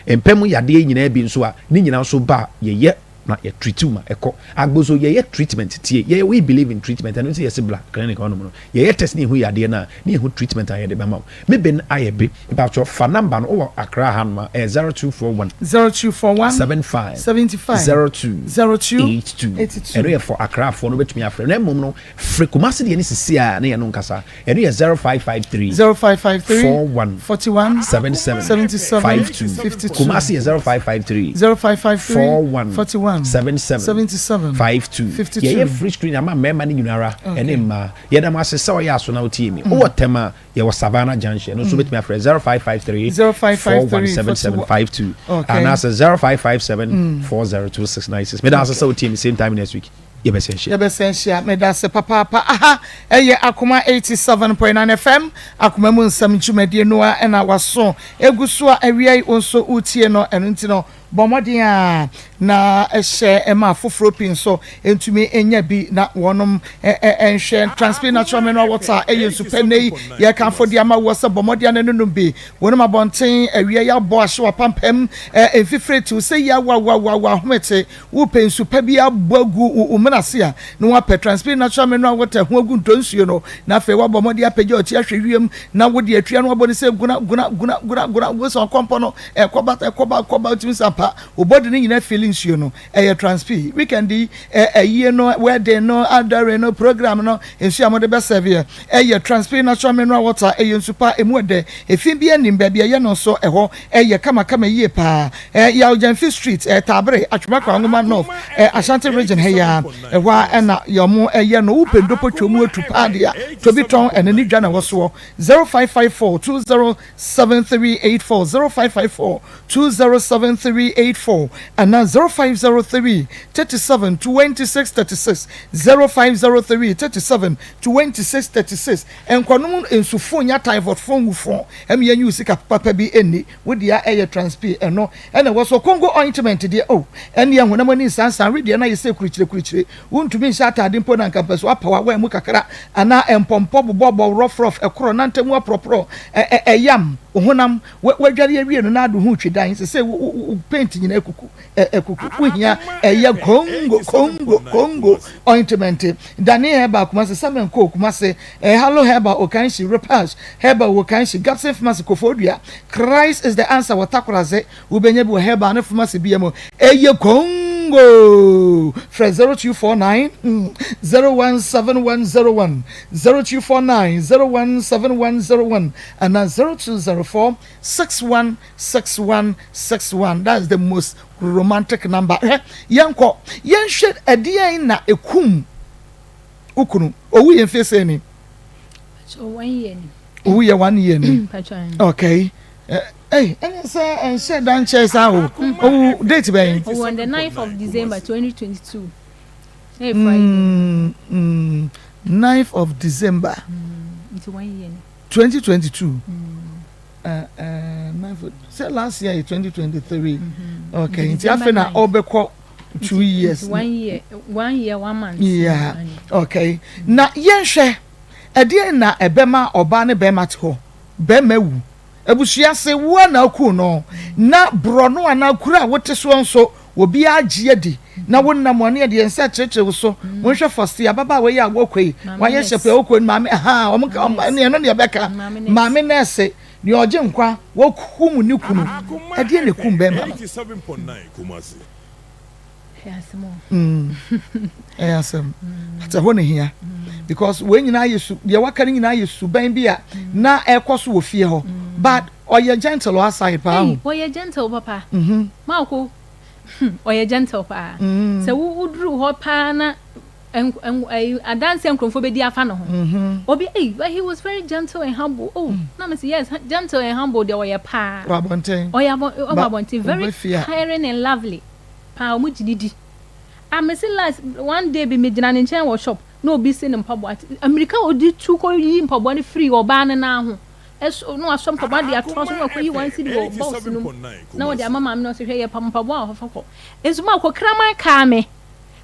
H: empemu yade nyina bi nso a ni nyina so ba ye na ye treatuma eko Agbozo ye treatment tie ye we believe in treatment and say yes black clinic on no ye test ni hu yade na ni hu treatment aye de be ma me ben aye be about your fa number no o Accra hanma 0241
B: 0241
H: 75
B: 75
H: 02
B: 02
H: 82 ere for Accra for no betumi afre na mum no frequency de ni sisi a na ye no nkasa ere 0553
B: 0553
H: 41
B: 41
H: 77
B: 77
H: 52
B: 52
H: Kumasi 0553
B: 0553
H: 41
B: 41 77
H: 52
B: 52
H: ye free screen ama mema ni nyunara ene ma ye da ma sese o ya so na otie mi o tema ye wo Savannah Junction no so betimi afre 0553 417752 and as 0557 402696 me da sese otie mi same time next week ye be sensia
B: me da se papa aha eye Akoma 87.9 FM Akoma mu nsam dwumadie no a na waso eguso a awiai onso utie no eno ntino bomodin na ehye ema foforo pin so entumi enya bi na wonom enhwe transfer natural mineral water eyensu penei ye kan fo dia ma wo se bomodin na nunum bi wonom abonten awia ya bo ahye wapampam enfifre tu se ya wa homete wo pensu pa bi abogu umenase a no wa pe transfer natural mineral water ho agu ntonsuo no na fe wa bomodin apagya oti ahwe wiem na wo de atua no abone se guna wo so kompo no koba utimi pa obodi ni nyina feelings you no transfer weekend year no wedding no adore no program no ensu amode be serve transfer natural mineral water super emuode efin bia nim ba bia ye no so eho kama yie pa ya Ojamfi street tabre atwumaka ngoma north Ashanti region ya ewa na yomo no upendopo twomu atupa dia to bi ton enani dwa na woso 0554 207384 0554 207384 and now 0503 37 26 36 0503 37 26 36 and kwanum ensufo nya typhoid phone wu phone em ya use ka papa bi eni wo dia transfer eno ena wo so Congo ointment dia eni ya honam ani sansan we dia na yese kurichire wuntumi nsa atade mpo na campus wa pawa wa mu kakra ana empompo bobo rough ekoro nantemu apropro yam honam wadware awie no na ado hu twidan se paint nyina ekuku uhia Congo ointment dani heba kuma se samen ko kuma se hello heba okanshi repairs heba okanshi gapsen pharmacy kofodua Christ is the answer watakoraze ubenye bu heba na pharmacy biemo Congo fra 0249 017101 0249 017101 and 0204 616161. That's the most romantic number. Yanko, yanshed adian na ekum ukunu owu ye mfese ni
C: so 1 year ni
B: owu ye 1 year ni okay and say and share dan chairs how owu date ben
C: on the 9th of December 2022 hey Friday
B: 9th of December
C: it's 1 year
B: 2022 say last year 2023 okay it's after na obekọ 2 years
C: 1 year 1 month
B: yeah okay na yenhwe ede na ebema oba ne bema te ho bema wu ebusua se wo na ku no na brono ana kura wote so nso obi agye di na wonnam wane de ensa cheche so wonhwe first ya baba we ya agwokoi waye shepe okoi mame ha omka ne no ne beka mame na ese ni oje nkwa wo kumu ni kunu ede ne kum bema
D: 87.9 Kumasi
B: Ayasem. Ata ho ne hia. Because when nyina yesu, de waka ne nyina yesu ban bia na ekoso wo fie ho. But oye gentle aside pa ho.
C: Oye gentle papa. Maako. Oye gentle pa. Se wo duru ho pa na adanse nkromfo be di afa no ho. Obi he was very gentle and humble. Oh, na me say yes, gentle and humble de oye pa.
B: Wabonten.
C: Oye abonten very caring and lovely. Pa omu jididi. I say last one day be me jina ne nchen wo shop no obi se ne mpabo America odi tu ko yi mpabo ne free oba ne na ho eso no aso mpabo de atro so no ko yi wan city wo boss no na wo de amama me no se hwe ye mpabo a hofako eso ma ko kraman ka me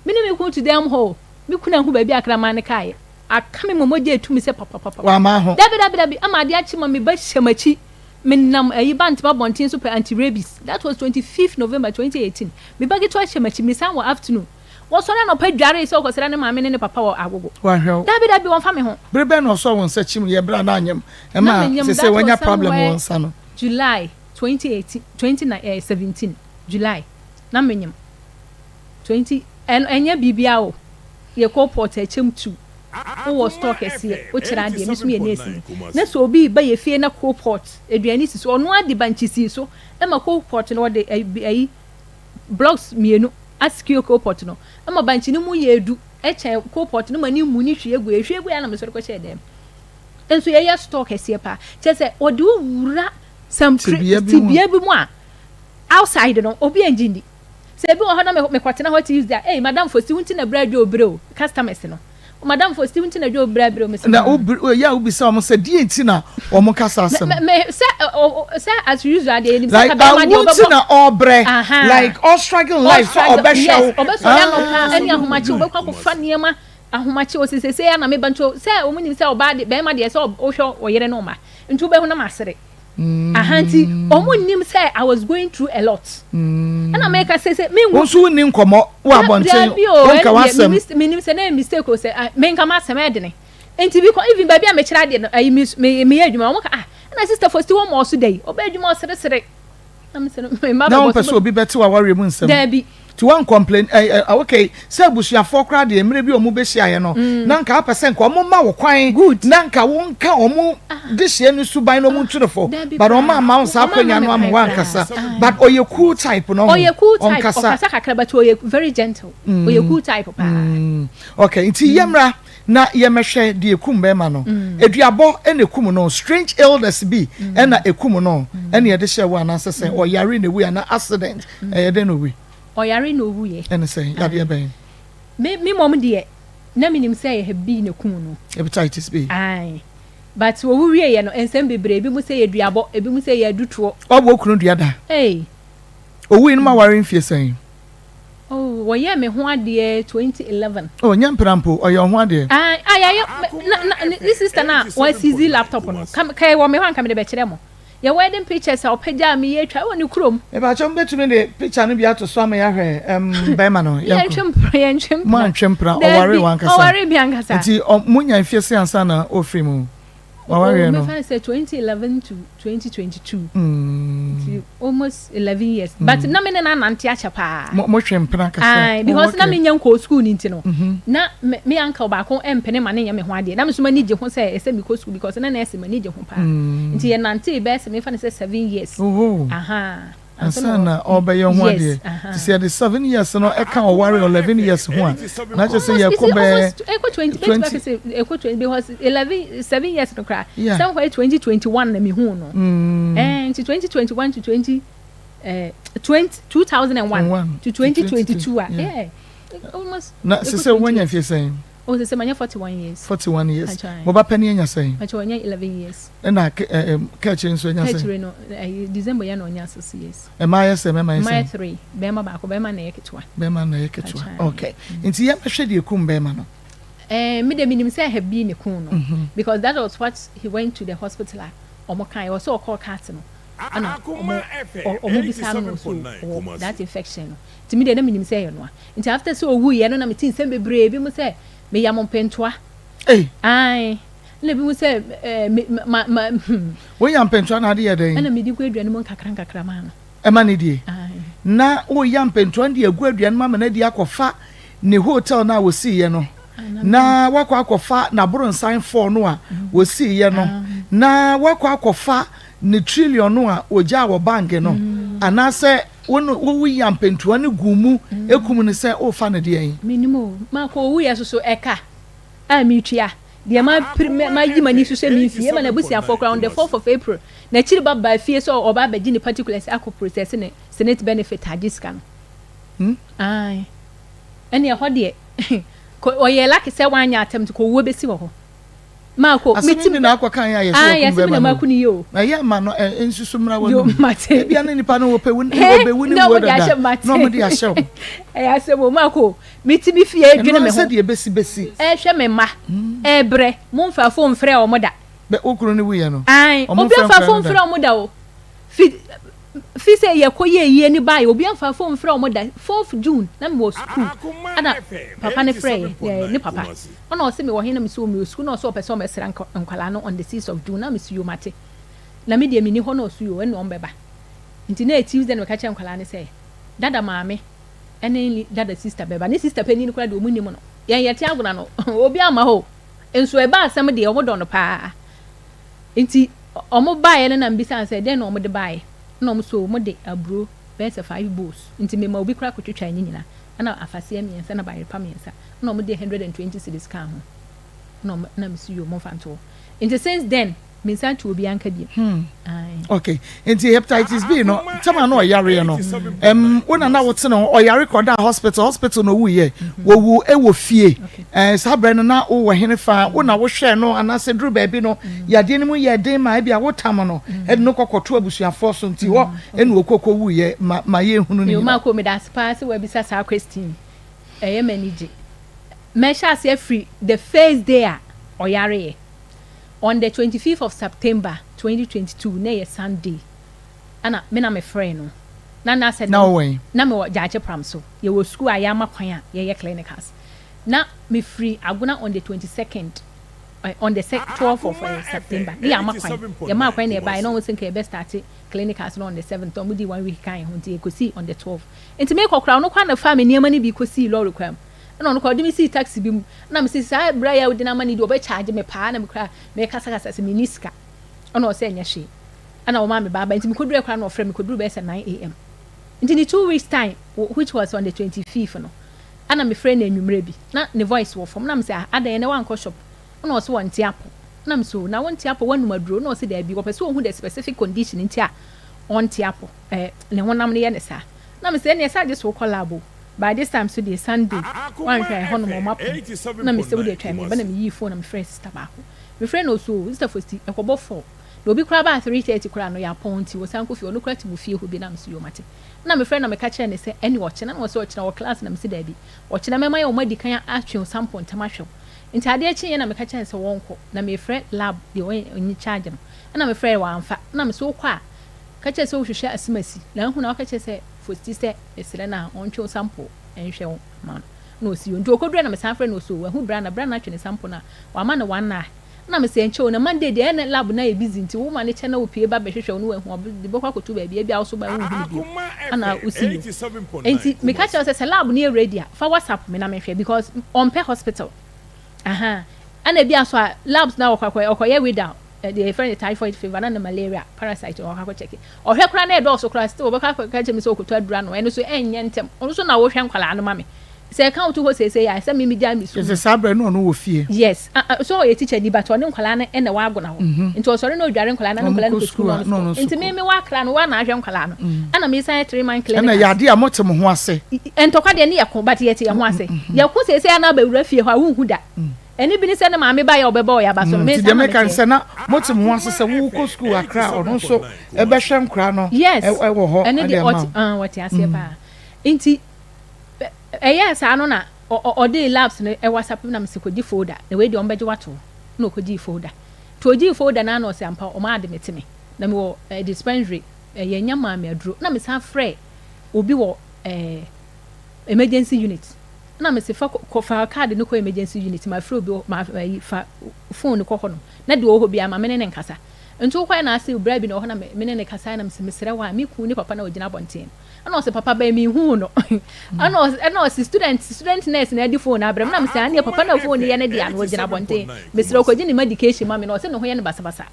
C: ne me ko to dem ho me kuna hu ba bi akraman ne kai aka me momoje etumi se papa
B: wa ma ho
C: dabi ama de achi ma me ba hyamachi Minam a bant bontin super anti-rabies. That was 25th November 2018. Me bagi to hyamachi me san afternoon. What's on no pay jare so ko sera ne maame ne papa wo agogo.
B: Wa hwe.
C: Dabi won fa me ho.
B: Brebe no so won sachim ye bra na anyam. E ma se wanya problem won sa no.
C: July 2017 July. Na menyam. 20 enya bibia o. Ye ko port echem 2. Wo stock ese o kira de mi so ye nesi na so obi ba ye fie na co-port aduani si so ono ade banchisi so e ma co-port no de ayi blocks mienu askio co-port no e ma banchi ni mu ye edu e che co-port no mani mu ni hwe ya na me so ko che dem enso ye stock ese pa che se o de wura some tibia bi mu a outside no obi enjindi se bi o ho na me kwatena ho to use that madam for si wunti na brado obreo customers no Madam for Steven Tina Joe Brabro, Miss. Now,
B: yeah, will be some said, dear Tina or Mocassa.
C: Sir, as usual, they
B: like Tina or Bre, like all struggle life or Beshel,
C: any of my children, funny, and who much was say, and I may bancho, say, when you sell bad, Bema, dear, so Osho or Yerenoma, into Behona Master. A handy, Omunim say I was going through a lot. And I make her say, me won't soon come up. What about
B: meaning
C: say name mistake or say, men come as a maddening. And to be even baby, I'm a child, I miss me, and my sister for still 1 more today, or bed you more said. I'm saying, my mother will be better to our rooms. There be. To one complaint okay say busia fokra de emre bi omu be hia ye no nanka percent ko omu ma wo kwan good nanka wonka omu de hia no suban no mu twirefo but omu ma won sa kwanya no am wan kasa but oye cool type no on kasa kakra but oye very gentle oye cool type pa
B: okay nti yemra na yemehwe de ekum be ma no eduabo ene ekum no strange illness bi ena ekum no ene ye de hia wo anasese oyare na wi ana accident ye de no wi
C: oyare no wuye
B: ene say ya de ben
C: me mom de na minim say he bi na kum no
B: hepatitis B
C: ai but wo wuye ye no ensem bebre bi mu say eduabo ebi mu say adutuo
B: obo okunu duada owu inu ma ware mfie say
C: wo ye me ho ade 2011
B: nyamprampo oye ho ade
C: this sister na was easy laptop no kai wo me ho anka me de be kire mo your wedding pictures are peja me ye twa woni krom
B: e ba chom betumi de picture no bia to so am ya hwe bema no
C: ya ntwem
B: mo antwempra o ware wan kasa
C: o ware bi ankasa
B: nti munya mfiese ansa na ofri mu o ware no
C: me fa say 2011 to 2022 almost 11 years but na me na nante acha pa
B: mo twempra kasa
C: because na me nyan ko school ni nti no na me uncle ba ko empene ma ne nya me ho ade na me so mani je ho say ese me ko school because na ese mani je ho pa nti ye nante be se me fa say 7 years
B: Ansana obey your one day. To say the 7 years no e kan worry 11 years ho a. Na just say you come
C: echo 20 because 7 years no cry. Somewhere 2021 na me hu no. And 2021 to 2001 to 2022 yeah. Almost.
B: Na say when you saying
C: oh, they say manya 41 years.
B: 41 years. Boba penny nya saying.
C: Acho nya 11 years.
B: Na catching so nya saying.
C: Catching no December ya no nya 6 years.
B: E ma yes me ma yes.
C: My 3. Bema ba ko bema na yeketwa.
B: Bema na yeketwa. Okay. Nti ya hwe de kum bema no.
C: Me de minim say have been kun no because that was what he went to the hospital at. Omo kan was so call cat no. Ana omo bisa no so that infection. Ti me de na minim say no. Nti after so owu ye no na me tin sem bebre bi mo say me yamon pentoa ai le bi mu se
B: we yam pentoa na de ye den
C: na me di ko aduane mo kakra ma no
B: e ma ne die na o yam pentoa de agu aduane ma na di akofa ne hotel na wo si ye no na wakwa akofa na buru nsan 4 no a wo si ye no na wakwa akofa ne trillion no a oja wo bank no anase wo yam pentoa ne gumu ekum ne se o fa ne de yin
C: minimo ma ko wo ya so eka a mi twa de ma yi mani so se mi fie ma na busia for on the 4th of April na chiri baba fie so oba ba gi ni particulars akọ process ne senate benefit agiska no ai ene ho de ko oyela ke se wanya atem ko wo besi wo ho Mako
B: mitimi na akwa kan ya yeso
C: ko be ma kuni yo
B: na ya ma no ensusu mra wonu bia ne nipa no wo pe woni wo be woni wo da no mo di ahye wo
C: asemo Mako mitimi fie adwene me ho
B: se de besi
C: hwe me ma bre mo mfa fo mfre o mo da
B: be okuru ne wuye no
C: ai obi mfa fo mfre o mo da o fi se ye koye ye ni bai obi mfa fo mfre o mo da 4th June na me wo school ana papa ne frey ni papa ona o se me wo hin na me so me school na o so person me sra nkwala no on the 6th of June na me su yo mate na me de me ni ho na o su yo ene on beba nti na Tuesday na me ka che nkwala ne se dada maame ene dada sister beba ni sister pani ni kura de omunni mo no ye te aguna no obi ama ho enso e ba asem de o mo do no pa nti o mo bae ne na mbisa se de na o mo de bae na o mo so mo de abro best 5 bowls nti me ma obi kura kotwetwa nyina ana afase amiensa na bae pa miensa na o mo de 120 cedis ka ho na me su yo mo fanto nti since then minsan to obi anka bi
B: okay nti hepatitis B no tama no yare no wona na wote no oyare koda hospital no wuye wo ewo fie sabre no na wo hene fa wona wo hwe no anase duru ba bi no yade ni mu yede ma bia wo tam no e no kokoto abusuafo so nti ho enu okoko wuye ma ye hunu ni
C: ma ko me da spa se we bisa sa question eye manage me sha se free the first day oyare on the 25th of September 2022 na ye Sunday ana me na me friend no na said
B: no way
C: na me jaache pram so ye wo school ayama kwan a ye clinicals na me free aguna on the 22nd on the 12th of September ye amakwan ye ma kwan na e bai no we think e best start clinicals on the 7th on di 1 week kan ho ti e kosi on the 12th enti me kokra no kwan na family niam ni bi kosi lorry kwam na no ko de mi si taxi bi mu na me si sa bra ya wodi na mani di oba charge me pa na me kra me kasa se me niska ona o se nya hwe ana o ma me baba nti me koduru kra na o frɛ me koduru be se 9 am nti ni 2 weeks time which was on the 25th no ana me frɛ na enwumre bi na ne voice wo from na me se adan ne wan ko shop ona o se won ti apo na me so na won ti apo wanu maduro na o se da bi wo pɛ so hu the specific condition nti a on ti apo ne honam ne ye ne sa na me se ne sa je so collabo by this time so the Sunday one try hono mo map na me se we dey try me ba na me yi phone na me friend sister ba ko me friend no so sister fosti e ko bo 4 na obi kura ba 3:30 kura no ya ponti wo san ko fi ono kura ti bu fie ho bi na me so yo mate na me friend na me ka kire ne se eni wo kye na wo so wo kye na wo class na me se da bi wo kye na me ma ye wo madi kan atwe sample ntama hwe nti ade akyi ye na me ka kire se wonko na me friend lab de onyi charge no na me friend wa amfa na me so kwa ka kire se wo hwehwe asimasi na hu na wo ka kire se fosti se esere na ontwe sample enhwe wo ma no si yo nti okodura na me san friend no so wa hu bra na twene sample na wa ma na wan na me se enche na Monday de na lab na e busy nti wo ma ne che na wo pie ba behwehwe no wa hu de bokwa kotu ba bia bia wo so ba hu bi ana usi enti me ka che se lab na ready fa WhatsApp me na me hwe because on per hospital ana bia so labs na okoye we down the friend typhoid fever na malaria parasite or how check or he kra na do so kra still obeka ka me so okuto adura no eno so enye ntem ono so na wo hwe nkwala no ma me say count to ho say ya say me ja mi so
B: say sabre no wo fie
C: yes so a teacher ni but one nkwala na ena wa agona ho nti o sori na odware nkwala na nkwala no school no nti me wa kra no wa na ahwe nkwala no ana me say 3 month clinic
B: ana ya de amotem ho ase
C: entokwa de ne yakon but ye te ho ase yakon say na ba wura fie ho a wu hu da eni bi ni se na maame ba ya obeba o ya ba so me
B: say me kan se na motem ho ase se wo ko school akra ono so e be hwe nkra no
C: e
B: wo ho
C: ene de what ase ba nti yes ano na o de labs ne e WhatsApp na me se ko di folder na we de on beje wato na ko di folder to di folder na na o se ampa o ma de metime na me wo dispensary ye nya maame aduro na me sa frɛ obi wo emergency unit na me se fa card no ko emergency unit ma frɛ obi ma fa phone ko ho no na de o ho bia ma me ne nkasa nti ko na ase obra bi na ho na me ne kasa na me se mesrɛ wa me ku ni papa na ogina bonten ana o se papa ba mi hu no ana o se student nurse na di phone abram na me se ane papa na phone ye ne dia na ogina bonten mesrɛ ko gini medication ma me na o se no ho ye ne basa basa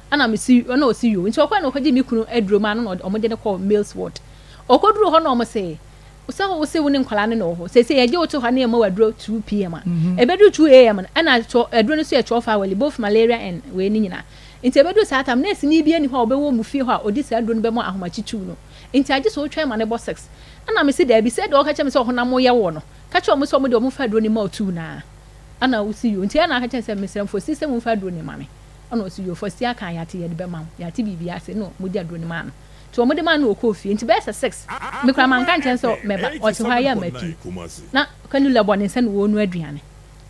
C: ana me si ana o si yo nti ko na o gi mi kunu aduro ma no o mo de ne call mails ward o ko duro ho na o mo se wo se woni nkwala ne no ho se ye je wo to ha na ma waduro 2 pm e bedu 2 am ana to aduro no so ye chofa wali both malaria and we ni nyina nti e bedu sa tam nurse ni bia ni ho obewo mu fie ho a odi sa aduro no be mo ahomachichu no nti age so twa ma ne bo 6 ana me se da bi se do ka che me se ho na mo ye wo no ka che mo so mo de mo fa aduro ni ma 2 na ana wo si yo nti ana ka che se me se fo si se mo fa aduro ni ma me ana wo si yo fo si aka ya te ye de be ma ya te bibia se no mo di aduro ni ma no to mo de ma no ko fie nti be se 6 me kra man kan chen so me ba o ti ha ya matu na kanu labo ne se no wo nu aduane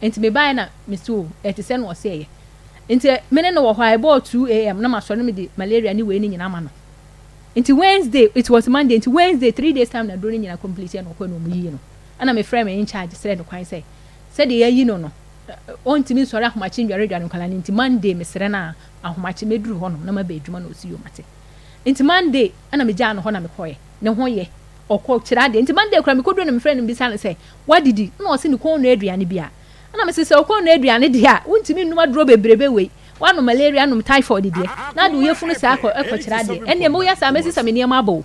C: nti me ba na me so e ti se no o se ye nti me ne no wo ho ai bo 2 am na ma so no me di malaria ni we ni nyina ma no nti Wednesday it was Monday nti Wednesday 3 days time na do ni nyina complete no ko no mu yi no ana me frame in charge se no kwan se de yayi no no onti mi sori ahomachi ndware dwan kala nti Monday me sere na ahomachi meduru ho no na ma ba edwuma na osi yo mate nti Monday ana me ja no ho na me koye ne ho ye okọ kira de nti Monday kura me koduru na me friend bi san se wadidi na o se ni ko no aduane bia ana me se okọ no aduane de a onti mi numa duro bebrebe we wanu malaria no typhoid de na de ye funu sa akọ kira de ene me wo sa me sisa me niam abo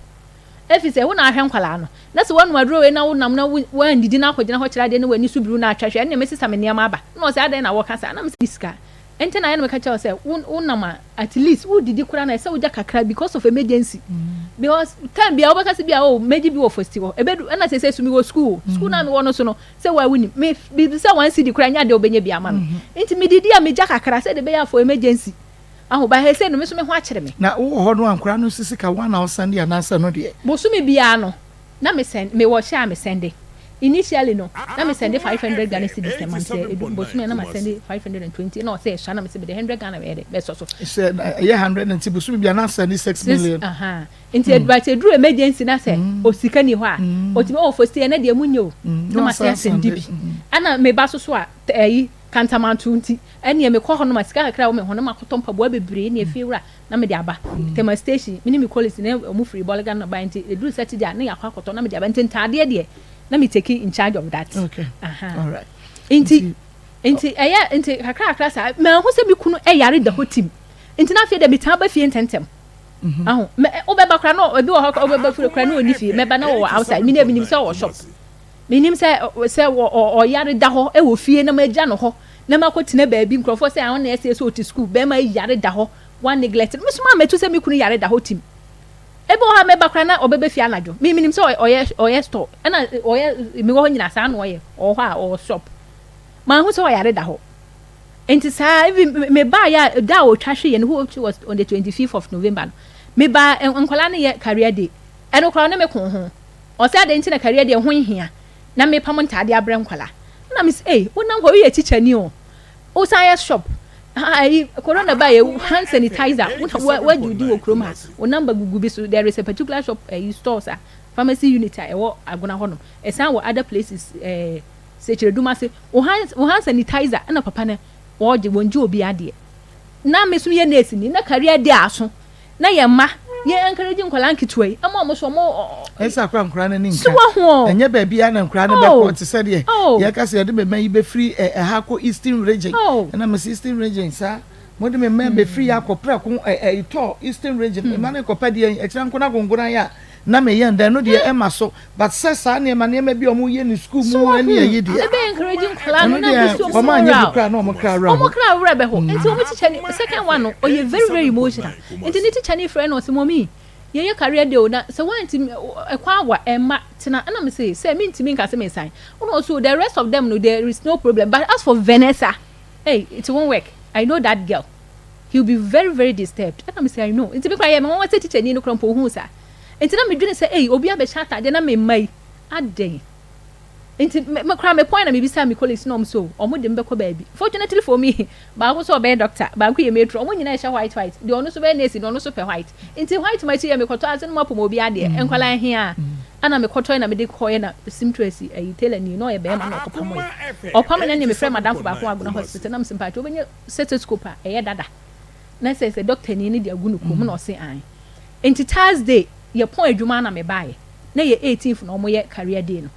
C: efi se wo na ahwe nkwala no na se wanu aduro we na wo nam na wan didi na akọgina ho kira de ne wani subru na atwahwe ene me sisa me niam aba na o se adan na wo kasa na me sika ente na ye me ka che say unama at least wo didi kura na say wo ja kakra because of emergency because time bia wo bakase bia o meji bi wo festival ebedu na say sumi wo school na me wo no so no say wa wini me bi say wan city kura nya de obenya bia ma no enti me didi a me ja kakra say de be ya for emergency aho ba he say no me so me ho akere me
B: na wo ho no ankura no sisi ka 1000 dia na say no de
C: bo sumi bia no na me send me wo share me send initially no na me send 500 Ghana cedis a month but me na me send 520 no say shana me say the 100 Ghana be so
B: say 100 and tibu so bia na send 6 million
C: into advice do emergency na say o sika ni ho a o ti o for stay na de munyo na ma say send bi ana me ba so a kantamantu nti ene me kɔ hɔ no ma sika kakra wo me ho na makoto mpaboa bebre na efiwura na me de aba tema station mini me college na mu free bolgan na ba nti edu set dia na yakɔ akoto na me de aba nti ntade de na me take in charge of that
B: all right
C: nti kakra sa me ho se bi kunu yare da hotim nti na afie de bi tan ba fie ntentem aho me obeba kra no obi wo hɔ obeba fure kra no oni fie me ba na wo outside me na bi nim se wo shop minim se o yare da ho e wo fie na ma gya no ho na ma kotina ba bi nkrofo se an na ese so oti school be ma yare da ho one neglect me so ma metu se me kunu yare da ho tim ebe o ha me bakra na obebe fie anajo minim se oye store na oye me wo nyina sa na oye o ho a o shop ma hu se o yare da ho enti sa me ba ya da o twahwe ye no who was on the 25th of November me ba nkwala na ye career day eno kwala na me kon ho o se ade nti na career day ho hia na me pam ntade abrɛ nkwala na me say wonam ho ye teacher ni o science shop corona ba ye hand sanitizer what you do okroma o number gugu bi so there is a particular shop stores pharmacy unit e wo agona ho no esan wo other places se chireduma se o hand sanitizer na papa na wo je wonji obi ade na me so ye nurse ni na career dey aso na ye ma ye encourage nkwala nkitwai ama mo so mo
B: esa kwa nkura na nka enye ba bia na nkura na be ko te se de ye ka se de be man yi be free hako eastern region na me eastern region sa mo de me member free akopra ko to eastern region ma ne kopa de ekran ko na gongona ya na me yen den no de ema so but sesa na ema bi omo ye ni school mu ani ye de
C: e be encouraging class na bi so
B: o ma anye bukra na omo kra ra
C: omo kra ra be ho enti omo teacher ni second one no o ye very very emotional enti ni teacher ni friend no se momi ye career day o na se wanti ekwa awa ema tina na me say me ntimi nka se me sign no so the rest of them no there is no problem but as for Vanessa hey it won't work I know that girl he'll be very very disturbed and me say I know enti be kwa ye me won teacher ni no krompo hu sa enti na me dwene say hey obi abɛcha de na me mai aden enti me kra me point na me bisa me colleagues no so omo de mbekɔ baabi fortunately for me ba ko so be doctor ba ko ye metro omo nyina ɛhya white de ono so be nurse de ono so pe white enti white ma chi ye me kɔtɔ asen mo pom obi ade enkwala hia ana me kɔtɔ na me de kɔye na simtresi ayi tailor ni no ye be ma na ɔkɔpam ye ɔpam na ne me frɛ madam for ba ko aguna hospital na me sympathy obenye stethoscope a ɛyɛ dada na say doctor ni de agunu kom na ɔse an enti Thursday ye pon adwuma na me baaye na ye 18th na omo ye career day no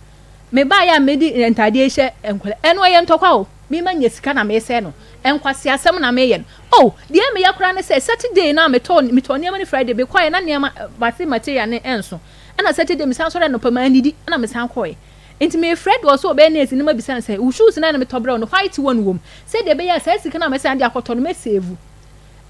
C: me baaye a me di entade hye enkwale eno ye ntokwa o me ma nya sika na me se no enkwase asem na me ye no oh de me ya kura ne say Saturday na me to niam ni Friday be kwaye na niam base material ne enso na Saturday me san so no pa ma nidi na me san kwaye enti me Fred was so be na esi ni ma bisa say u shoes na me tobra no white one wom say de be ya say sika na me san de akoto no me save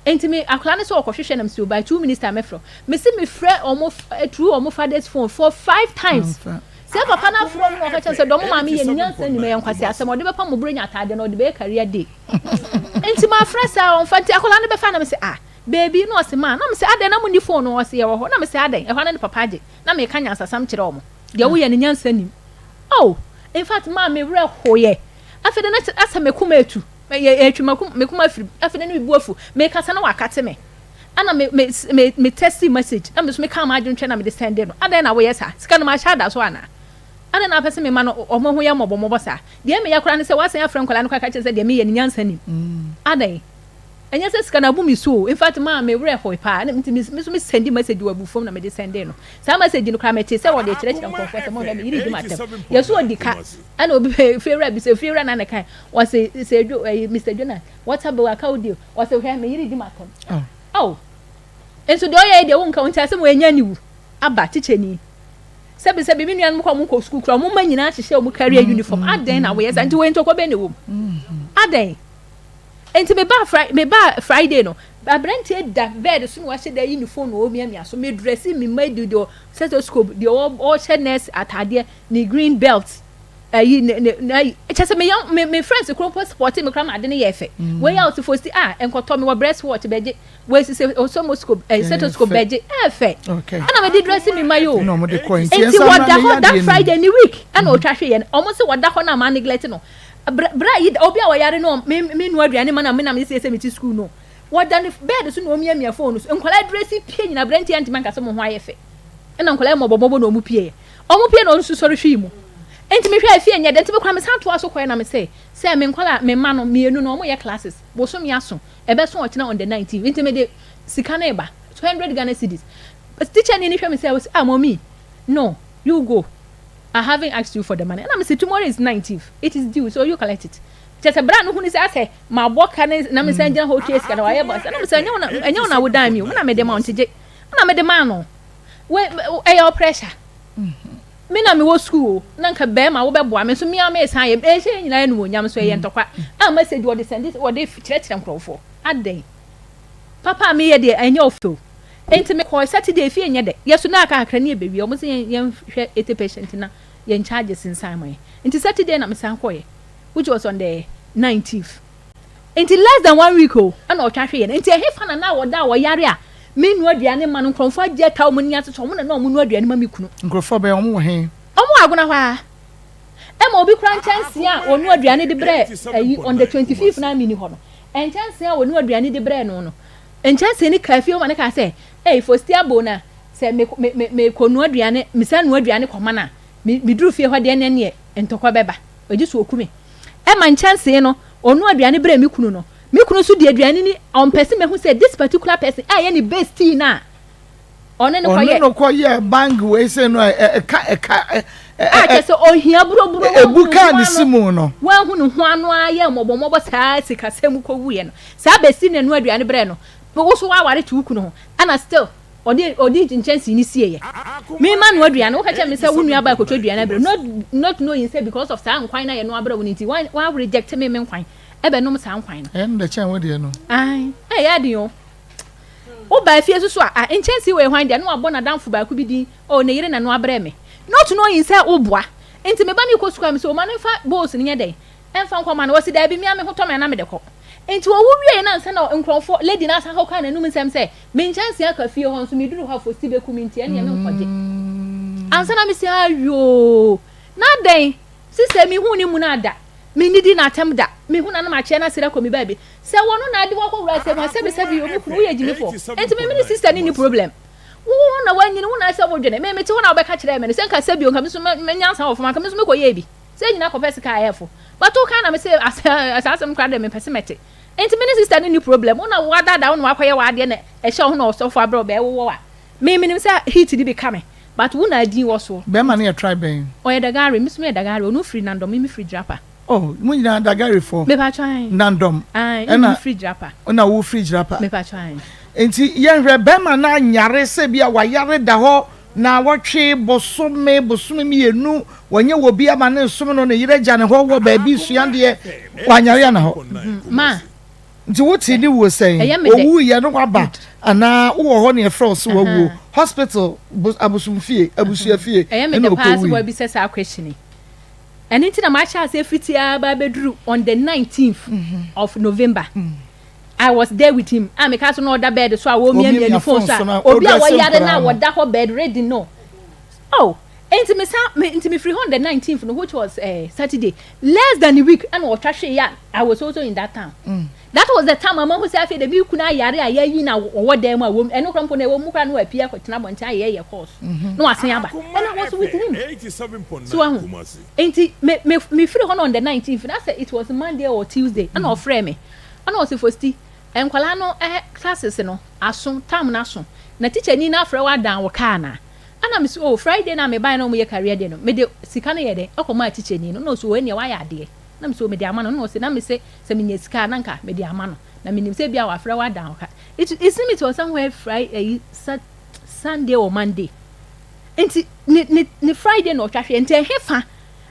C: enti me akla ne so okohwehwe na me so by 2 minutes time fro me see me frɛ omo through omo father's phone for 5 times say papa na from no ka say domo ma me ye nyansa ni me yankwase asem ode be pa mo bro nya atade na ode be career day enti ma frɛ sa on fanti akla ne be fa na me say baby no se ma na me say adan na mo ni phone no se ye wo ho na me say adan e ho na ne papa je na me ka nyansa sam kyerɛ omo de wo ye ne nyansa ni oh in fact ma me wrɛ hoye afede na asa me kuma etu me kuma afiri afede ne bibu afu me kasa na wakate me ana me text message na me so me ka ma adwon twa na me de send no adan na wo yes ha sika no ma sha da so ana na pese me ma no omo ho ye mobo sa de me yakora ne se wasan afran kwala no ka che se de me ye nyansa ni adan enya se sika na bu mi so in fact ma me wre ho pa na me so me send message wa bu fom na me de send no sa message no kra me te se wo de kire comfort mo me yiri di matem yeso odika ana obi favorite bi se favorite na kan o se Mr. Jonah what about account o se he me yiri di matem oh enso de oye de won ka won ta se mo enya ni wu aba teacher ni se bi mi nuan mo ko school kra mo ma nyina hye mo career uniform aden na we yes anti we ntoko be ne wo aden enti me ba Friday no abrante da bed so no wa hye da uniform no mi so me dress me made do stethoscope the all nurse atade ni green belt na chese me friends kro support me kra ma ade ne ye fe we out for see enkoto me breast watch beje we see osomoscope stethoscope beje fe ana me di dress me mayo
B: no mo de coin
C: enti wada that Friday ni week ana o twahwe ye almost wada ho na ma neglect no bra yi obi a wayare no me nu aduane ma na me say me ti school no wada ne bed so no mia phone so enkola dress pie nyina brenti anti man ka so mo ho ayefe na enkola mo bobo no mu pie no nsu sori hwi mu enti me hwa afie nya de enti me kwa me san to aso koy na me say me enkola me ma no mienu no mo ye classes bo so me aso ebe so ochina on the 19th enti me de sika na eba 200 Ghana cedis but teacher ni hwa me say mommy no you go I haven't asked you for the money and I say tomorrow is 19th it is due so you collect it just a brand who say my work can na me say nja ho case kana wa ye boss na me say enya na wo dan mi na me de mount je na me de man no we your pressure me na me wo school na nka be ma wo be boa me so me am san ye e she nyina enu onyam so ye ntokwa a message wo de send it wo de kire nkrofo aden papa me ye de enya ofo enti me call Saturday fi enye de yeso na aka akra ne bewi o mo se yen hwe 80 patient na yen charge sinsan mo enti Saturday na me san koye which was on the 19th enti less than 1 week o na o twahwe yen enti he fa na wo da wo yare a me nu aduane ma no nkrofo agye taw mo ni ato mo na mo nu aduane ma me kunu
B: nkrofo be o mo he
C: o mo aguna hwa e ma obi kran chance a o nu aduane de bre on the 25th na me ni ho no en chance a o nu aduane de bre no en chance ni kafi o ma ne ka say fostia bona se me konu aduane me sa nu aduane koma na me duru fie ho de ne entokwa beba oji so okume e man chance no onu aduane bre me kunu no me kunu so de aduane ni on person me hu say this particular person ye ni best tea na one no koye
B: bang we say no
C: just ohia bro
B: ebuka ni simu no
C: wan hu no ho ano aye mobomobo saa sikasem ko wuye no saa besi ne no aduane bre no wo so wa ware tuku no ana still odi jinchance ni sie ye me man no aduane wo ka che me say wo nua ba ko aduane bre not knowing say because of saa nkwan na ye no abra woni ti wa reject me nkwan ebe no saa nkwan no
B: em de chen wo de no
C: ai ya de yo o ba fie so a inchensi we hwan de no abo na danfo ba ku bi din o ne yire na no abre me not knowing say o boa enti me ba ni ko sukwa me so o ma ne fa boss ni yede emfa nkwa ma na wasi da bi mi ame hoto me na me de ko enti wo wie na nsa na nkrofo lady na asa hoka na num nsem say me inchensi aka fie ho nso me duru ha fo sibe ku mi nti ene me nkwaje ansa na me say ayo na den sister mi hu ni mu na da me nidi na atem da me hu na na ma che na sira ko mi ba bi se wono na ade wo ko wura se ma se bi obi kunu ye jini fo enti me sister ni problem wo na wanyi wo na se wo dwene me ti wo na obeka kire me se nka se bi o nka me so me nyansa wo fo ma nka me so me ko ye bi se nyina ko pese ka ayefo but o ka na me se asasem kwa de me pese mete enti me sister ni problem wo na wo dada wo na akoye wa ade na e hye ho na osofo abro be wo wa me se heat di be kame but wo na din wo so
B: be ma na ye try ben
C: o ye dagare me so me dagare o no free na ndo me free drapper
B: oh munyina dagare for
C: me pa try
B: nandom
C: na free drapper
B: na wo free drapper
C: me pa try
B: enti yenhwe bema na nyare se bia wa yare da ho na wotwe bosome mienu wanye wo bia ma ne som no ne yire gya ne ho wo ba bi suande wa nyare na ho
C: ma
B: nti woti ni wo sen owu ye no kwaba ana wo ho ne frost wo wu hospital abusumfie abusuafie
C: ene ko pass wo bi sesa question and into the match as Fritia Babedru on the 19th of November. I was there with him. I make us know that bed, so I won't me and phone. Obi a yada na what that bed ready no. Oh, into me free on the 19th, which was Saturday. Less than a week, and what trash ya. I was also in that town. That was the time my mom was after the view kuna yare a year now or what them a woman and no company will move and appear for Tnabon year course. No, I say about. And I was with him.
D: 87.9.
C: So, ain't it me free on the 19th? And I said it was Monday or Tuesday. And I'll frame me. And also for Steve and Colano classes, no, as soon time national. Na teacher ni na fra wa dan wo kana. Ana me so Friday na me buy no me career de no. Me de sika na ye de. Akoma teacher ni no so we ne wa ya de. Na me so me de ama no se na me se me nya sika na nka me de ama no. Na me nim se bia wa fra wa dan wo ka. It seems it was somewhere Friday Sunday or Monday. Enti ni Friday no twahwe enti hefa.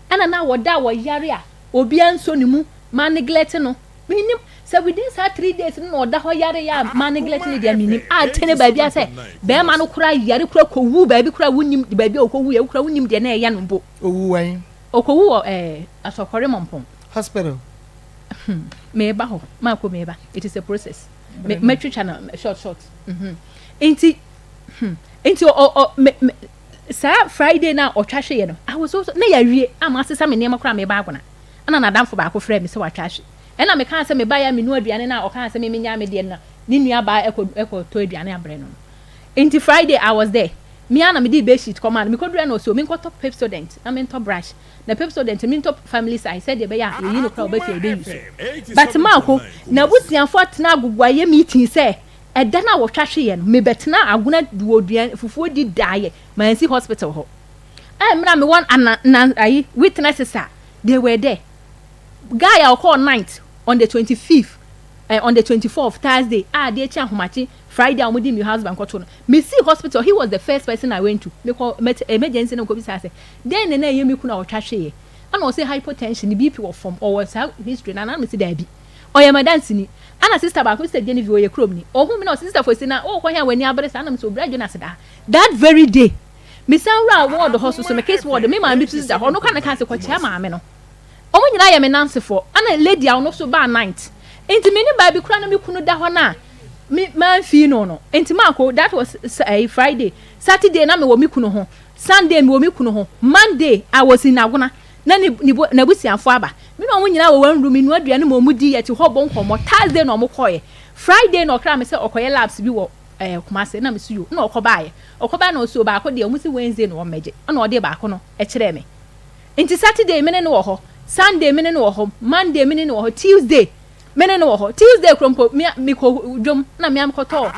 C: Ana na wo da wo yare a obi anso ni mu ma neglect no. Me nim so within 3 days no da ho yare ya ma neglect ni dia minim a tene ba bia se be ma no kura yare kura ko wu ba bi kura wunim ba bi okowu ya kura wunim de na ya no bo
B: owu wan
C: okowu asokore mompon
B: hospital
C: me ba ho ma ko me ba it is a process me twitcha na short enti sa Friday na otwahwe ye no I was also na ya wie ama sesa me nema kura me ba agona ana na damfo ba ko frɛ me se watwahwe ena me kan se me ba ya me nu aduane na o kan se me nya me de na ni nua ba eko to aduane abre no enti Friday I was there me ana me di be sheet command me ko dure na so me ko top Pepsodent na me top brush na Pepsodent me top family size said be ya yi no crowd be fe be use but ma ko na busianfo tena agugwaye meeting say eda na wo twahwe ye no me betena aguna duoduan fufuo di dae mansi hospital ho mra me one na ayi witnesses they were there guy I call night on the 25th on the 24th Thursday dey cha homachi Friday I mudi my husband ko to no me see hospital he was the first person I went to me call emergency no ko bi say then na ye me ku na wo twahwe ye and o say hypertension BP was from or was history na me see da bi o ye madance ni ana sister ba ko sister Genevieve o ye krom ni o hu me na sister for say na o ko hia wani abere sa na me so bra Jonas that very day me san ra ward hospital so me case ward me ma bi sister ho no kan say ko chia ma me no omo nyina ya me nanse for ana lady a no so ba night enti me ni ba bi kura na me kunu da ho na me man fi no enti ma ko that was Friday Saturday na me wo me kunu ho Sunday me wo me kunu ho Monday I was in Agona na na busianfo aba me no omo nyina wo wan room nu aduane mo mu di yeti ho bon komo Thursday no mo koye Friday no kra me se okoye labs bi wo Kumase na me su yo na okoba na so ba ko de omu si Wednesday no meje na ode ba ko no e kire me enti Saturday me ne no wo ho Sunday me ne no wo ho Monday me ne no wo ho Tuesday mene no ho Tuesday krompo me ko dwom na me am koto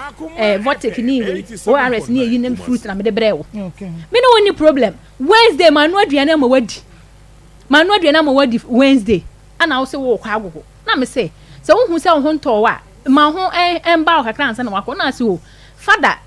C: vortic ni we ORS ni yinem fruit na me de brewo
B: okay
C: me no any problem Wednesday manu aduane ma wadi Wednesday ana wo se wo kwa agogo na me se wo hu se wo nto wa ma ho emba o kakra ansa na wako na se wo father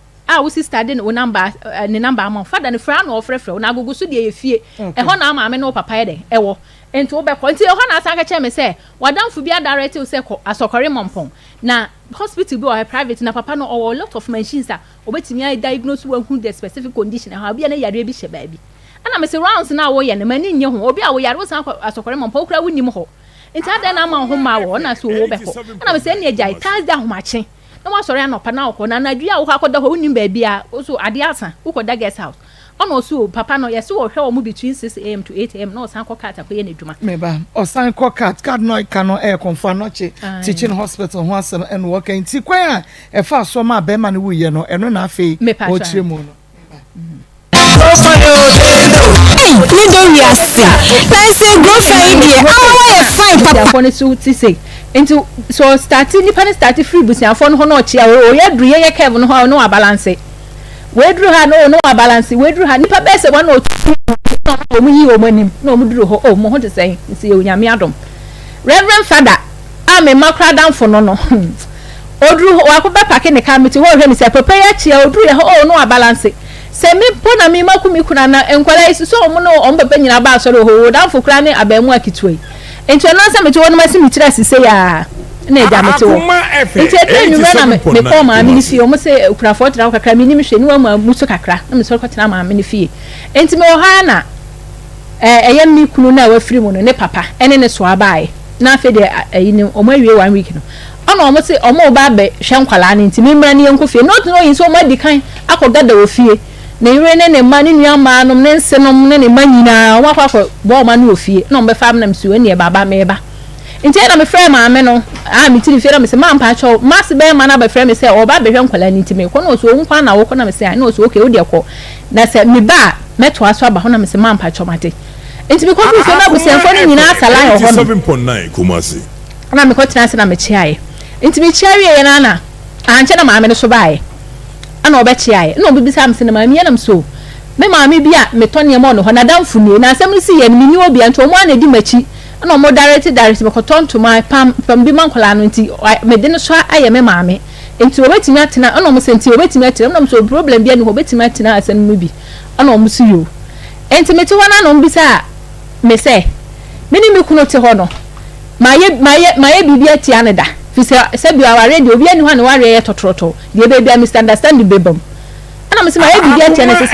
C: wo sister de no number ne number ma father ne fra na ofrefre na agogo so de ye fie ho na ama me no papa ye de ewo enti wo be ko enti ho na asa ka che me se wadamfo bia direct wo se ko asokore mompon na hospital bi or private na papa no a lot of machines a obetimi diagnose wo hu the specific condition ha bia na yare bi hye ba bi ana me se rounds na wo ye ne mani nye ho obi a wo yare wo san asokore mompon kura wonim ho enti ada na ma ho ma wo na so wo be ko ana me se ne agya Thursday ahomache na wa sori anopa na wo na nadu a wo akoda ho wonim ba bia so ade asa wo koda guest house ono so papa no yes wo hwe o mu between 6 am to 8 am no san kokat akoye ne dwuma
B: me ba o san kokat card no kano confirm no che teaching hospital ho asem en wo kan ti kwan a fa so ma be ma ne wo ye no eno na afei o chire mu no
G: ni do we asa say go find here our fine papa
C: for ne so ti say into so starting ni free busia for no ho no chia o ye dru ye kev no ho no balance wedru ha no balance wedru ha nipa be se one o mu yi o manim no mu duru ho o mo ho de sen nsi ye onyame adom reverend father ame makra dan for no odru wa ko be pake ne committee ho hwe mi se papa ya chia odru ye ho no balance se mi po na mi makumi kuna na enkwala isi so mo no o mbaba nyina ba so ho dan for kra ne abamu akitoi enti no se me to no masi mi kira sise ya na eja mete wo enti enu na me ko ma mi fi o mo se ukura fo tra kakra mi ni mi hwe ni wa ma muso kakra na me so ko tena ma mi ni fi enti me o ha na eya mi kunu na wa firi mu no ne papa ene ne so abae na afi de ayi ni o ma wie 1 week no ona o mo se o mo ba be hwe nkwala ni enti mi mra ni enko fie not no yin so ma di kan akogada wo fie na ire ne ma ni nua ma no ne nse no ne ma nyina wa kwa bo ma no ofie na o be fam na msuo ne baba me ba nti na me frɛ ma me no mi tiri fie na me se ma mpa cho mas be ma na be frɛ me se o ba be hwe nkwala ni nti me ko no so nkwa na wo ko na me se na so okay wo de ko na se me ba meto aso aba ho na me se ma mpa cho mate nti me ko bi so na bu se fo ni nyina sala ho
D: 7.9 Kumasi
C: na me ko tena se na me chiae nti me chiae ye na anche na ma me no so bae ana obechiae na obi bisa amse na ma me yanam so me ma me bia me tone mo no ho na damfu ni na asem si ye ni obi anto mo ana di machi ana mo direct me ko tonto my pam bi mankola no nti me de no so aye me ma me nti obetimi atena ana mo senti obetimi atena na mo so problem bia ni obetimi atena asem mu bi ana mo si yo nti me ti wana no bisa me se me ni me kuno te ho no maye bibia ti aneda fi se bia wa radio bia ni ho na wa re totroto de be bia misunderstand the bebam ana me se maye bibia ti na se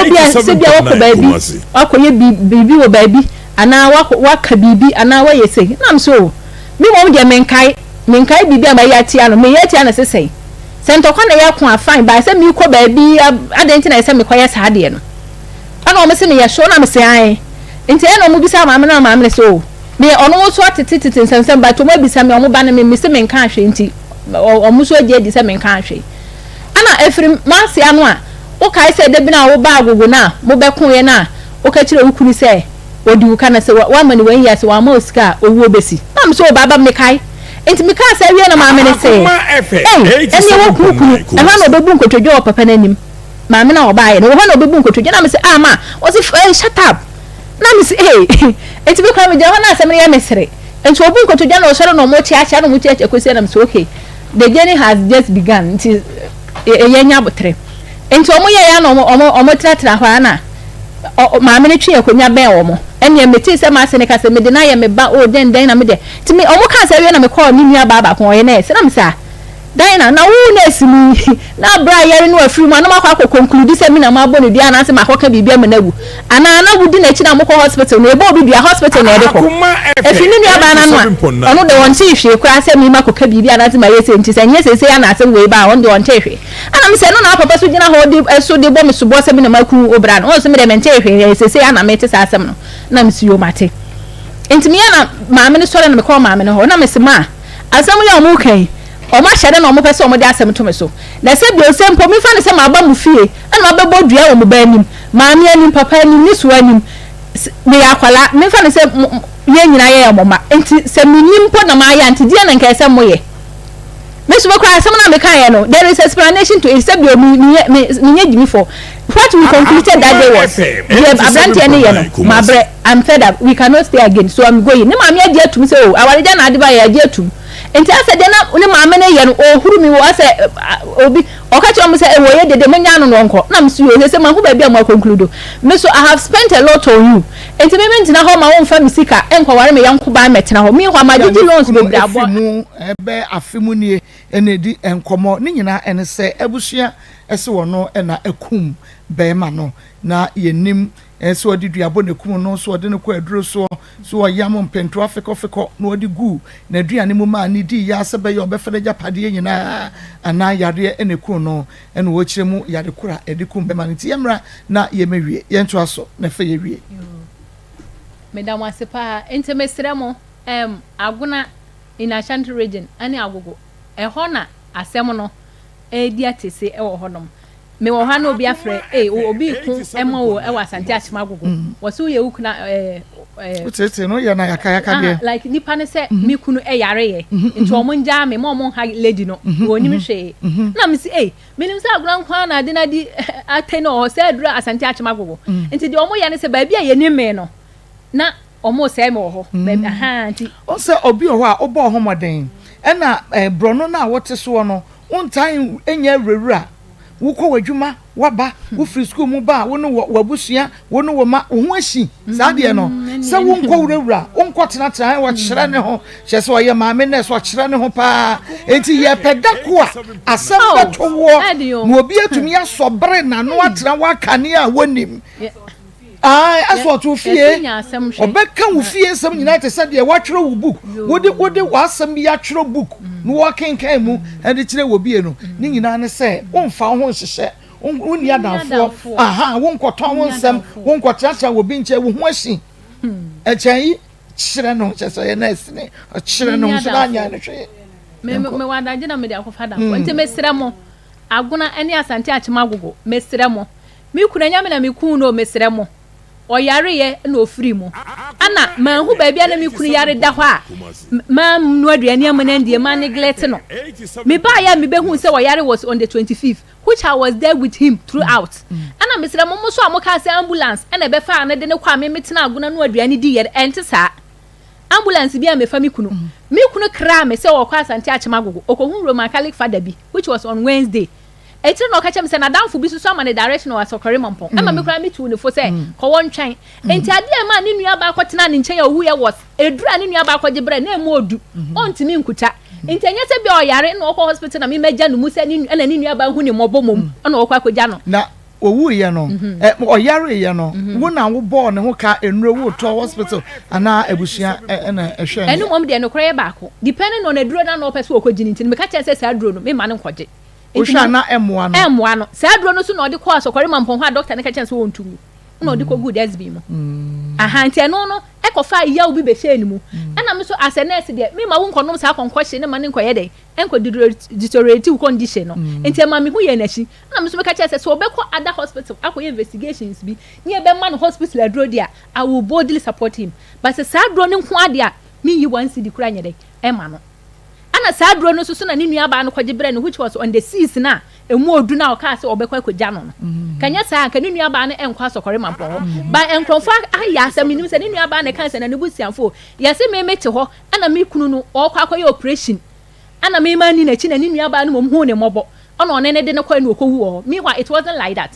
C: obia se bia wako baabi wako ye bibi wo baabi ana waka bibi ana wa yese na me so me mo de menkai bibi ama ya ti ano me ya ti ana se sento kwa na ya ko afan ba se mi ko baabi adenti na se me ko ya sa de no ana o me se me ya show na me se ai enti e no mo bisa ma me na ma me so me ono so atete nsensem ba to mo bisa me o mo ba na me se me nka ahwe enti o mo so adi se me nka ahwe ana efiri ma se ano a o kai se de bi na wo ba agogo na mo be kun ye na o ka kire wo kuni se odi wo kana se wa mani wan ya se wa ma osika owo besi na me so baba me kai enti me ka se wie na ma me ne se eni wo kunu ana no bebu nkotodwe o papa nanim ma me na o ba ye no wo na obebu nkotodwe na me se ma o se shut up na me se enti be kwa me je ho na asem ya mesere enti obu nkotodwe na o soro no mo chiacha no mo chiacha kwesi na me se okay the journey has just begun enti yenya botre enti omo ye ya no omo tratra ho ana ma me ne twe akonya ben wo mo ene me ti se ma se ne ka se me de na ye me ba o den na me de ti me omo ka se wie na me call ni nua baba ko ye na se na me sa dan na wo na esimi na bra yare no afiri mu na makwa conclude se me na ma bo ne dia na se makoka bibia me na wu ana na wudi na chi na mo ko hospital na ebo bibia hospital na ede ko efi ni nua ba na no ono de won ti hwe kura se me makoka bibia na se ma yese nti se nye se ya na se we ba on de won te hwe ana me se no na papa so gina ho de so de bo me so bo se me na maku obra no so me de mente hwe se ya na me te sa asem no na me si yo mate enti me ya na ma me ne so na me ko ma me no ho na me se ma asem ya mo kan o ma hyade na o mo pese o mo de asem to me so na se bi o se mpo mi fa ne se ma ba mu fie ana ma be bodua o mo ba anim ma me anim papa anim ni so anim me akwala me fa ne se ye nyina ye moma enti se menimpo na ma ya enti dia na nka se moye me so kwa asem na me kan ye no there is explanation to it se bi me jimi for what we concluded that day was abrante ene ye no ma bre I'm fed up we cannot stay again so I'm going ne ma me ade atum se o awale ja na ade ba ye ade atum enti ase de na ne ma me ne ye no o huru mi wo ase obi o ka che mo se e wo ye de menya no nko na me so ye se ma ho ba bia mo conclude me so I have spent a lot on you enti me mentina ho ma won fa mi sika enko ware me yanko ba metena ho mi ho ma gigi loans be bra bo
B: ebe afemu nie enedi enkomo ni nyina ene se ebusua ese wono na akum be ma no na yenim ese odi duabo ne kum no so odi ne ko aduro so yam mpento afekofeko na odi gu na duane mu ma ni di ya se be yo be fere japade nyina ana yare ene kum no ene wo kire mu yare kura edi kum be ma ni ti yemra na yemewie yentu aso na fe yewie
C: Madam Wasipa, Intimesremo, Aguna in Ashanti region, any agogo, a honor, a semono, a diatese, or honum. Me will hano be afraid, or be Emo, I was Santiago Mago, was who you can,
B: no, you're
C: like Nipane said, me kunu a yare, into a monja, me more high lady no, or nimishe. Now, Miss A, Minim Sa Grand Kwana, dinner di Ateno, or said, as Santiago Mago, into the Omo Yannis, a baby, a name na almost say more baby auntie
B: o se obi o a obo homoden e na brono na wote so no on time enya rewura wo ko wadwuma waba wo free school mu ba wo no wabusua wo no wo ma ho ashi sa de no se wo nko rewura wo nko tena wo kyere ne ho hye se wo ye maame na so kyere ne ho pa enti ye pedako a asem beto wo na obi atumi asobere na no atena wa kane a wonim aso to fie obeka wo fie sam United said ye watchero wo book wode wasam bi atwero book no wakenkan mu ade kire wo bie no ni nyina ne se wonfa ho hyehyɛ wonni adamfo won koton won sam won kotracha wo bi nche wo ho ahyi ekyai kyere no kyese ye na esine kyere no so na nya ne hwe
C: me wadaje na me de akofa da nti mesrɛ mo aguna ene asante achema gogo mesrɛ mo mi kuna nyame na mi kun no mesrɛ mo o yare ye na ofiri mu ana ma hu ba bia na mi kunu yare da ho a ma no aduane am na ndie ma neglect no me ba ya me be hu se o yare was on the 25th which I was there with him throughout ana me sere mo so amoka se ambulance na be fa na de ne kwa me metena aguna no aduane di ye ente sa ambulance bia me fa mi kunu kra me se o kwa asante achema gogo okohu Roman Catholic father bi which was on Wednesday etiri no ka chem se na danfo bi so ama ne direction wa sokore mampon ama me kura me tu ne fo se ko won twan enti ade ma ne nua ba akotena ne nchen ya owu ya was edura ne nua ba akogyebre na emu odu ontimi nkuta enti anya se bi o yare na okọ hospital na me meja no mu se ni na ne nua ba hu ne mobomom na okọ akogya no
B: na owu ye no o yare ye no wo na wo ball ne ho ka enuro wo to hospital ana abusua na ehwe
C: enu mom de no kora ye ba ko depending on eduro na no pese okogini enti me ka che se sa aduro no me ma ne nkogye
B: Osha na emwa
C: no sa aduro no so na odi kwa sokore mampon ha doctor ne ka chen so wontumu na odi ko good SB mu nti eno no e ko fa ya obi be hye ni mu ana me so as a nurse de me ma wo nkonom sa akonkɔ hye ne ma ne nkɔye de enko deteriorative condition no nti ma me hu ye na chi ana me so me ka chen so obekɔ other hospital akoye investigations bi ne e be ma no hospital aduro dia I will boldly support him but sa aduro ne nko ade a me yi wan cedi kura nya de e ma no ana sa aduro no so na ne nua ba no kɔgyebre no which was on the 6th na emu odu na o ka se obekɔ akogya no kanya sa ka ne nua ba no enkɔ asokore mampɔ ba enkrɔfo aya asɛm nim se ne nua ba no kan se na ne busiamfo yɛse me mete hɔ ana me kunu no ɔkɔ akɔyɛ operation ana me ma ni na chi na ne nua ba no mom hu ne mɔbɔ ɔno ɔne ne de ne kɔ no okowu hɔ me it wasn't like that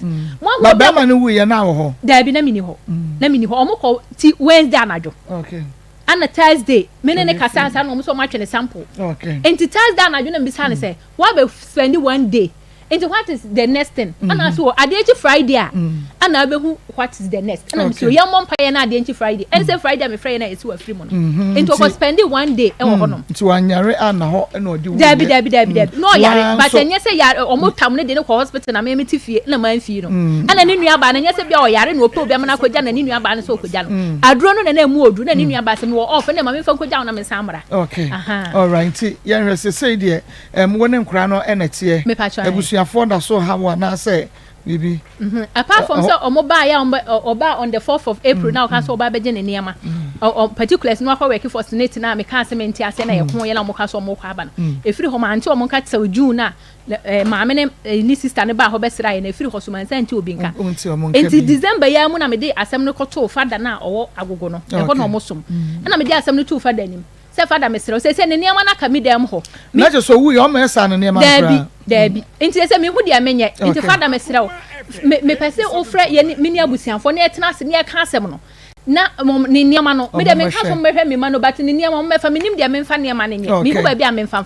B: ba ba ma no wu ye na hɔ
C: da bi na mini hɔ ɔmokɔ ti Wednesday anadwo
B: okay
C: ana Thursday mene ne kasa sa no mo so ma twene sample
B: okay
C: enti Thursday anadwo na mbisa ne say what be spend one day enti what is the next thing ana so adechi Friday ana abehu what is the next ana so ya mom paye na adechi Friday and say Friday me frɛ na esi wa free mo no enti ko spend one day e wo honom
B: enti wanyare ana hɔ na odi wu
C: dabi no yare but enye say yare omo tam ne de ne ko hospital na me meti fie na man fie no ana ne nua ba na enye say bia o yare na opo bia na akogya na ne nua ba na so okogya no aduro no na emu odu na ne nua ba se me wo off na ma me fa nkogya na me samra
B: okay all right yen rese say de wone nkura no enetie abusu abusiafo da so ha wa na say bibi
C: apart from say omoba ya oba on the 4th of April now can so oba beje ne niema particulars no akwa work for senate na me kan cement ase na ye ho ye la mo ka so mo kwa aba no efiri ho ma nti o mo ka tsaw June na maame ne ni sister ne ba ho besra ye na efiri ho so man santi obi nka enti December ya mu na me de asem no koto fada na owo agogo no e ho no mo som na me de asem no tu fada nim se fada me sere se ne niema na ka mi dem ho
B: na je so wu ye o me sa no niema
C: kra Debi enti se me hu dia menye enti fada me sere wo me pese ofre ye me ni abusianfo na etena se ne e ka asem no na ni niema no me de me ka so me hwe me ma no but ni niema me fa me nim dia me mfa niema ne nye me hu ba bia me mfa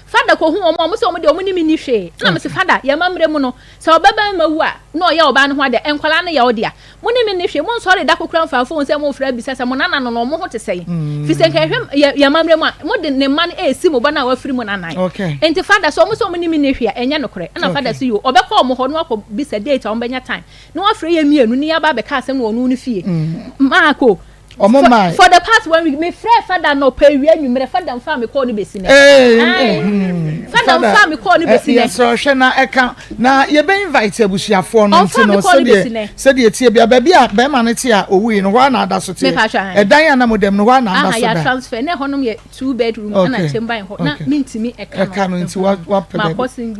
C: fada ko hu o so de o ni mi ni hwe na me se fada ye mamre mu no se obaba ma wu a na o ye oba no ho de enkwala na ye o dia mo ni mi ni hwe mo sorry da kokura mfa fo se mo fra bi se mo nana no mo ho te sei fi se ka hwe ye mamre mu a mo de ne man e si mo ba na wa firi mo nanan enti fada so mo ni mi ni hwe enye no kore na fada so yo obekọ mo ho no akọ bi se date o benya time na wa fra ye mienu ni ya ba be ka asem no onu ni fie Maa Akos for the past when we me frɛ fada no pay wi anwumre fada mfa me call ni besine fada mfa me call ni besine
B: so hwɛ na ɛka na ye be invite abusuafo no nti no se de tie bia ba bia be ma ne tie a owi no hɔ na ada so tie ɛdan ana modem no hɔ na ada so
C: ya transfer na hɔnom ye 2 bedroom ana chamber hɔ na mintimi ɛka
B: no nti wa
C: ma person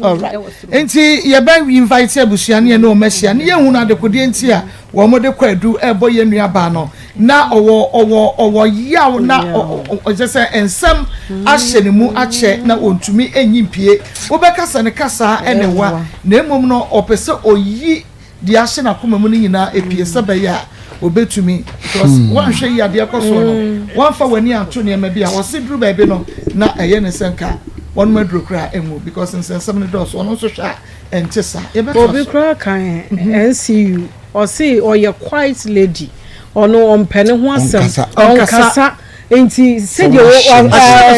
B: nti ye be invite abusua ne no machia ne ye hu na de kodie nti a wo mo de kwadu ɛbɔ ye nua ba no na owo yaw na o je say ensem ahye ne mu ache na ontumi enyimpie wo be kasa ne kasa enewa na emom no opese oyi di ahye na koma mu ni nyina epie sebe ya obetumi because wan hwe ya de akoso no wan fa wani anto ne ma bi a wo se duru ba bi no na eye ne senka won maduro kra emu because nsensem ne do so no so hwa entesa e be
I: obi kra kan NCU or say or you quite lady ono ompene ho asem onkasa enti said you
J: and that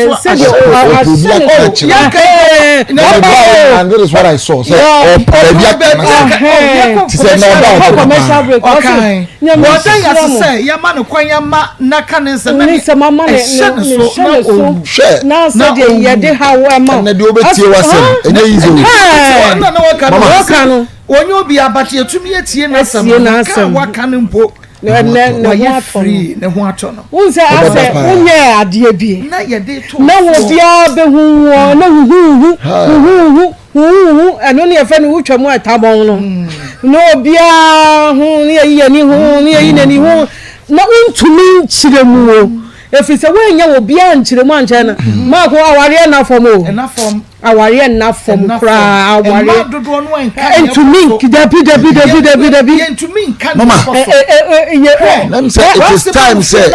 J: is what I saw say
B: commercial break okay what you say ya man kwanya ma na kanense
I: na said you dey how am
J: na de obetie wasem enye easy
B: na waka no onye obi abati etumi etie na asem waka no mpo ne free ne ho ato no
I: unse ase unye ade bi
B: na ye de to
I: na wo bia be hu na hu eno ne efe ne wutwa mu atabon no no bia hu ne yi ni hu ne yi ni hu na untumi nchire mu o efise we nya wo bia nchire mu anche na ma ko aware na fom o
B: na fom
I: aware na fom kra aware
B: dodo no enka
I: entumi dabi
B: entumi nka
J: mama let me say it is time say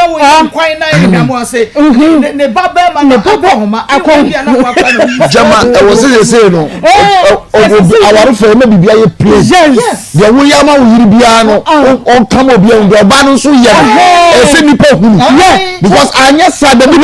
B: kwan na ina mo say ne baba ma ne baba homa akwa na wakwa no
J: jama e wo say no aware fo na bibia ye play
B: yes
J: ye wo ya ma wo yiri bia no on come obi en do ba no so ye e se nipa hunu because anya sa da bi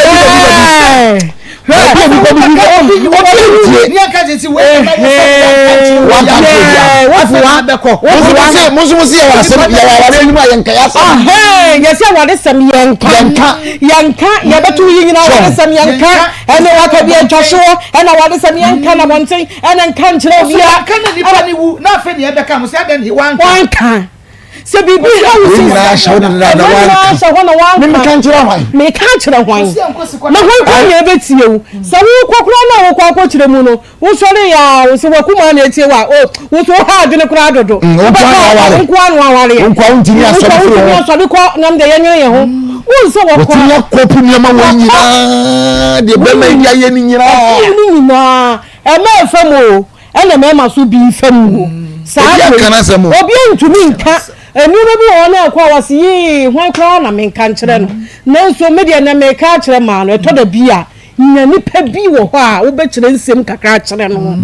I: se bibi how
J: you na show na me can't chira wan
I: na ho kwa ye betie wu se wo kokura na wo kwa kire mu no wo sore ya wo se wakuma na etie wa o wo so ha adwene kura dodo nkwa no aware
J: nkwa untini
I: asobi ko nam de yenye ye ho wo so wo kwa
J: wo kopu niam wo nyina de be ma dia ye ni nyina
I: e ma fam o e na ma so bi fam o sa obi ntumi nka enu no bi wona akwa wase yi hwan kra na menka nkere no nanso media na meka kire ma no to da bia nya nipa bi wo ho a wo be kire nsem kakra kire no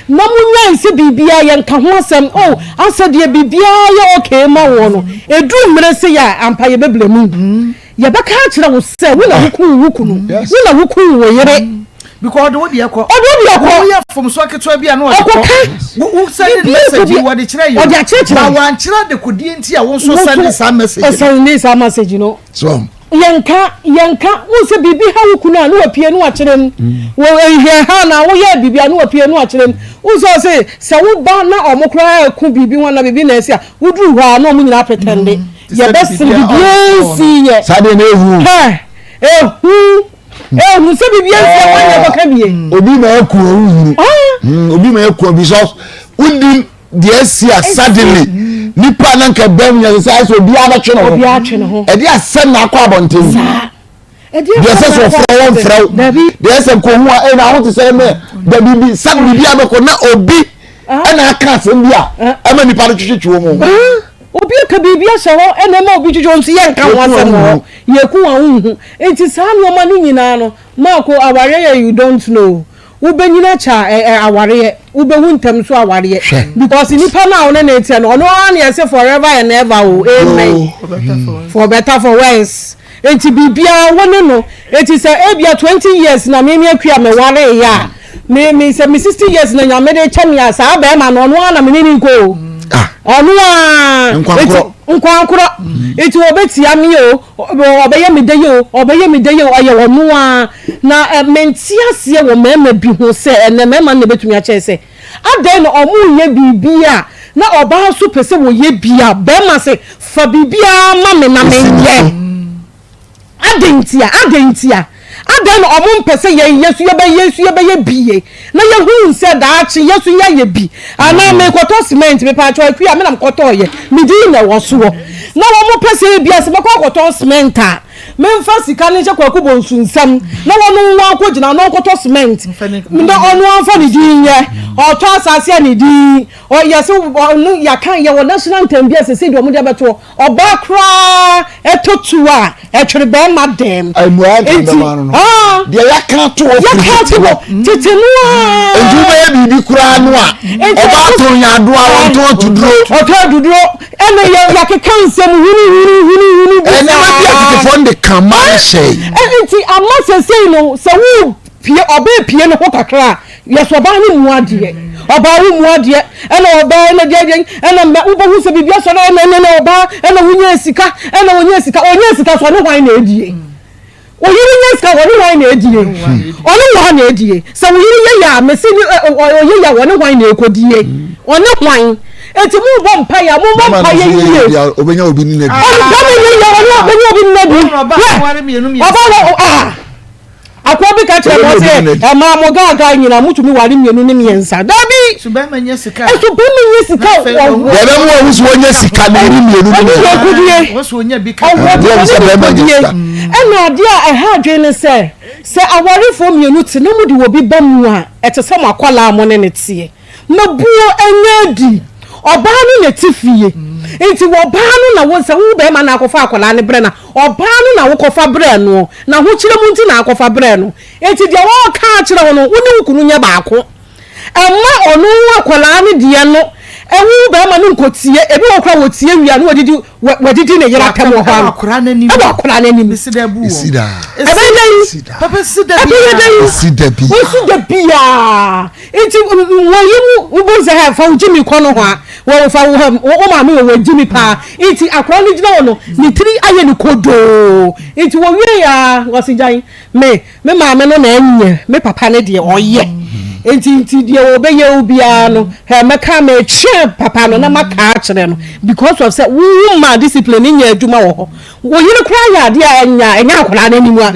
I: na munya nse bibia ye nka ho asem o asade bibia ye okay ma wo no edu mmere se ya ampa ye beble mu ye beka kire wo se wo na wuku no wo na wuku wo yere
B: because the wodi ekọ we from so keto bia na wo send message wo de kire you na wan kire de kodie nti a wo so send some message
I: send this message no
J: so
I: yanka wo se bibi ha wo kunu anu apie no akyerem wo ehia ha na wo ye bibi anu apie no akyerem wo se wo ba na omokra ku bibi ho na bibi na esia wo duru ha na omunyina pretend ye best bibi si ye
J: sade na ehu
I: se bibi esia wanya ko kabie
J: obi ma eku ohuru obi ma eku because udim the esia suddenly nipa na nka bam nya say so obi abatwe no ho e dey asem na akọ abonten e dey so from frau dey asem ko hu a na ho te say me da bibi sad bibi abeko na obi e na aka asem bia e ma nipa no twetwe wo mo
I: obi ka bibi ahye ho e na ma obi twetwe nso ye nka ho asem ho ye ku wa hu enti saa no ma no nyina no ma ko aware you don't know ubenyina cha aware ubehu ntem so aware because nipa na one na etia no ono an yese forever and ever amen for better for worse enti bibia wone no enti say ebia 20 years na me akua me ware ya me say me 60 years na nya me de chamia sa ba ma no ono na me ni ko ono nkwankro eti obetia mi o obeye me dey o aye wono a na mentia se wo mema bi ho se ene mema na betumi a chese adan no omu ye bibia na oba so pese wo ye bia be ma se fa bibia ma me na menye adentia adan no omu pese ye yesu ye be ye bie na ye hu se da achi yesu ye bi ana me koto cement me pa cho akua me na koto ye me di na wo so na wo mo pese bia se me koto cement a me mfa sika ne chekwa ku bonsunsam na wo no wa ko gina no koto cement na onu anfa ni di nye o to asase ni di o yese no ya kan ye wo national anthem bia se se di omo dia beto oba kra etotu a etwere be madam
J: dia ya kan to
I: titinu a
J: enju be bibi kura no a oba to nya do a won to duduro
I: ene ya kekan sem huni
J: ene ma bia to fond Kama say
I: enti amase say no se wo pie oba pie no ho kakra yeso oba ni muadie oba wo muadie ena oba na dia ena me wo bo se bibia so na oba ena wonya sika onya sika so no hwan na edie oyiri nya sika wo no hwan na edie ono hwan na edie se wo yiri ya mesi ni oye ya wo no hwan na ekodie ono hwan eti mu bo mpa ya yiye
J: obenya obi ni na bi
I: obenya obi ni na bi akwa bi ka che mo se ma mo ga nyina mutumi ware mienu ni miensa dabi
B: suba manya sika
J: wo mu wo so wonya sika na ri mienu ni
B: wo so wonya bi ka
I: ena dia ha adwene se awarefo mienu ti na mu di wo bi ba mu a etese mo akwala mo ne tie mabuo enyadi oba no na tifie enti wo ba no na wo se wo be ma na akofa akola ne bre na oba no na wo kofa bre no na ho kire mu nti na akofa bre no enti de wo ka kire wo no wo ne kunu nya baako amma onu akola ne de no ewu be ma no nkotie ebi wo kra wo tie wia no wadidi ne yera tam wo ha
B: akora na nim
I: akora na nim
B: sida bu
J: sida
B: papa sida
I: bia enti wo yimu wo bo se ha fa ujimi kono ho a wo fa wo ma me wo jimi pa enti akora ni gina wo no ni tiri aye ni kodo enti wo wie ya wosijan me ma me no na enye me papa ne de oye enti die wo be ye obia no he meka me che papa no na maka akere no because of say wo ma discipline nya adwuma wo wo yire kra ya de enya akora na nimu a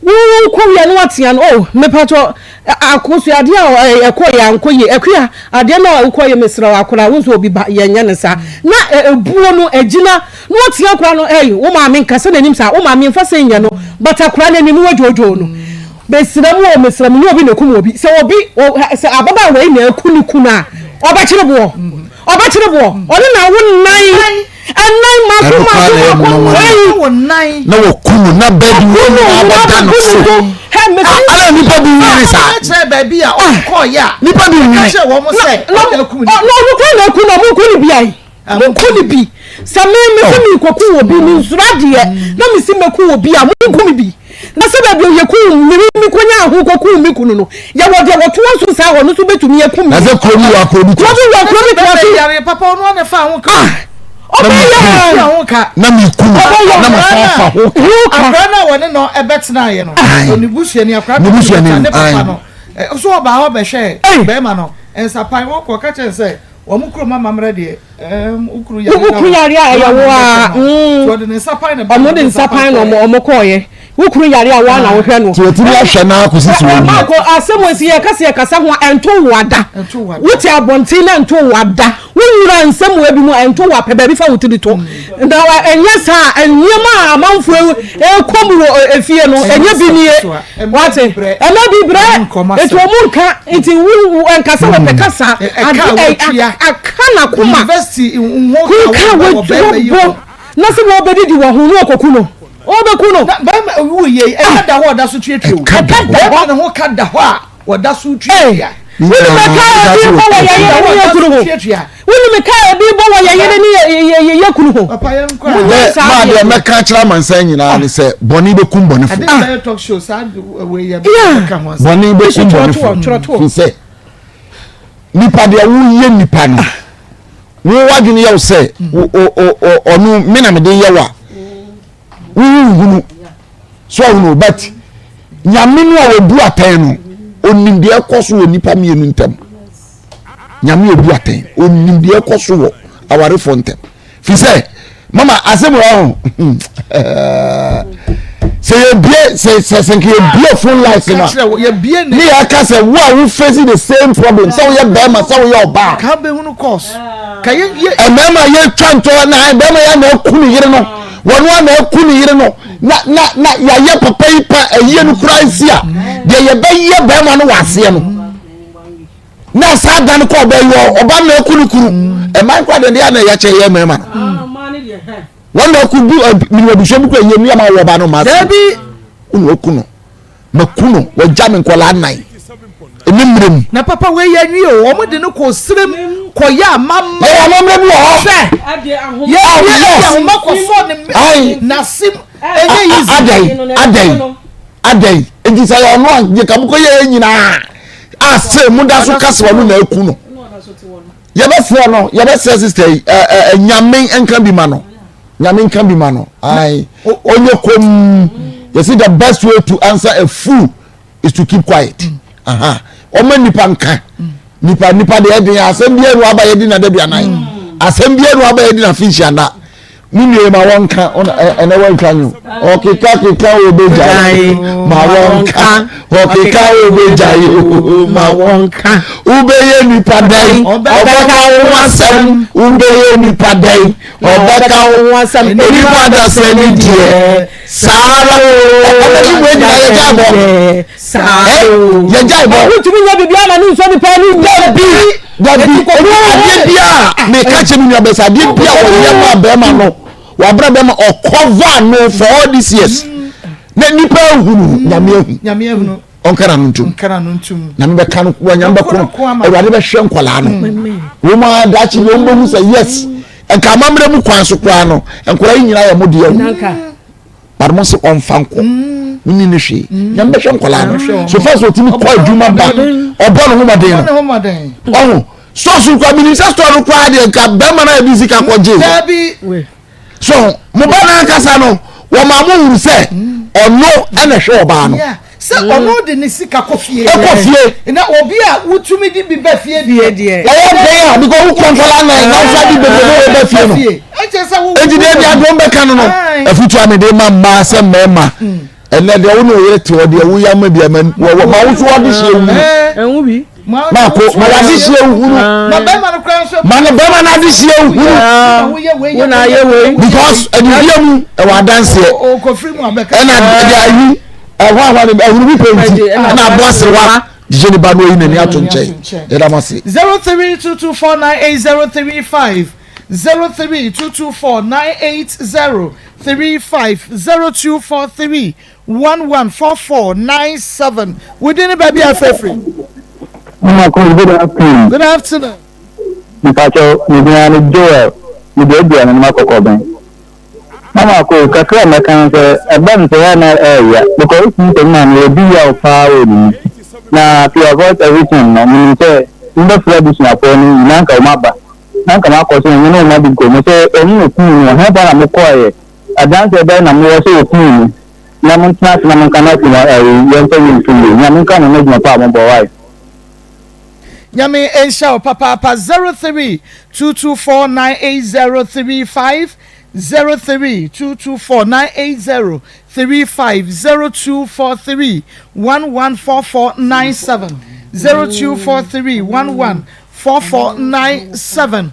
I: wo ko ye no atia no me pato akoso ade a ekoya ankoye akua ade na akoye mesra akora wo so obi ba ye nya ne sa na ebuo no agina no atia akora no wo ma me nkase na nim sa wo ma me mfa se nya no but akora na nimu wajojo no besiramu o mesiramu ni obi nekum obi se obi se ababa we na akunu a obakire bo oni na wo nan ma ko
J: na wo kunu na bedi wo na abada no so ala ni pa bi wiri sa
B: che baby a o ko ya
J: ni pa bi wiri
B: che wo mo se
I: no ko na kunu mo kunu bi ai mo kunu bi se me koku obi ni nsurade na me si meku obi a mo kunu bi na se ba bi ye ku mi konya ahu koku mi kunu no ya wo de wo to so sa ho no so betumi ye ku mi
J: na se kromi wa kromi
B: ko bi wa kromi ko yare papa onu na fa ho ka
J: na me ku na me fa ho
B: akra na woni no ebetena ye no onibusu ni akra ne papa no so oba ho be hwe be ma no ensapan wo ko ka che se wo mukro mama mre de ukru
I: yari ayawo a
B: so de ensapan na
I: omo de ensapan no omo koye ukuru yari a wa na wo hwe no
J: ti mi ahwe na akosisi wo
I: ma ko asemosi ye kasa ho ento wada wuti abonti na ento wada wura nsem wa bi mu ento wa pe ba bi fa wutiri to nda wa enye sa enyema amanfo komuro efie no enye bi nie wate ema bi bre eto mu nka enti wu enkasa wa pe kasa akana kuma
B: university nwo
I: ka na se wo bedi di wo hu no okoku no obekuno
B: ba wu ye e da ho da so tuetue o ba na ho ka da ho a wo da so tuetue
I: wuni me ka bi bo wa ye kuru ho wuni me ka bi bo wa ye ye kuru ho
B: papa ye nkwa
J: ma de me ka kira mansan nyina ne se boni be kum boni fu
B: talk show sa we ye
J: ka ho boni be kum boni fu se nipa de wu ye nipa no wo wadwene ye wo se onu me na me de ye wa hunu so hunu but nyame no a obu atan no onimde ekoso wo nipa mienu ntem nyame obu atan onimde ekoso wo aware fo ntem fi say mama asem wo say ye bie say nke ye bie phone life na
B: ye bie
J: ni aka say wo face the same problem so ye be ma so ye oba
B: ka be hunu course ka ye
J: e mama ye twanto na be ma ya na kunu yire no wonu na akuni yire no na ya ye papa ipa aye no kransi a de ye be ye be ma no wase no na sa dan ko be yo oba na akuni kuru e man kwa de na ya che ye mema no wonu akubu mi obi hwem ko ye mi ama wo ba no ma
B: dabi
J: unu okuno makuno wa jame ko la nan enimrem
B: na papa we ye nwi o omo de no ko srem ko ya mama
J: ya mama bi wo
B: se ya ma ko so ne na sim enye yizi adai enti say ono anje kam ko ye nyina ase mu da so kase wo na aku no ye be fo no ye be sister nyame enka bi ma no nyame enka bi ma no ai onye kom you see the best way to answer a fool is to keep quiet omo nipa nka nipa de eden asem bia no aba yedi na da bia nan asem bia no aba yedi na fishi anda munye ma wonka ene wonka nyu okika obejai ma wonka okika obejai ma wonka ubeye nipa dai obaka wasem ubeye nipa dai obaka wasem nipa da seni die sara o we na ye jabo sara ye jabo
I: wutumi nya bibia na ni so ni pa ni dabi
J: ade bia me ka che mi abesa ade bia wo ye ma be ma no wa bra be ma okova no for all these years na nipa hunu nyame hunu onkara nuntum na me be kan wa nyame be ko ewade be hwe nkola no wo ma da chi wo mbo say yes enka mamre mu kwan so kwa no enkola nyina ya mode yawu parmo se onfanko nini ne hwe nyame be hwe nkola no so fast otimi ko adwuma ba obo no homaden no so kwa minister store kwa de ka be ma na ebi sika ko je so mo ba na kasa no wo ma mo wuru se ono ene hwe oba no
B: se ono de ne sika kofie na obi a wutumi di bi ba fie die
J: o dey a because who control na na di be ba fie no
B: eje se wo
J: eji de dia do be kan no afutu ame de ma se mema ene de wo no ye te o de wo ya ma bia ma wo so wo de hie
I: enwu bi
J: ma ko ma la di hie uhuru
B: na be ma no kran so
J: ma no be ma na di hie uhuru
I: wo na ye we
J: because edibia mu e wa dance
B: o ko free mu abeka
J: ena de ayi ehwa ni ehuru bi penti na boss wa jeni ba no yi na ni ato nche e da masi
B: 0322498035 0322498035 0243114497 within the baby afefri
K: Maa Akos, good afternoon.
B: Good afternoon.
K: Mpacho, ni Joel, ni Debbie na makoko ben. Maa Akos, kakra meka nse eba nse na area because nse man we be ya ofa odi. Na to avoid everything no mean say ndo flood is na poni nanka umaba. na nka ma akɔso no no ma di ko mo sɛ ɔno no kun no ha ba na mo kɔɛ adanse bɛ na mo wɔ sɛ okun no na mo tena na mo kana ti na yɛn tɛ yin tumi na mo nka no na dwuma pa mo bɔ wai
B: Nyame ensha papa 0322498035 0322498035 0243114497 0243114497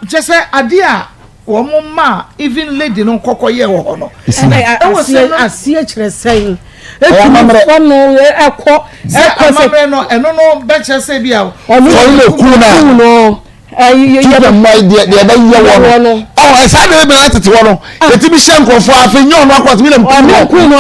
B: just say adia womo ma even lady no kokoye wo ho no
I: asie kire sen etu no ekọ
B: no eno no be kire se bia
J: onu no the my dear the other year one oh I said we be tete one eti bi hye nkofo afi nyo no akwat mi na mpu no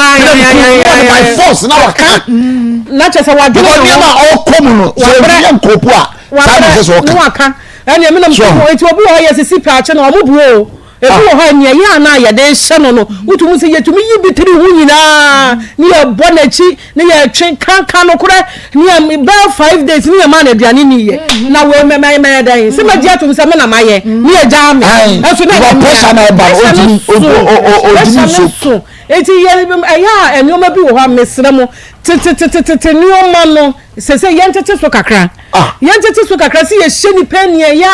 J: by force na waka
I: na chese wa de
J: no ma all come no so bi nkopo a sa na se waka
I: ene mi na mpu eti obi ho yesisi paache na omo buo ebi wo ha nya ya na ya de hye no utumu se yetumi yibitiri hu nyina ni ya bonachi ni ya twen kankan no kure ni ya be 5 days ni ya ma na aduane ni ye na we me dan se ma dia to se me na maye ni ya ja me eso na
J: pressure na ba o
I: so eti ye ya enoma bi wo ha mesre mo tete ni o ma no se yentete so kakra yentete so kakra se ye hye ni pen ye ya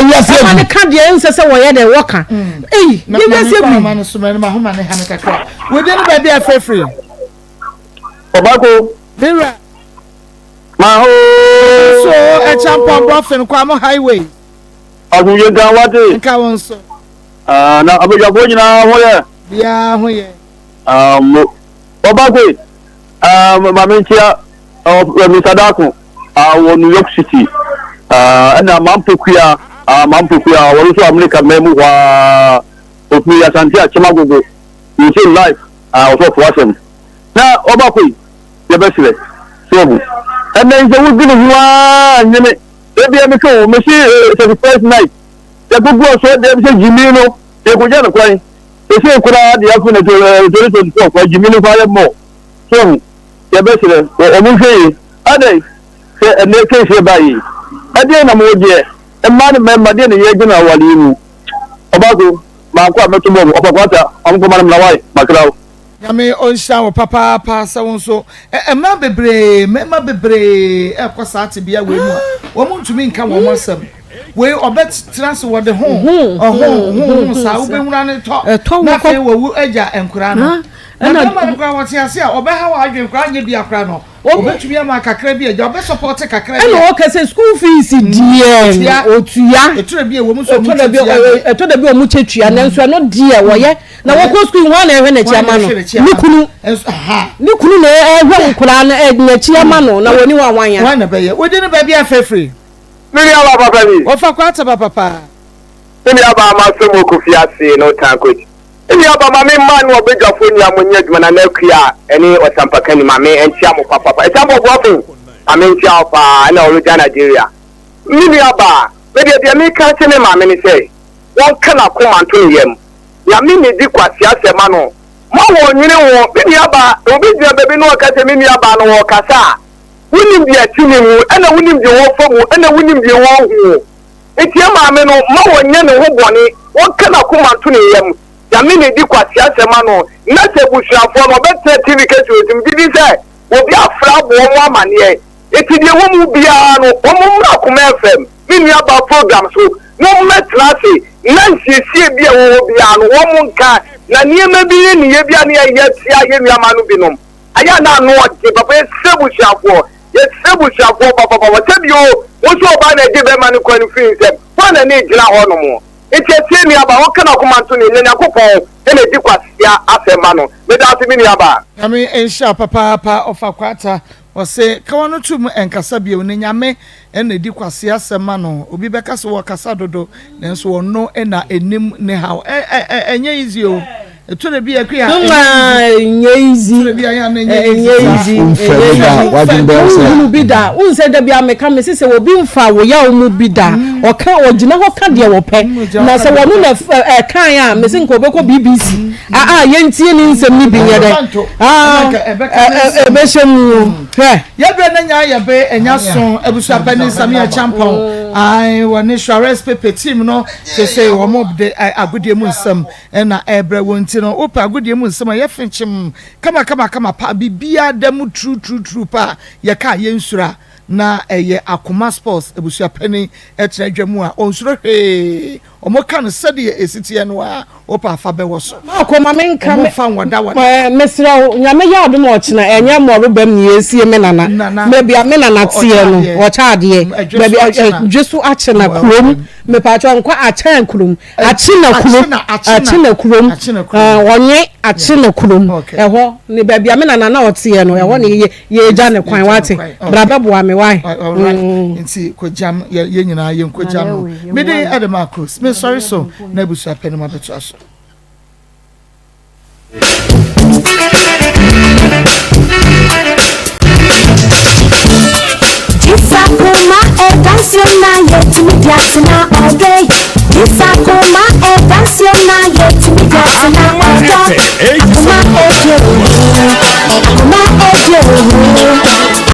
I: ma ne ka de ense se wo ye de woka eh ye be se bi
B: ma no so ma ho ma ne ha ne kakra we bi no ba bi afrefre
K: obako
B: bira
K: ma ho
B: so e champion boffin kwa mo highway
K: azu ye gan wate
B: nka won so
K: na abujafo nyina ho ye
B: bia ho ye
K: obako Mamentia of Misadako, New York City, and a Mampukia, also America Memu, Opia Santia, Chamago, you see life, also for us. Now, Obaki, the best way, so, and then there would be one, maybe I'm sure, Monsieur, the first night, the good girl said, they say Jimino, they could get a coin. They say, could I the alphabet to Jimino fire more? So, the best of the other say a naked by ye. Again, I'm with ye. A man member didn't yet know what you about my quadratum of water. I'm coming my wife, my crowd.
B: Yami on shower papa pass so a man be brave, member be brave, a passati be away. Woman to me come on some. We or bet transfer what the home so we run talk nothing will edge and crana. And I'm going to say, or how I can cry you be a crano. Or bet to be a macacrabia, your best support a cacra.
I: And all can say school fees in dear or to ya. It should be a woman so to the bill much and then so not dear. Why, now what was going on when a chairman? Nikunu, one chairman, now when you are one baby, we didn't baby a fair free.
K: Maybe our papa,
B: what for quarter, papa?
K: Maybe about my sumo coffee, no tank. Any of my man will be a phone when you're an Elkia, any or some Pakani, mammy, and Chamo papa. A time of walking, I mean, Chalpa, and all Nigeria. Miniaba, maybe the American cinema, many say, one cannot come on to him. Yamini Diquas, Yasemano. More, you know, Miniaba, Obia, baby, no Cataminiaba, no Casa. Winning the Atinimu, and a winning the war and a winning the war. It's Yamano, more, you know, what cannot come on to him. Yamini Diquas Yasemano, not a bush from a better TV case with him. Did he say, will be a flab woman here? It is the woman be a woman FM, Miniaba program, so no matter Nancy Sibia will be a woman car, Nania maybe in Yabiania yet, Yamanu Binum. I am not know what Papa Sebucha for. Yes, Sebucha for Papa, whatever you also buy a give them money confuse them. One and eight no more. It's a senior about what can I come on to me and I go for any Diquas after Mano without Miniaba.
B: I mean, and sharp papa of a quarter or say, come on to me and Casabio, Ninyame, and the Diquasia Semano, Ubibecas or Casado, then so no and a nim nehow. And yes, you. It should be a clear
I: easy bida who said that be a mechanic will be far where you will be done or can or Gina can deal with pen. Now, so one of a kind missing Quebec BBC. Yentin in some living yet.
B: yɛbɛ na nya yɛbɛ enya so abusuapani Samia Champon ai woni Shores Pepe team no se say wo mo de agodie mu nsam na ebre wonti no opa agodie mu nsam ye finchim kama pa bibia damu true pa ye ka ye nsura na eye Akoma Sports abusuapani etra dwamu a onsuro he omo kan sede esitie no a opa fa be wo so
I: Akoma menka
B: me fa woda
I: mesra nyame ya odom ochina enye moro bam ni esie me nana maybe me nana tie no wo chaade maybe jesu achina kurom me pa cho nkwa achina kurom achina kurom wonye achina kurom eho ni bia me nana na otie no eho ni ye gya ne kwan wate brabe boa me wai
B: nti ko jam ye nyina ye ko jam me dey Maa Akos me sorry so na busu apeni ma beto aso
G: Akoma e dansi na ye timi biatina oge